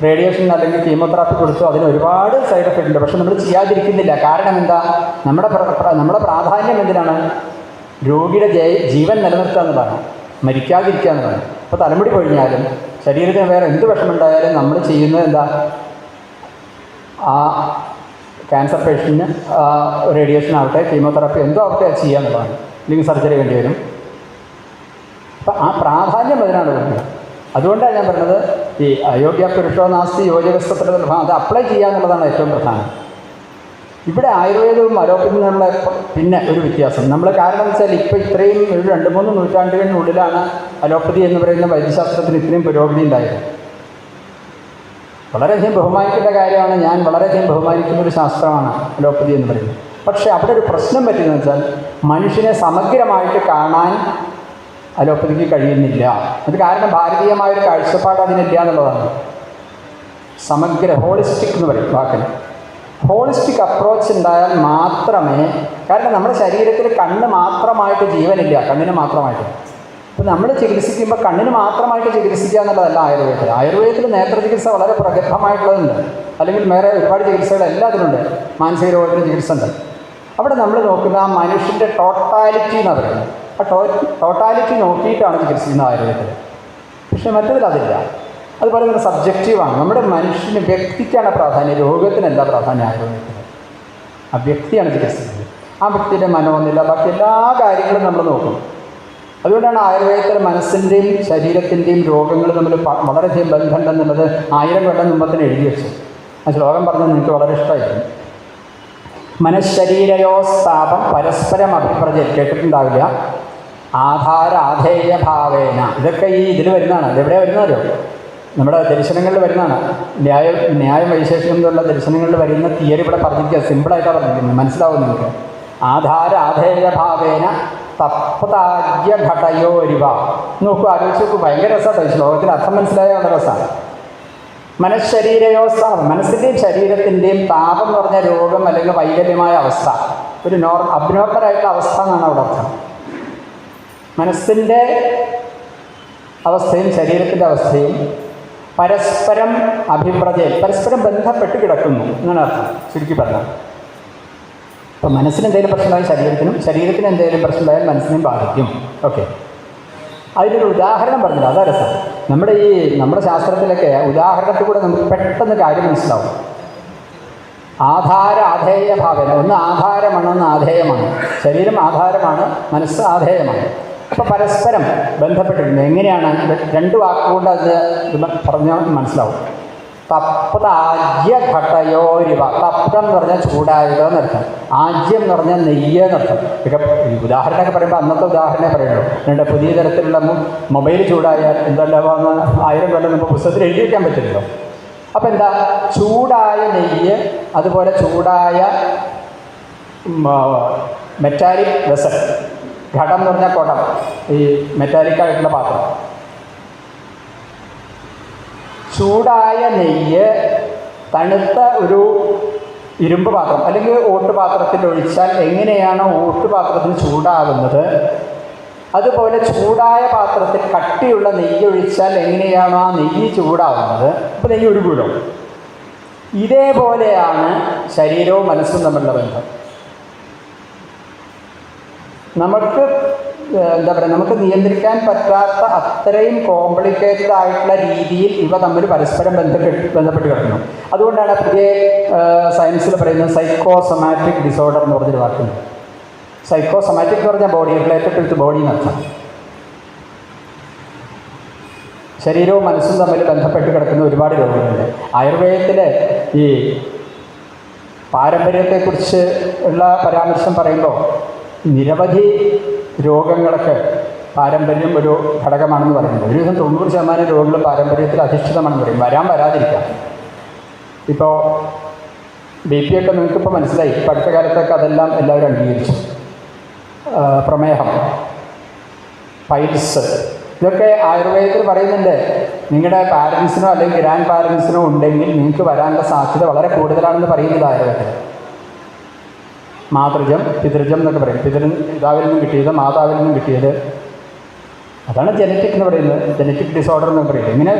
റേഡിയേഷൻ അല്ലെങ്കിൽ കീമോതെറാപ്പി കൊടുത്തു, അതിന് ഒരുപാട് സൈഡ് എഫക്റ്റ് ഉണ്ട്. പക്ഷെ നമ്മൾ ചെയ്യാതിരിക്കുന്നില്ല. കാരണം എന്താ? നമ്മുടെ പ്രാധാന്യം എന്തിനാണ്? രോഗിയുടെ ജീവൻ നിലനിർത്തുക എന്നുള്ളതാണ്, മരിക്കാതിരിക്കുക എന്നുള്ളതാണ്. ഇപ്പോൾ തലമുടി പൊഴിഞ്ഞാലും ശരീരത്തിന് വേറെ എന്ത് വിഷമുണ്ടായാലും നമ്മൾ ചെയ്യുന്നത് എന്താ? ആ ക്യാൻസർ പേഷ്യൻറ്റിന് റേഡിയേഷൻ ആവട്ടെ, കീമോതെറാപ്പി എന്തോ ആവട്ടെ അത് ചെയ്യുക എന്നുള്ളതാണ്. അല്ലെങ്കിൽ സർജറി വേണ്ടി വരും. അപ്പം ആ പ്രാധാന്യം അതിനാണ് വരുന്നത്. അതുകൊണ്ടാണ് ഞാൻ പറഞ്ഞത്, ഈ അയോഗ്യ പുരുഷോ നാസ്തി യോജകസ്തത്ര അത് അപ്ലൈ ചെയ്യുക എന്നുള്ളതാണ് ഏറ്റവും പ്രധാനം. ഇവിടെ ആയുർവേദവും അലോപ്പതിയും നമ്മളെ പിന്നെ ഒരു വ്യത്യാസം നമ്മൾ, കാരണം എന്ന് വെച്ചാൽ ഇപ്പോൾ ഇത്രയും ഒരു 2-3 നൂറ്റാണ്ടുകളിനുള്ളിലാണ് അലോപ്പതി എന്ന് പറയുന്ന വൈദ്യശാസ്ത്രത്തിന് ഇത്രയും പുരോഗതി ഉണ്ടായത്. വളരെയധികം ബഹുമാനിക്കേണ്ട കാര്യമാണ്. ഞാൻ വളരെയധികം ബഹുമാനിക്കുന്ന ഒരു ശാസ്ത്രമാണ് അലോപ്പതി എന്ന് പറയുന്നത്. പക്ഷേ അവിടെ ഒരു പ്രശ്നം പറ്റുന്നതെന്ന് വെച്ചാൽ മനുഷ്യനെ സമഗ്രമായിട്ട് കാണാൻ അലോപ്പതിക്ക് കഴിയുന്നില്ല. അത് കാരണം ഭാരതീയമായൊരു കാഴ്ചപ്പാട് അതിനില്ല എന്നുള്ളതാണ്. സമഗ്ര ഹോളിസ്റ്റിക് എന്ന് പറയും വാക്കിന്. ഹോളിസ്റ്റിക് അപ്രോച്ച് ഉണ്ടായാൽ മാത്രമേ, കാരണം നമ്മുടെ ശരീരത്തിൽ കണ്ണ് മാത്രമായിട്ട് ജീവനില്ല, കണ്ണിന് മാത്രമായിട്ട്. അപ്പോൾ നമ്മൾ ചികിത്സിക്കുമ്പോൾ കണ്ണിന് മാത്രമായിട്ട് ചികിത്സിക്കുക എന്നുള്ളതല്ല ആയുർവേദത്തിൽ. ആയുർവേദത്തിൽ നേത്ര ചികിത്സ വളരെ പ്രഗത്ഭമായിട്ടുള്ളതുണ്ട്, അല്ലെങ്കിൽ വേറെ ഒരുപാട് ചികിത്സകൾ എല്ലാത്തിനുണ്ട്. മാനസിക രോഗത്തിന് ചികിത്സ ഉണ്ട്. അവിടെ നമ്മൾ നോക്കുന്ന ആ മനുഷ്യൻ്റെ ടോട്ടാലിറ്റി എന്ന് പറയുന്നത്, ആ ടോട്ടാലിറ്റി നോക്കിയിട്ടാണ് ചികിത്സിക്കുന്നത് ആയുർവേദത്തിൽ. പക്ഷേ മറ്റതിലതില്ല. അതുപോലെ തന്നെ സബ്ജക്റ്റീവാണ്. നമ്മുടെ മനുഷ്യന് വ്യക്തിക്കാണ് പ്രാധാന്യം, രോഗത്തിനല്ല പ്രാധാന്യം ആയുർവേദത്തിന്. ആ വ്യക്തിയാണ് ചികിത്സിക്കുന്നത്. ആ വ്യക്തിയുടെ മനോനില, ബാക്കി എല്ലാ കാര്യങ്ങളും നമ്മൾ നോക്കും. അതുകൊണ്ടാണ് ആയുർവേദത്തിൽ മനസ്സിൻ്റെയും ശരീരത്തിൻ്റെയും രോഗങ്ങൾ തമ്മിൽ വളരെയധികം ബന്ധമുണ്ടെന്നുള്ളത് 1000 കൊല്ലം മുമ്പത്തിന് എഴുതി വെച്ചു. ആ ശ്ലോകം പറഞ്ഞത് നിങ്ങൾക്ക് വളരെ ഇഷ്ടമായിരുന്നു. മനഃശരീരയോസ്താപം പരസ്പരം അഭിപ്രജ, കേട്ടിട്ടുണ്ടാവില്ല. ആധാരാധേയ ഭാവേന, ഇതൊക്കെ ഈ ഇതിൽ വരുന്നതാണ്. ഇതെവിടെ വരുന്നതല്ലോ? നമ്മുടെ ദർശനങ്ങളിൽ വരുന്നതാണ്. ന്യായം വൈശേഷികം എന്നുള്ള ദർശനങ്ങളിൽ വരുന്ന തിയറി ഇവിടെ പറഞ്ഞിരിക്കുക. സിമ്പിളായിട്ടാണ് പറഞ്ഞിരിക്കുന്നത്, മനസ്സിലാവും നിങ്ങൾക്ക്. ആധാരാധേയ ഭാവേന തപ്താജ്യ ഘടയോരിവ. നോക്കൂ, ആലോചിച്ച് നോക്കൂ, ഭയങ്കര രസമാണ്. ഈ ശ്ലോകത്തിൽ അർത്ഥം മനസ്സിലായ വളരെ രസമാണ്. മനഃശരീരയോസ്താപം, മനസ്സിൻ്റെയും ശരീരത്തിൻ്റെയും താപം എന്ന് പറഞ്ഞ രോഗം അല്ലെങ്കിൽ വൈകല്യമായ അവസ്ഥ. ഒരു അബ്നോർമലായിട്ടുള്ള അവസ്ഥ എന്നാണ് അവിടെ അർത്ഥം. മനസ്സിൻ്റെ അവസ്ഥയും ശരീരത്തിൻ്റെ അവസ്ഥയും പരസ്പരം അഭിപ്രജയം, പരസ്പരം ബന്ധപ്പെട്ട് കിടക്കുന്നു എന്നാണ് അർത്ഥം ചുരുക്കി പറഞ്ഞാൽ. അപ്പം മനസ്സിന് എന്തെങ്കിലും പ്രശ്നമുണ്ടായാൽ ശരീരത്തിന് എന്തെങ്കിലും പ്രശ്നമുണ്ടായാൽ മനസ്സിനെയും ബാധിക്കും. ഓക്കെ, അതിനൊരു ഉദാഹരണം പറഞ്ഞില്ല, അതാ രസം. നമ്മുടെ ശാസ്ത്രത്തിലൊക്കെ ഉദാഹരണത്തിൽ കൂടെ നമുക്ക് പെട്ടെന്ന് കാര്യം മനസ്സിലാവും. ആധേയ ഭാവന, ഒന്ന് ആധാരമാണ്, ഒന്ന് ആധേയമാണ്. ശരീരം ആധാരമാണ്, മനസ്സ് ആധേയമാണ്. അപ്പോൾ പരസ്പരം ബന്ധപ്പെട്ടിട്ടുണ്ട്. എങ്ങനെയാണ്? രണ്ട് വാക്കുകൊണ്ട് അത് പറഞ്ഞാൽ മനസ്സിലാവും. തപ്താജ്യഘടയോരിവ. തപ്തം എന്ന് പറഞ്ഞാൽ ചൂടായത് എന്നർത്ഥം, ആജ്യം എന്ന് പറഞ്ഞാൽ നെയ്യ് എന്നർത്ഥം. ഇതൊക്കെ ഉദാഹരണമൊക്കെ പറയുമ്പോൾ അന്നത്തെ ഉദാഹരണമേ പറയുള്ളൂ. എന്നിട്ട് പുതിയ തരത്തിലുള്ള മൊബൈൽ ചൂടായാൽ എന്തുണ്ടാവുക 1000 കൊല്ലം നമുക്ക് പുസ്തകത്തിൽ എഴുതി വയ്ക്കാൻ പറ്റില്ലല്ലോ. അപ്പം എന്താ? ചൂടായ നെയ്യ്, അതുപോലെ ചൂടായ മെറ്റാലിക് വെസൽ. ഘടം എന്ന് പറഞ്ഞാൽ കുടം, ഈ മെറ്റാലിക്കായിട്ടുള്ള പാത്രം. ചൂടായ നെയ്യ് തണുത്ത ഒരു ഇരുമ്പ് പാത്രം അല്ലെങ്കിൽ ഓട്ടുപാത്രത്തിൽ ഒഴിച്ചാൽ എങ്ങനെയാണോ ഓട്ടുപാത്രത്തിന് ചൂടാവുന്നത്, അതുപോലെ ചൂടായ പാത്രത്തിൽ കട്ടിയുള്ള നെയ്യ് ഒഴിച്ചാൽ എങ്ങനെയാണോ ആ നെയ്യ് ചൂടാവുന്നത്, അപ്പോൾ നെയ്യ് ഉരുകുമല്ലോ. ഇതേപോലെയാണ് ശരീരവും മനസ്സും തമ്മിലുള്ള ബന്ധം. നമുക്ക് നമുക്ക് നിയന്ത്രിക്കാൻ പറ്റാത്ത അത്രയും കോംപ്ലിക്കേറ്റഡ് ആയിട്ടുള്ള രീതിയിൽ ഇവ തമ്മിൽ പരസ്പരം ബന്ധപ്പെട്ട് കിടക്കുന്നു. അതുകൊണ്ടാണ് പുതിയ സയൻസിൽ പറയുന്നത് സൈക്കോസൊമാറ്റിക് ഡിസോർഡർ എന്ന് പറഞ്ഞൊരു വാക്കുണ്ട്. സൈക്കോസൊമാറ്റിക് എന്ന് പറഞ്ഞാൽ ബോഡി, റിലേറ്റഡ് വിത്ത് ബോഡി എന്നർത്ഥം. ശരീരവും മനസ്സും തമ്മിൽ ബന്ധപ്പെട്ട് കിടക്കുന്ന ഒരുപാട് രോഗങ്ങളുണ്ട്. ആയുർവേദത്തിൽ ഈ പാരമ്പര്യത്തെക്കുറിച്ച് ഉള്ള പരാമർശം പറയുമ്പോൾ നിരവധി രോഗങ്ങൾക്ക് പാരമ്പര്യം ഒരു ഘടകമാണെന്ന് പറയുന്നത്. ഒരുവിധം 90% രോഗങ്ങൾ പാരമ്പര്യത്തിൽ അധിഷ്ഠിതമാണെന്ന് പറയും. വരാതിരിക്കാം. ഇപ്പോൾ BP ഒക്കെ നിങ്ങൾക്കിപ്പോൾ മനസ്സിലായി. ഇപ്പോൾ അടുത്ത കാലത്തൊക്കെ അതെല്ലാം എല്ലാവരും അംഗീകരിച്ചു. പ്രമേഹം, പൈൽസ്, ഇതൊക്കെ ആയുർവേദത്തിൽ പറയുന്നുണ്ട്. നിങ്ങളുടെ പാരൻസിനോ അല്ലെങ്കിൽ ഗ്രാൻഡ് പാരൻസിനോ ഉണ്ടെങ്കിൽ നിങ്ങൾക്ക് വരാനുള്ള സാധ്യത വളരെ കൂടുതലാണെന്ന് പറയുന്നത് ആയുർവേദത്തിൽ. മാതൃജം, പിതൃജം എന്നൊക്കെ പറയും. പിതാവിൽ നിന്നും കിട്ടിയത്, മാതാവിൽ നിന്നും കിട്ടിയത്, അതാണ് ജനറ്റിക് എന്ന് പറയുന്നത്. ജനറ്റിക് ഡിസോർഡർ എന്ന് പറയുന്നത്.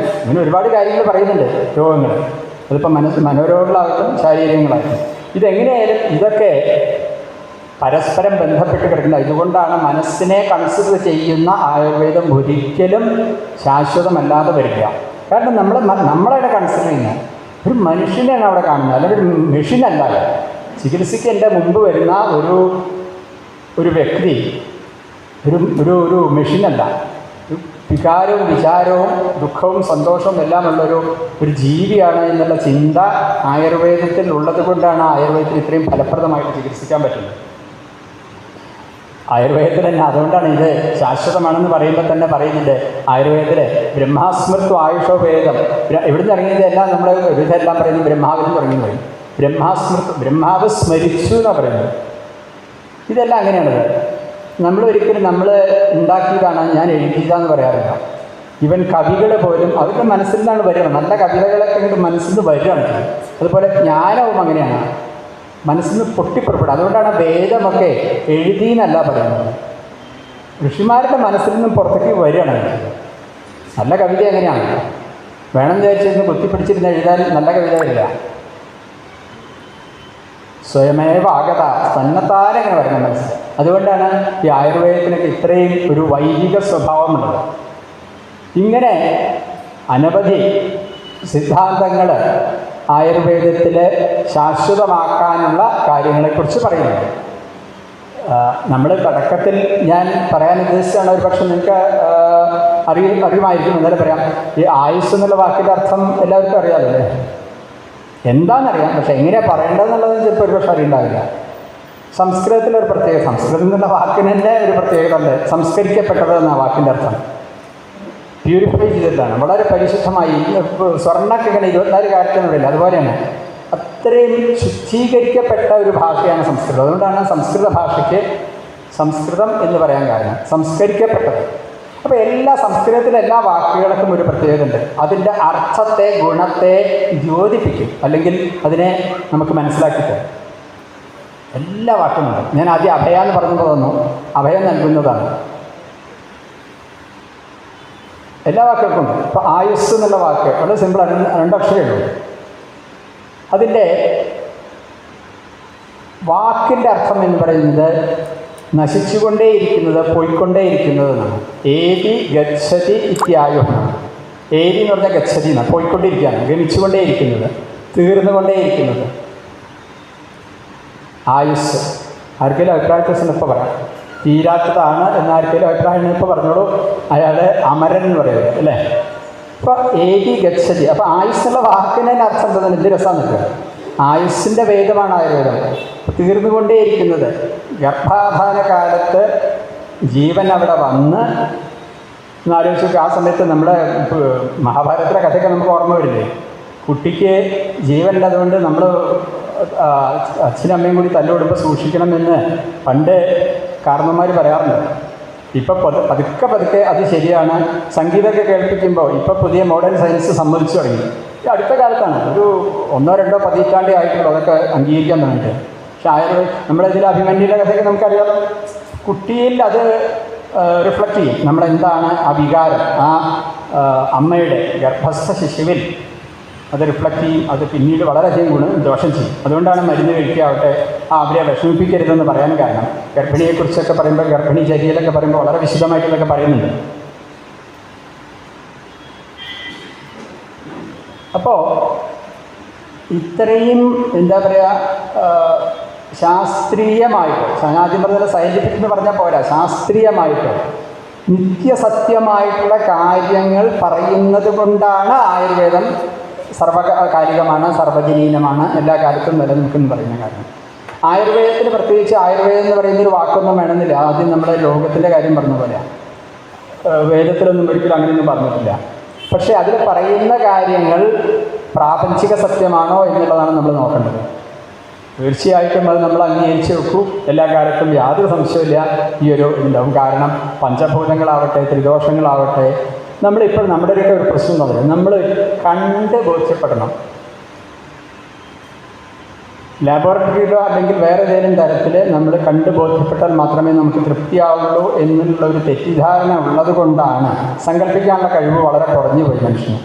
ഇങ്ങനെ ഒരുപാട് കാര്യങ്ങൾ പറയുന്നുണ്ട്, രോഗങ്ങൾ. അതിപ്പോൾ മനോരോഗങ്ങളാകട്ടെ ശാരീരികങ്ങളാകട്ടെ. ഇതെങ്ങനെയായാലും ഇതൊക്കെ പരസ്പരം ബന്ധപ്പെട്ട് കിടക്കുന്നത്. ഇതുകൊണ്ടാണ് മനസ്സിനെ കൺസിഡർ ചെയ്യുന്ന ആയുർവേദം ഒരിക്കലും ശാശ്വതമല്ലാതെ വരിക. കാരണം നമ്മളവിടെ കൺസിഡർ ചെയ്യുന്നത് ഒരു മനുഷ്യനെയാണ് അവിടെ കാണുന്നത്, അല്ലെങ്കിൽ ഒരു മെഷീനല്ല. ചികിത്സയ്ക്ക് എൻ്റെ മുമ്പ് വരുന്ന ഒരു വ്യക്തി ഒരു മെഷീനല്ല. വികാരവും വിചാരവും ദുഃഖവും സന്തോഷവും എല്ലാമുള്ളൊരു ജീവിയാണ് എന്നുള്ള ചിന്ത ആയുർവേദത്തിൽ ഉള്ളത് കൊണ്ടാണ് ആയുർവേദത്തിൽ ഇത്രയും ഫലപ്രദമായിട്ട് ചികിത്സിക്കാൻ പറ്റുന്നത്. ആയുർവേദത്തിൽ തന്നെ അതുകൊണ്ടാണ് ഇത് ശാശ്വതമാണെന്ന് പറയുമ്പോൾ തന്നെ പറയുന്നുണ്ട്. ആയുർവേദത്തിൽ ബ്രഹ്മാസ്മൃത്വ ആയുഷോ വേദം. എവിടുന്ന് ഇറങ്ങിയതെല്ലാം നമ്മൾ ഇതെല്ലാം പറയുന്നത് ബ്രഹ്മാവിൽ നിന്ന് തുടങ്ങി പറയും. ബ്രഹ്മാവ് സ്മരിച്ചു എന്നാണ് പറയുന്നത്. ഇതെല്ലാം അങ്ങനെയാണത്. നമ്മളൊരിക്കലും നമ്മൾ ഉണ്ടാക്കിയതാണ്, ഞാൻ എഴുതിയതാന്ന് പറയാറില്ല. ഈവൻ കവികൾ പോലും അവരുടെ മനസ്സിൽ നിന്നാണ് വരിക. നല്ല കവിതകളൊക്കെ മനസ്സിൽ നിന്ന് വരികയാണ്. അതുപോലെ ജ്ഞാനവും അങ്ങനെയാണ്, മനസ്സിൽ നിന്ന് പൊട്ടിപ്പുറപ്പെടുക. അതുകൊണ്ടാണ് വേദമൊക്കെ എഴുതിയെന്നല്ല പറയുന്നത്, ഋഷിമാരുടെ മനസ്സിൽ നിന്നും പുറത്തേക്ക് വരികയാണ്. നല്ല കവിത എങ്ങനെയാണ്? വേണം വിചാരിച്ചിരുന്ന് കുത്തിപ്പിടിച്ചിരുന്ന് എഴുതാൻ നല്ല കവിത വരില്ല. സ്വയമേവ ആഗത, തന്നെത്താനെങ്ങനെ വരണം മനസ്സിൽ. അതുകൊണ്ടാണ് ഈ ആയുർവേദത്തിനൊക്കെ ഇത്രയും ഒരു വൈദിക സ്വഭാവമുള്ളത്. ഇങ്ങനെ അനവധി സിദ്ധാന്തങ്ങൾ ആയുർവേദത്തിൽ ശാശ്വതമാക്കാനുള്ള കാര്യങ്ങളെക്കുറിച്ച് പറയുന്നുണ്ട്. നമ്മൾ തുടക്കത്തിൽ ഞാൻ പറയാൻ ഉദ്ദേശിച്ചാണ്, ഒരു പക്ഷെ നിങ്ങൾക്ക് അറിയുമായിരിക്കും. എന്നാലും പറയാം. ഈ ആയുസ് എന്നുള്ള വാക്കിൻ്റെ അർത്ഥം എല്ലാവർക്കും അറിയാമല്ലേ? എന്താണെന്നറിയാം, പക്ഷെ എങ്ങനെയാണ് പറയേണ്ടതെന്നുള്ളത് ചിലപ്പോൾ ഒരു പക്ഷെ അറിയുണ്ടാവില്ല. സംസ്കൃതത്തിലൊരു പ്രത്യേകത, സംസ്കൃതം എന്നുള്ള വാക്കിന് തന്നെ ഒരു പ്രത്യേകത ഉണ്ട്. സംസ്കരിക്കപ്പെട്ടത് എന്ന വാക്കിൻ്റെ അർത്ഥം പ്യൂരിഫൈ ചെയ്തിട്ടാണ്, വളരെ പരിശുദ്ധമായി. സ്വർണ്ണക്ക് ഇങ്ങനെ 24 കാര്യത്തിനുള്ളില്ല, അതുപോലെയാണ്. അത്രയും ശുദ്ധീകരിക്കപ്പെട്ട ഒരു ഭാഷയാണ് സംസ്കൃതം. അതുകൊണ്ടാണ് സംസ്കൃത ഭാഷയ്ക്ക് സംസ്കൃതം എന്ന് പറയാൻ കാരണം, സംസ്കരിക്കപ്പെട്ടത്. അപ്പോൾ സംസ്കൃതത്തിലെ എല്ലാ വാക്കുകൾക്കും ഒരു പ്രത്യേകത ഉണ്ട്. അതിൻ്റെ അർത്ഥത്തെ, ഗുണത്തെ ദ്യോതിപ്പിക്കും, അല്ലെങ്കിൽ അതിനെ നമുക്ക് മനസ്സിലാക്കി തരും. എല്ലാ വാക്കുമുണ്ട്. ഞാൻ ആദ്യം അഭയ എന്ന് പറഞ്ഞപ്പോൾ തോന്നുന്നു, അഭയം നൽകുന്നതാണ്. എല്ലാ വാക്കുകൾക്കും ഉണ്ട്. ഇപ്പോൾ ആയുസ് എന്നുള്ള വാക്ക് വളരെ സിമ്പിളാണ്, 2 അക്ഷരമേ ഉള്ളൂ. അതിൻ്റെ വാക്കിൻ്റെ അർത്ഥം എന്ന് പറയുന്നത് നശിച്ചുകൊണ്ടേയിരിക്കുന്നത്, പോയിക്കൊണ്ടേയിരിക്കുന്നത് എന്നാണ്. ഏതി ഗച്ഛതി ഇത്യായു എന്നാണ്. ഏതി എന്ന് പറഞ്ഞാൽ ഗച്ഛതി എന്നാണ്, പോയിക്കൊണ്ടിരിക്കുകയാണ്, ഗമിച്ചുകൊണ്ടേയിരിക്കുന്നത്, തീർന്നുകൊണ്ടേയിരിക്കുന്നത്. ആയുസ് ആർക്കെങ്കിലും അഭിപ്രായത്തിൽ ഇപ്പോൾ പറയാം, തീരാത്തതാണ് എന്നാർക്കെങ്കിലും അഭിപ്രായം ഇപ്പോൾ പറഞ്ഞോളൂ. അയാൾ അമരൻ എന്ന് പറയുന്നത് അല്ലേ. ഇപ്പോൾ ഏതി ഗച്ഛതി, അപ്പോൾ ആയുസ്സുള്ള വാക്കിന് തന്നെ അർത്ഥം എന്താണ്? എന്ത് രസമാണ് നിൽക്കുക. ആയുസ്സിൻ്റെ വേദമാണ് ആയുർവേദം. തീർന്നുകൊണ്ടേയിരിക്കുന്നത്. ഗർഭാധാന കാലത്ത് ജീവൻ അവിടെ വന്ന് എന്നാലോചിച്ച് നോക്കുക. ആ സമയത്ത് നമ്മുടെ മഹാഭാരതത്തിലെ കഥയൊക്കെ നമുക്ക് ഓർമ്മ വരില്ലേ? കുട്ടിക്ക് ജീവൻ അതുകൊണ്ട് നമ്മൾ അച്ഛനും അമ്മയും കൂടി തല്ലുകൊടുമ്പോൾ സൂക്ഷിക്കണമെന്ന് പണ്ട് കാരണന്മാർ പറയാറുണ്ട്. ഇപ്പം പതുക്കെ പതുക്കെ അത് ശരിയാണ്. സംഗീതമൊക്കെ കേൾപ്പിക്കുമ്പോൾ ഇപ്പോൾ പുതിയ മോഡേൺ സയൻസ് സമ്മതിച്ചു തുടങ്ങി. ഈ അടുത്ത കാലത്താണ്, ഒരു 1-2 പതിറ്റാണ്ടേ ആയിട്ടുള്ളൂ അതൊക്കെ അംഗീകരിക്കാൻ തുടങ്ങിയിട്ട്. പക്ഷേ നമ്മളിതിൽ അഭിമന്യുയുടെ കഥയൊക്കെ നമുക്കറിയാമല്ലോ. കുട്ടിയിൽ അത് റിഫ്ലക്റ്റ് ചെയ്യും. നമ്മളെന്താണ് ആ വികാരം, ആ അമ്മയുടെ ഗർഭസ്ഥ ശിശുവിൽ അത് റിഫ്ലക്റ്റ് ചെയ്യും. അത് പിന്നീട് വളരെയധികം ദോഷം ചെയ്യും. അതുകൊണ്ടാണ് മരുന്ന് കഴിക്കാവട്ടെ അവരെ വിഷമിപ്പിക്കരുതെന്ന് പറയാൻ കാരണം. ഗർഭിണിയെക്കുറിച്ചൊക്കെ പറയുമ്പോൾ, ഗർഭിണി ചര്യയിലൊക്കെ പറയുമ്പോൾ വളരെ വിശദമായിട്ടൊക്കെ പറയുന്നുണ്ട്. അപ്പോൾ ഇത്രയും എന്താ പറയുക, ശാസ്ത്രീയമായിട്ട്, ആദ്യം പറഞ്ഞാൽ സയൻറ്റിഫിക് എന്ന് പറഞ്ഞാൽ പോരാ, ശാസ്ത്രീയമായിട്ട് നിത്യസത്യമായിട്ടുള്ള കാര്യങ്ങൾ പറയുന്നത് കൊണ്ടാണ് ആയുർവേദം സർവകാലികമാണ്, സർവജനീനമാണ്, എല്ലാ കാലത്തും നിലനിൽക്കുന്നു പറയുന്ന കാര്യം. ആയുർവേദത്തിന് പ്രത്യേകിച്ച് ആയുർവേദം എന്ന് പറയുന്നൊരു വാക്കൊന്നും വേണമെന്നില്ല. ആദ്യം നമ്മുടെ ലോകത്തിൻ്റെ കാര്യം പറഞ്ഞ പോലെയാണ്. വേദത്തിലൊന്നും ഒരിക്കലും അങ്ങനെയൊന്നും പറഞ്ഞിട്ടില്ല. പക്ഷേ അതിൽ പറയുന്ന കാര്യങ്ങൾ പ്രാപഞ്ചിക സത്യമാണോ എന്നുള്ളതാണ് നമ്മൾ നോക്കേണ്ടത്. തീർച്ചയായിട്ടും അത് നമ്മൾ അംഗീകരിച്ച് വെക്കൂ. എല്ലാ കാലത്തും യാതൊരു സംശയമില്ല ഈ ഒരു ഉണ്ടാവും. കാരണം പഞ്ചഭൂതങ്ങളാവട്ടെ, ത്രിദോഷങ്ങളാവട്ടെ, നമ്മളിപ്പോൾ നമ്മുടെയൊക്കെ ഒരു പ്രശ്നം എന്ന് പറയുന്നത് നമ്മൾ കണ്ട് ബോധ്യപ്പെടണം. ലാബോറട്ടറിയിലോ അല്ലെങ്കിൽ വേറെ ഏതെങ്കിലും തരത്തിൽ നമ്മൾ കണ്ട് ബോധ്യപ്പെട്ടാൽ മാത്രമേ നമുക്ക് തൃപ്തിയാവുള്ളൂ എന്നുള്ള ഒരു തെറ്റിദ്ധാരണ ഉള്ളത് കൊണ്ടാണ് സങ്കല്പിക്കാനുള്ള കഴിവ് വളരെ കുറഞ്ഞു പോയി മനുഷ്യന്.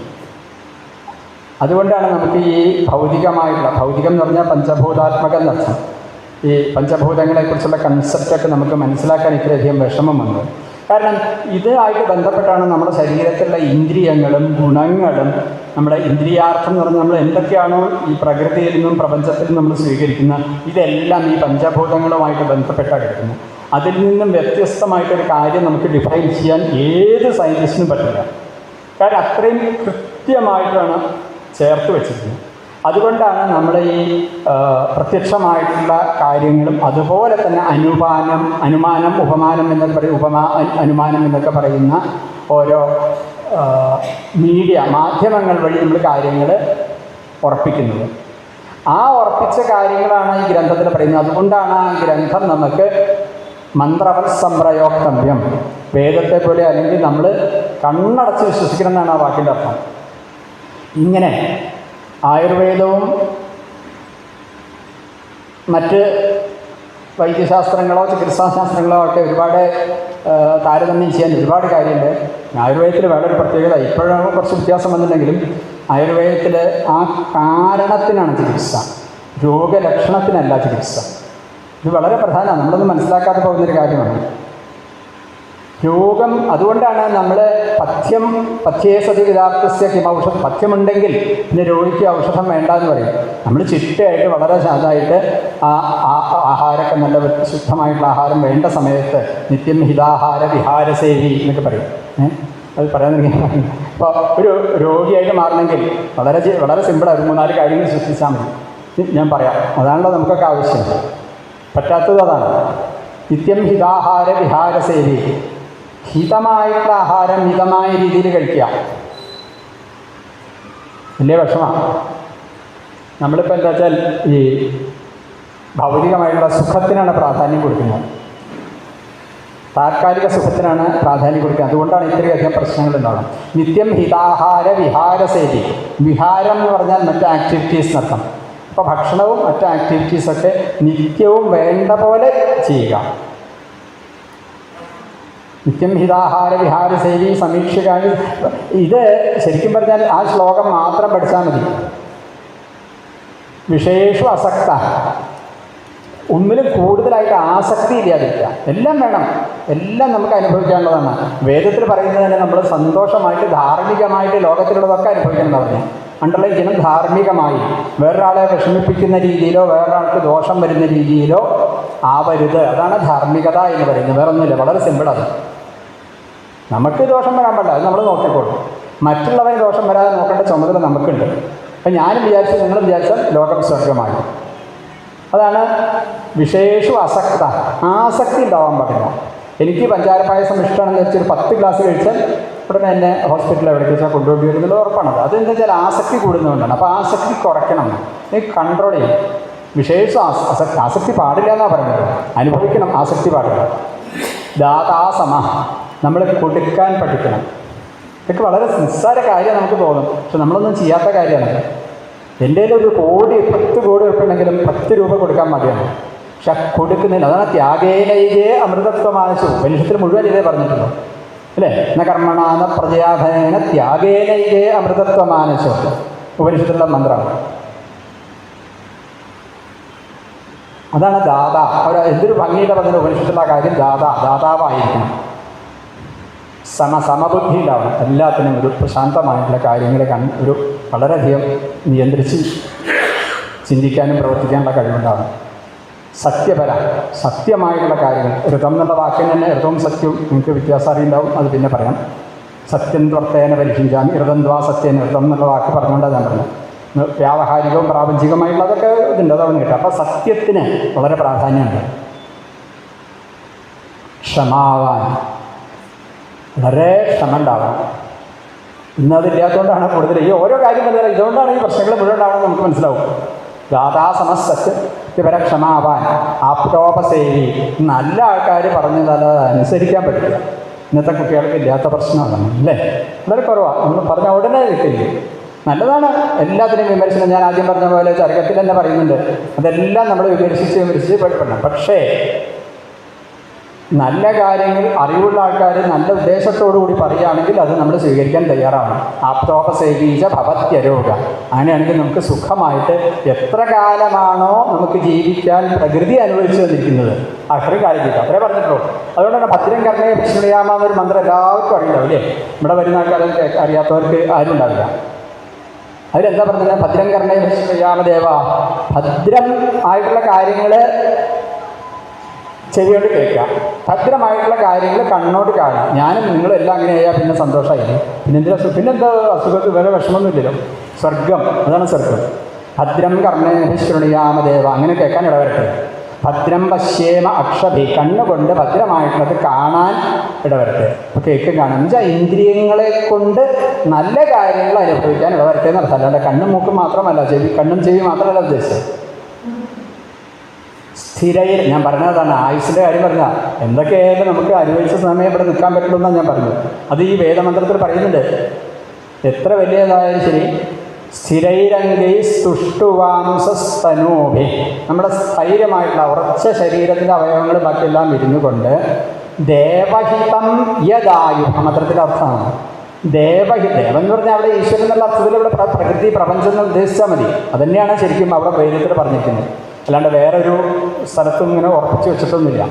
അതുകൊണ്ടാണ് നമുക്ക് ഈ ഭൗതികമായിട്ടുള്ള, ഭൗതികം എന്ന് പറഞ്ഞാൽ പഞ്ചഭൂതാത്മകം എന്നർത്ഥം, ഈ പഞ്ചഭൂതങ്ങളെക്കുറിച്ചുള്ള കൺസെപ്റ്റൊക്കെ നമുക്ക് മനസ്സിലാക്കാൻ ഇത്രയധികം വിഷമം വന്നു. കാരണം ഇതുമായിട്ട് ബന്ധപ്പെട്ടാണ് നമ്മുടെ ശരീരത്തിലുള്ള ഇന്ദ്രിയങ്ങളും ഗുണങ്ങളും, നമ്മുടെ ഇന്ദ്രിയാർത്ഥം എന്ന് പറഞ്ഞാൽ നമ്മൾ എന്തൊക്കെയാണോ ഈ പ്രകൃതിയിൽ നിന്നും പ്രപഞ്ചത്തിൽ നിന്നും നമ്മൾ സ്വീകരിക്കുന്നത്, ഇതെല്ലാം ഈ പഞ്ചഭൂതങ്ങളുമായിട്ട് ബന്ധപ്പെട്ടാണ് കിടക്കുന്നത്. അതിൽ നിന്നും വ്യത്യസ്തമായിട്ടൊരു കാര്യം നമുക്ക് ഡിഫൈൻ ചെയ്യാൻ ഏത് സയൻറ്റിസ്റ്റിനും പറ്റില്ല. കാരണം അത്രയും കൃത്യമായിട്ടാണ് ചേർത്ത് വെച്ചിരിക്കുന്നത്. അതുകൊണ്ടാണ് നമ്മുടെ ഈ പ്രത്യക്ഷമായിട്ടുള്ള കാര്യങ്ങളും അതുപോലെ തന്നെ അനുമാനം, ഉപമാനം എന്നൊക്കെ പറയും, അനുമാനം എന്നൊക്കെ പറയുന്ന ഓരോ മാധ്യമങ്ങൾ വഴി നമ്മൾ കാര്യങ്ങൾ ഉറപ്പിക്കുന്നത്. ആ ഉറപ്പിച്ച കാര്യങ്ങളാണ് ഈ ഗ്രന്ഥത്തിൽ പറയുന്നത്. അതുകൊണ്ടാണ് ആ ഗ്രന്ഥം നമുക്ക് മന്ത്രവത് സംപ്രയോക്തവ്യം, വേദത്തെ പോലെ അല്ലെങ്കിൽ നമ്മൾ കണ്ണടച്ച് വിശ്വസിക്കണം എന്നാണ് ആ വാക്കിൻ്റെ അർത്ഥം. ഇങ്ങനെ ആയുർവേദവും മറ്റ് വൈദ്യശാസ്ത്രങ്ങളോ ചികിത്സാശാസ്ത്രങ്ങളോ ഒക്കെ ഒരുപാട് താരതമ്യം ചെയ്യാൻ ഒരുപാട് കാര്യമുണ്ട്. ആയുർവേദത്തിൽ വേറൊരു പ്രത്യേകത, ഇപ്പോഴും കുറച്ച് വ്യത്യാസം വന്നിട്ടുണ്ടെങ്കിലും ആയുർവേദത്തിൽ ആ കാരണത്തിനാണ് ചികിത്സ, രോഗലക്ഷണത്തിനല്ല ചികിത്സ. ഇത് വളരെ പ്രധാനമാണ്, നമ്മളൊന്നും മനസ്സിലാക്കാതെ പോകുന്നൊരു കാര്യമാണ്. രോഗം, അതുകൊണ്ടാണ് നമ്മൾ പഥ്യേ സതി വിദാർത്ഥസ്യ കിം ഔഷധം, പഥ്യമുണ്ടെങ്കിൽ പിന്നെ രോഗിക്ക് ഔഷധം വേണ്ട എന്ന് പറയും. നമ്മൾ ചിട്ടയായിട്ട് വളരെ ശാന്തമായിട്ട് ആഹാരമൊക്കെ നല്ല ശുദ്ധമായിട്ടുള്ള ആഹാരം വേണ്ട സമയത്ത് നിത്യം ഹിതാഹാര വിഹാരസേവി എന്നൊക്കെ പറയും. അത് പറയാൻ തുടങ്ങി. അപ്പോൾ ഒരു രോഗിയായിട്ട് മാറണമെങ്കിൽ വളരെ സിമ്പിളാണ്, 3-4 കാര്യങ്ങൾ സൃഷ്ടിച്ചാൽ മതി. ഞാൻ പറയാം, അതാണല്ലോ നമുക്കൊക്കെ ആവശ്യം. പറ്റാത്തത് അതാണ്. നിത്യം ഹിതാഹാര വിഹാരസേവി, ഹിതമായിട്ടുള്ള ആഹാരം മിതമായ രീതിയിൽ കഴിക്കുക. വലിയ വിഷമമാണ്. നമ്മളിപ്പോൾ എന്താ വെച്ചാൽ ഈ ഭൗതികമായിട്ടുള്ള സുഖത്തിനാണ് പ്രാധാന്യം കൊടുക്കുന്നത്, താൽക്കാലിക സുഖത്തിനാണ് പ്രാധാന്യം കൊടുക്കുന്നത്. അതുകൊണ്ടാണ് ഇത്രയധികം പ്രശ്നങ്ങളുണ്ടാകുന്നത്. നിത്യം ഹിതാഹാര വിഹാരസേവി, വിഹാരം എന്ന് പറഞ്ഞാൽ മറ്റ് ആക്ടിവിറ്റീസ് നടത്തം. അപ്പോൾ ഭക്ഷണവും മറ്റ് ആക്ടിവിറ്റീസൊക്കെ നിത്യവും വേണ്ട പോലെ ചെയ്യുക. നിത്യം ഹിതാഹാര വിഹാര സേവി സമീക്ഷകാരി. ഇത് ശരിക്കും പറഞ്ഞാൽ ആ ശ്ലോകം മാത്രം പഠിച്ചാൽ മതി. വിഷയേഷു അസക്ത, ഒന്നിലും കൂടുതലായിട്ട് ആസക്തി ഇല്ലാതിരിക്കുക. എല്ലാം വേണം, എല്ലാം നമുക്ക് അനുഭവിക്കാനുള്ളതാണ്. വേദത്തിൽ പറയുന്നത് തന്നെ നമ്മൾ സന്തോഷമായിട്ട് ധാർമ്മികമായിട്ട് ലോകത്തിലുള്ളതൊക്കെ അനുഭവിക്കണം എന്ന് പറഞ്ഞു. അണ്ടർലൈൻ ചെയ്യണം, ധാർമ്മികമായി. വേറൊരാളെ വിഷമിപ്പിക്കുന്ന രീതിയിലോ വേറൊരാൾക്ക് ദോഷം വരുന്ന രീതിയിലോ ആവരുത്. അതാണ് ധാർമ്മികത എന്ന് പറയുന്നത്. വേറൊന്നുമില്ല, വളരെ സിമ്പിളാണ്. നമുക്ക് ദോഷം വരാൻ പാടില്ല, അത് നമ്മൾ നോക്കിക്കോളും. മറ്റുള്ളവരെ ദോഷം വരാതെ നോക്കേണ്ട ചുമതല നമുക്കുണ്ട്. അപ്പം ഞാനും വിചാരിച്ചു, നിങ്ങളും വിചാരിച്ചാൽ ലോകം സ്വർഗമായി. അതാണ് വിശേഷു അസക്ത. ആസക്തി ഉണ്ടാവാൻ പാടില്ല. എനിക്ക് പഞ്ചാര പായസം ഇഷ്ടമാണെന്ന് വെച്ചൊരു 10 ഗ്ലാസ് കഴിച്ചാൽ ഉടനെ എന്നെ ഹോസ്പിറ്റലിൽ എവിടെ വെച്ചാൽ കൊണ്ടുപോയി എന്നുള്ളത് ഉറപ്പാണത്. അതെന്താ വെച്ചാൽ ആസക്തി കൂടുന്നതുകൊണ്ടാണ്. അപ്പോൾ ആസക്തി കുറയ്ക്കണം, കൺട്രോൾ ചെയ്യും. വിശേഷ ആസക്തി പാടില്ല എന്നാണ് പറയുന്നത്. അനുഭവിക്കണം, ആസക്തി പാടില്ല. ദാതാസമ, നമ്മൾ കൊടുക്കാൻ പഠിക്കണം. ഇതൊക്കെ വളരെ നിസ്സാര കാര്യം നമുക്ക് തോന്നും, പക്ഷെ നമ്മളൊന്നും ചെയ്യാത്ത കാര്യമാണ്. എൻ്റെ ഒരു 10 കോടി ഉണ്ടെങ്കിലും 10 രൂപ കൊടുക്കാൻ മതിയാണ്. പക്ഷെ കൊടുക്കുന്നില്ല. അതാണ് ത്യാഗേനൈകേ അമൃതത്വമാനസു. ഉപനിഷത്തിൽ മുഴുവൻ ഇതേ പറഞ്ഞിട്ടുള്ളൂ അല്ലേ? ന കർമ്മണാന പ്രജയാധനേന ത്യാഗേനൈകേ അമൃതത്വമാനസു, ഉപനിഷത്തിലുള്ള മന്ത്രമാണ്. അതാണ് ദാത. അവർ എന്തൊരു ഭംഗിയുടെ പറഞ്ഞ ഉപനിഷത്തിലുള്ള കാര്യം. ദാതാവായിരിക്കണം. സമബുദ്ധി ഉണ്ടാവണം. എല്ലാത്തിനും ഒരു പ്രശാന്തമായിട്ടുള്ള കാര്യങ്ങളെ ഒരു വളരെയധികം നിയന്ത്രിച്ച് ചിന്തിക്കാനും പ്രവർത്തിക്കാനുള്ള കഴിവുണ്ടാവണം. സത്യപര, സത്യമായിട്ടുള്ള കാര്യങ്ങൾ. ഋതം എന്നുള്ള വാക്കിന് തന്നെ ഋതവും സത്യവും നിങ്ങൾക്ക് വ്യത്യാസം അറിയുണ്ടാവും, അത് പിന്നെ പറയാം. സത്യം ത്വത്തേന പരിശീലിച്ചാമി ഋതം ദ്വാ സത്യേന. ഋതം എന്നുള്ള വാക്ക് പറഞ്ഞുകൊണ്ടാണ് ഞാൻ പറഞ്ഞത്. വ്യാവഹാരികവും പ്രാപഞ്ചികമായിട്ടുള്ളതൊക്കെ ഇതുണ്ട്, അതാണ് കിട്ടുക. അപ്പോൾ സത്യത്തിന് വളരെ പ്രാധാന്യമുണ്ട്. ക്ഷമാവാൻ, വളരെ ക്ഷമ ഉണ്ടാവണം. ഇന്നതില്ലാത്തതുകൊണ്ടാണ് കൂടുതൽ ഈ ഓരോ കാര്യം പറഞ്ഞാൽ ഇതുകൊണ്ടാണ് ഈ പ്രശ്നങ്ങൾ മുഴുവൻ ഉണ്ടാവണമെന്ന് നമുക്ക് മനസ്സിലാവും. ദാതാസമസ്സത്യപര ക്ഷമാവാൻ ആപ്തോപസേവി. നല്ല ആൾക്കാർ പറഞ്ഞത് അത് അനുസരിക്കാൻ പറ്റില്ല. ഇന്നത്തെ കുട്ടികൾക്ക് ഇല്ലാത്ത പ്രശ്നമാണ് അല്ലേ? വളരെ കുറവാണ്. നമ്മൾ പറഞ്ഞ ഉടനെ കിട്ടില്ല. നല്ലതാണ് എല്ലാത്തിനും വിമർശനം. ഞാൻ ആദ്യം പറഞ്ഞ പോലെ ചരകത്തിൽ തന്നെ പറയുന്നുണ്ട്. അതെല്ലാം നമ്മൾ വിമർശിച്ച് പഠിക്കണം. പക്ഷേ നല്ല കാര്യങ്ങൾ അറിവുള്ള ആൾക്കാർ നല്ല ഉദ്ദേശത്തോടുകൂടി പറയുകയാണെങ്കിൽ അത് നമ്മൾ സ്വീകരിക്കാൻ തയ്യാറാണ്. ആപ്തോപസേവീജ ഭവത്യരോഗ. അങ്ങനെയാണെങ്കിൽ നമുക്ക് സുഖമായിട്ട് എത്ര കാലമാണോ നമുക്ക് ജീവിക്കാൻ പ്രകൃതി അനുവദിച്ചു തന്നിരിക്കുന്നത് അത്രയും കാലം ജീവിക്കാം. അത്രേ പറഞ്ഞിട്ടുള്ളൂ. അതുകൊണ്ടാണ് ഭദ്രം കർണേ വിഷ്ണുയാമ എന്നൊരു മന്ത്രം എല്ലാവർക്കും അറിയില്ല അല്ലേ? ഇവിടെ വരുന്ന ആൾക്കാരും അറിയാത്തവർക്ക് ആരും ഉണ്ടാവില്ല. അതിലെന്താ പറഞ്ഞത്? ഭദ്രം കർണേ വിഷ്ണുയാമദേവ. ഭദ്രം ആയിട്ടുള്ള കാര്യങ്ങൾ ചെവിയോട് കേൾക്കുക, ഭദ്രമായിട്ടുള്ള കാര്യങ്ങൾ കണ്ണോട് കാണുക. ഞാനും നിങ്ങളും എല്ലാം അങ്ങനെ ആയാൽ പിന്നെ സന്തോഷമായില്ലേ? പിന്നെന്താ അസുഖത്തിൽ വേറെ വിഷമമൊന്നുമില്ലല്ലോ. സ്വർഗം, അതാണ് സ്വർഗം. ഭദ്രം കർണേ ശൃണുയാമദേവ. അങ്ങനെ കേൾക്കാൻ ഇടവരട്ടെ. ഭദ്രം പശ്യേമ അക്ഷഭി. കണ്ണുകൊണ്ട് ഭദ്രമായിട്ടുള്ളത് കാണാൻ ഇടവരട്ടെ. അപ്പോൾ കേൾക്കും കാണാൻ എന്നുവെച്ചാൽ ഇന്ദ്രിയങ്ങളെ കൊണ്ട് നല്ല കാര്യങ്ങൾ അനുഭവിക്കാൻ ഇടവരട്ടെ എന്നർത്ഥം. അല്ലാണ്ട് കണ്ണും മൂക്കും മാത്രമല്ല, കണ്ണും ചെവി മാത്രമല്ല ഉദ്ദേശിച്ചത്. സ്ഥിരയിൽ ഞാൻ പറഞ്ഞതാണ്, ആയുസിൻ്റെ കാര്യം പറഞ്ഞാൽ എന്തൊക്കെയായാലും നമുക്ക് അനുഭവിച്ച സമയം ഇവിടെ നിൽക്കാൻ പറ്റുള്ളൂ എന്നാണ് ഞാൻ പറഞ്ഞത്. അത് ഈ വേദമന്ത്രത്തിൽ പറയുന്നുണ്ട്. എത്ര വലിയതായാലും ശരി, സ്ഥിരൈരംഗൈ സ്തുഷ്ടുവാംസസ്തനൂഭി. നമ്മുടെ സ്ഥൈര്യമായിട്ടുള്ള ഉറച്ച ശരീരത്തിൻ്റെ അവയവങ്ങൾ ബാക്കിയെല്ലാം ഇരുന്നുകൊണ്ട് ദേവഹിതം യദായു മന്ത്രത്തിൻ്റെ അർത്ഥമാണ്. ദേവൻ എന്ന് പറഞ്ഞാൽ അവിടെ ഈശ്വരൻ എന്നുള്ള അർത്ഥത്തിൽ ഇവിടെ പ്രകൃതി പ്രപഞ്ചം എന്ന് ഉദ്ദേശിച്ചാൽ മതി. അതുതന്നെയാണ് ശരിക്കും അവിടെ വേദത്തിൽ പറഞ്ഞിരിക്കുന്നത്. അല്ലാണ്ട് വേറൊരു സ്ഥലത്തും ഇങ്ങനെ ഉറപ്പിച്ച് വെച്ചിട്ടൊന്നുമില്ല.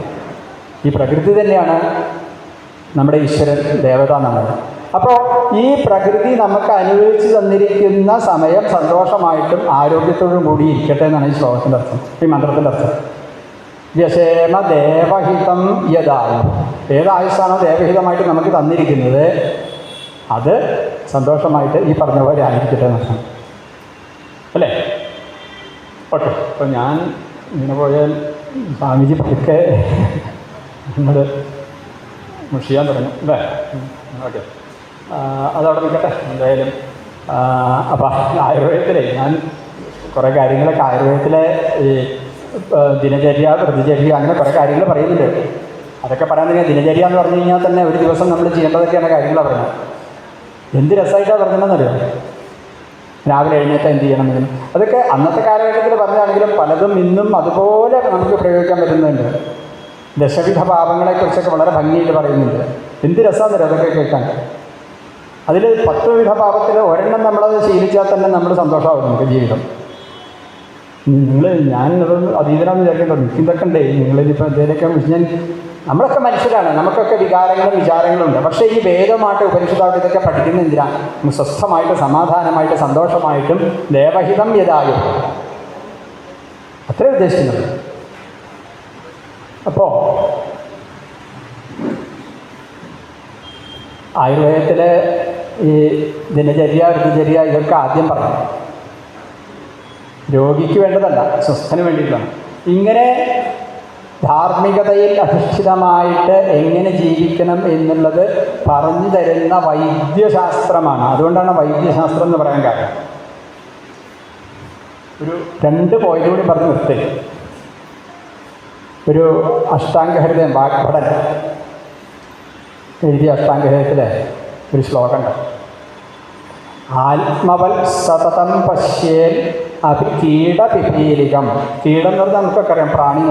ഈ പ്രകൃതി തന്നെയാണ് നമ്മുടെ ഈശ്വരൻ, ദേവത എന്നുള്ളത്. അപ്പോൾ ഈ പ്രകൃതി നമുക്ക് അനുഭവിച്ച് തന്നിരിക്കുന്ന സമയം സന്തോഷമായിട്ടും ആരോഗ്യത്തോടും കൂടി ഇരിക്കട്ടെ എന്നാണ് ഈ ശ്ലോകത്തിൻ്റെ അർത്ഥം, ഈ മന്ത്രത്തിൻ്റെ അർത്ഥം. വ്യശേമ ദേവഹിതം യദായു. ഏതായുസാണോ ദേവഹിതമായിട്ട് നമുക്ക് തന്നിരിക്കുന്നത് അത് സന്തോഷമായിട്ട് ഈ പറഞ്ഞ പോലെ ആയിരിക്കട്ടെ എന്നർത്ഥം അല്ലേ? ഓക്കെ. അപ്പോൾ ഞാൻ ഇങ്ങനെ പോയാൽ സ്വാമിജി പതുക്കെ നമ്മൾ മുഷിയാൻ തുടങ്ങും അല്ലേ? ഓക്കെ, അതവിടെ നിൽക്കട്ടെ എന്തായാലും. അപ്പം ആയുർവേദത്തിലെ ഞാൻ കുറേ കാര്യങ്ങളൊക്കെ ആയുർവേദത്തിലെ ഈ ദിനചര്യ, പ്രതിചര്യ, അങ്ങനെ കുറേ കാര്യങ്ങൾ പറയുന്നുണ്ട്. അതൊക്കെ പറയാൻ തന്നെ ദിനചര്യ എന്ന് പറഞ്ഞു കഴിഞ്ഞാൽ തന്നെ ഒരു ദിവസം നമ്മൾ ചെയ്യേണ്ടതൊക്കെയാണ് കാര്യങ്ങളാണ് പറയുന്നത്. എന്ത് രസമായിട്ടാണ് പറഞ്ഞതെന്നറിയോ? രാവിലെ എഴുന്നേറ്റ് എന്ത് ചെയ്യണമെന്നും അതൊക്കെ അന്നത്തെ കാലഘട്ടത്തിൽ പറഞ്ഞാണെങ്കിലും പലതും ഇന്നും അതുപോലെ നമുക്ക് പ്രയോഗിക്കാൻ പറ്റുന്നുണ്ട്. ദശവിധ പാപങ്ങളെക്കുറിച്ചൊക്കെ വളരെ ഭംഗിയായിട്ട് പറയുന്നുണ്ട്. എന്ത് രസമാണെന്ന് അതൊക്കെ കേൾക്കാൻ. അതിൽ 10 വിധ പാപത്തിൽ ഒരെണ്ണം നമ്മളത് ശീലിച്ചാൽ തന്നെ നമ്മൾ സന്തോഷമാകും നമുക്ക് ജീവിതം. ഞാൻ അതീതനാന്ന് വിചാരിക്കണ്ടോ, എനിക്കിതൊക്കെ ഉണ്ട്. നിങ്ങളിതിപ്പോൾ എന്തെങ്കിലുമൊക്കെ ഞാൻ നമ്മളൊക്കെ മനുഷ്യരാണ്, നമുക്കൊക്കെ വികാരങ്ങളും വിചാരങ്ങളുണ്ട്. പക്ഷേ ഈ വേദമായിട്ട് ഉപനിഷത്തായിട്ട് ഇതൊക്കെ പഠിക്കുന്ന എന്തിനാണ്? നമുക്ക് സ്വസ്ഥമായിട്ട് സമാധാനമായിട്ട് സന്തോഷമായിട്ടും ദേവഹിതം യഥായും അത്രേ ഉദ്ദേശിക്കുന്നത്. അപ്പോൾ ആയുർവേദത്തിലെ ഈ ദിനചര്യ ഋതുചര്യ ഇതൊക്കെ ആദ്യം പറഞ്ഞു. രോഗിക്ക് വേണ്ടതല്ല, സ്വസ്ഥന് വേണ്ടിയിട്ടാണ്. ഇങ്ങനെ ധാർമ്മികതയിൽ അധിഷ്ഠിതമായിട്ട് എങ്ങനെ ജീവിക്കണം എന്നുള്ളത് പറഞ്ഞു തരുന്ന വൈദ്യശാസ്ത്രമാണ്. അതുകൊണ്ടാണ് വൈദ്യശാസ്ത്രം എന്ന് പറയാൻ കാരണം. ഒരു 2 പോയിന്റ് കൂടി പറഞ്ഞ് നിർത്തി. ഒരു അഷ്ടാംഗഹൃദയം വാഗ്ഭടൻ എഴുതിയ അഷ്ടാംഗഹൃദയത്തിലെ ഒരു ശ്ലോകമുണ്ട്. ആത്മവൽ സതതം പശ്യേൽ കീട പിപീലികം. കീടം എന്ന് പറഞ്ഞാൽ നമുക്കൊക്കെ അറിയാം, പ്രാണി.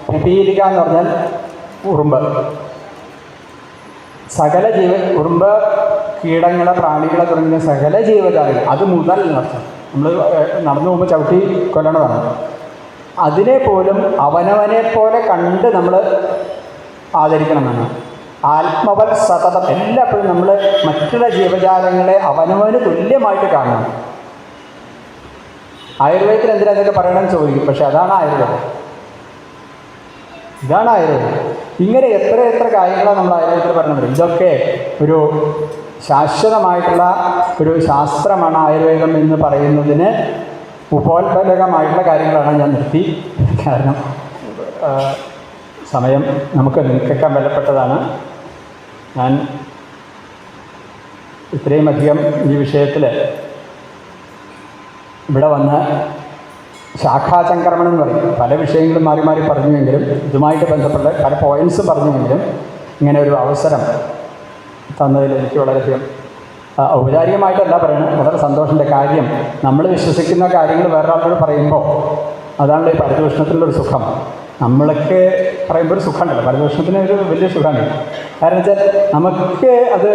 പിപീലിക എന്ന് പറഞ്ഞാൽ ഉറുമ്പ്. സകല ഉറുമ്പ്, കീടങ്ങളെ, പ്രാണികളെ തുടങ്ങിയ സകല ജീവജാലങ്ങൾ, അത് മുതൽ എന്നർത്ഥം. നമ്മൾ നടന്നു പോകുമ്പോൾ ചവിട്ടി കൊല്ലണതാണ്. അതിനെ പോലും അവനവനെ പോലെ കണ്ട് നമ്മൾ ആദരിക്കണമെന്നാണ്. ആത്മവൽ സതതം, എല്ലാപ്പോഴും നമ്മൾ മറ്റുള്ള ജീവജാലങ്ങളെ അവനവന് തുല്യമായിട്ട് കാണണം. ആയുർവേദത്തിൽ എന്തിനാ അതൊക്കെ പറയണമെന്ന് ചോദിക്കും. പക്ഷെ അതാണ് ആയുർവേദം, ഇതാണ് ആയുർവേദം. ഇങ്ങനെ എത്ര കാര്യങ്ങളാണ് നമ്മൾ ആയുർവേദത്തിൽ പറഞ്ഞത്. ഇതൊക്കെ ഒരു ശാശ്വതമായിട്ടുള്ള ഒരു ശാസ്ത്രമാണ് ആയുർവേദം എന്ന് പറയുന്നതിന് ഉപോത്ബലകമായിട്ടുള്ള കാര്യങ്ങളാണ് ഞാൻ നിർത്തി. കാരണം സമയം നമുക്ക് നിൽക്കാൻ വിലപ്പെട്ടതാണ്. ഞാൻ ഇത്രയും അധികം ഈ വിഷയത്തിൽ ഇവിടെ വന്ന് ശാഖാചംക്രമണം എന്ന് പറയും. പല വിഷയങ്ങളും മാറി മാറി പറഞ്ഞുവെങ്കിലും ഇതുമായിട്ട് ബന്ധപ്പെട്ട പല പോയിൻറ്റ്സും പറഞ്ഞുവെങ്കിലും ഇങ്ങനെ ഒരു അവസരം തന്നതിൽ എനിക്ക് വളരെയധികം ഔപചാരികമായിട്ടല്ല പറയണത്, വളരെ സന്തോഷമുണ്ട്. കാര്യം നമ്മൾ വിശ്വസിക്കുന്ന കാര്യങ്ങൾ വേറൊരാളോട് പറയുമ്പോൾ അതാണല്ലോ ഈ പരിദൂഷണത്തിലുള്ളൊരു സുഖം. നമ്മളൊക്കെ പറയുമ്പോൾ ഒരു സുഖമുണ്ടല്ലോ, പരിദൂഷണത്തിന് ഒരു വലിയ സുഖമാണ്. കാരണം വെച്ചാൽ നമുക്ക് അത്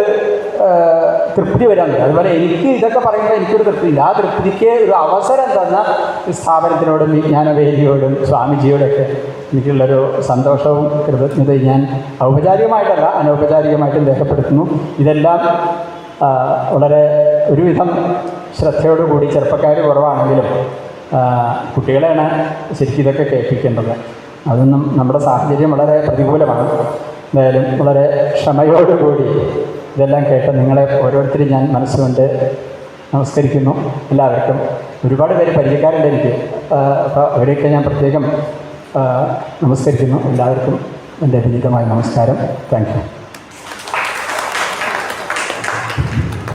തൃപ്തി വരാൻ പറ്റും. അതുപോലെ എനിക്ക് ഇതൊക്കെ പറയുമ്പോൾ എനിക്കൊരു തൃപ്തിയില്ല. ആ തൃപ്തിക്ക് ഒരു അവസരം തന്ന സ്ഥാപനത്തിനോടും വിജ്ഞാനവേദിയോടും സ്വാമിജിയോടൊക്കെ എനിക്കുള്ളൊരു സന്തോഷവും കൃതജ്ഞതയും ഞാൻ ഔപചാരികമായിട്ടല്ല അനൗപചാരികമായിട്ടും രേഖപ്പെടുത്തുന്നു. ഇതെല്ലാം വളരെ ഒരുവിധം ശ്രദ്ധയോടുകൂടി, ചെറുപ്പക്കാർ കുറവാണെങ്കിലും കുട്ടികളെയാണ് ശരിക്കും ഇതൊക്കെ കേൾപ്പിക്കേണ്ടത്. അതൊന്നും നമ്മുടെ സാഹചര്യം വളരെ പ്രതികൂലമാണ്. എന്തായാലും വളരെ ക്ഷമയോടുകൂടി ഇതെല്ലാം കേട്ട് നിങ്ങളെ ഓരോരുത്തരും ഞാൻ മനസ്സുകൊണ്ട് നമസ്കരിക്കുന്നു. എല്ലാവർക്കും ഒരുപാട് പേര് പരിചയക്കാരുണ്ട് എനിക്ക്. അപ്പോൾ അവരെയൊക്കെ ഞാൻ പ്രത്യേകം നമസ്കരിക്കുന്നു. എല്ലാവർക്കും എൻ്റെ വിനീതമായ നമസ്കാരം. Thank you.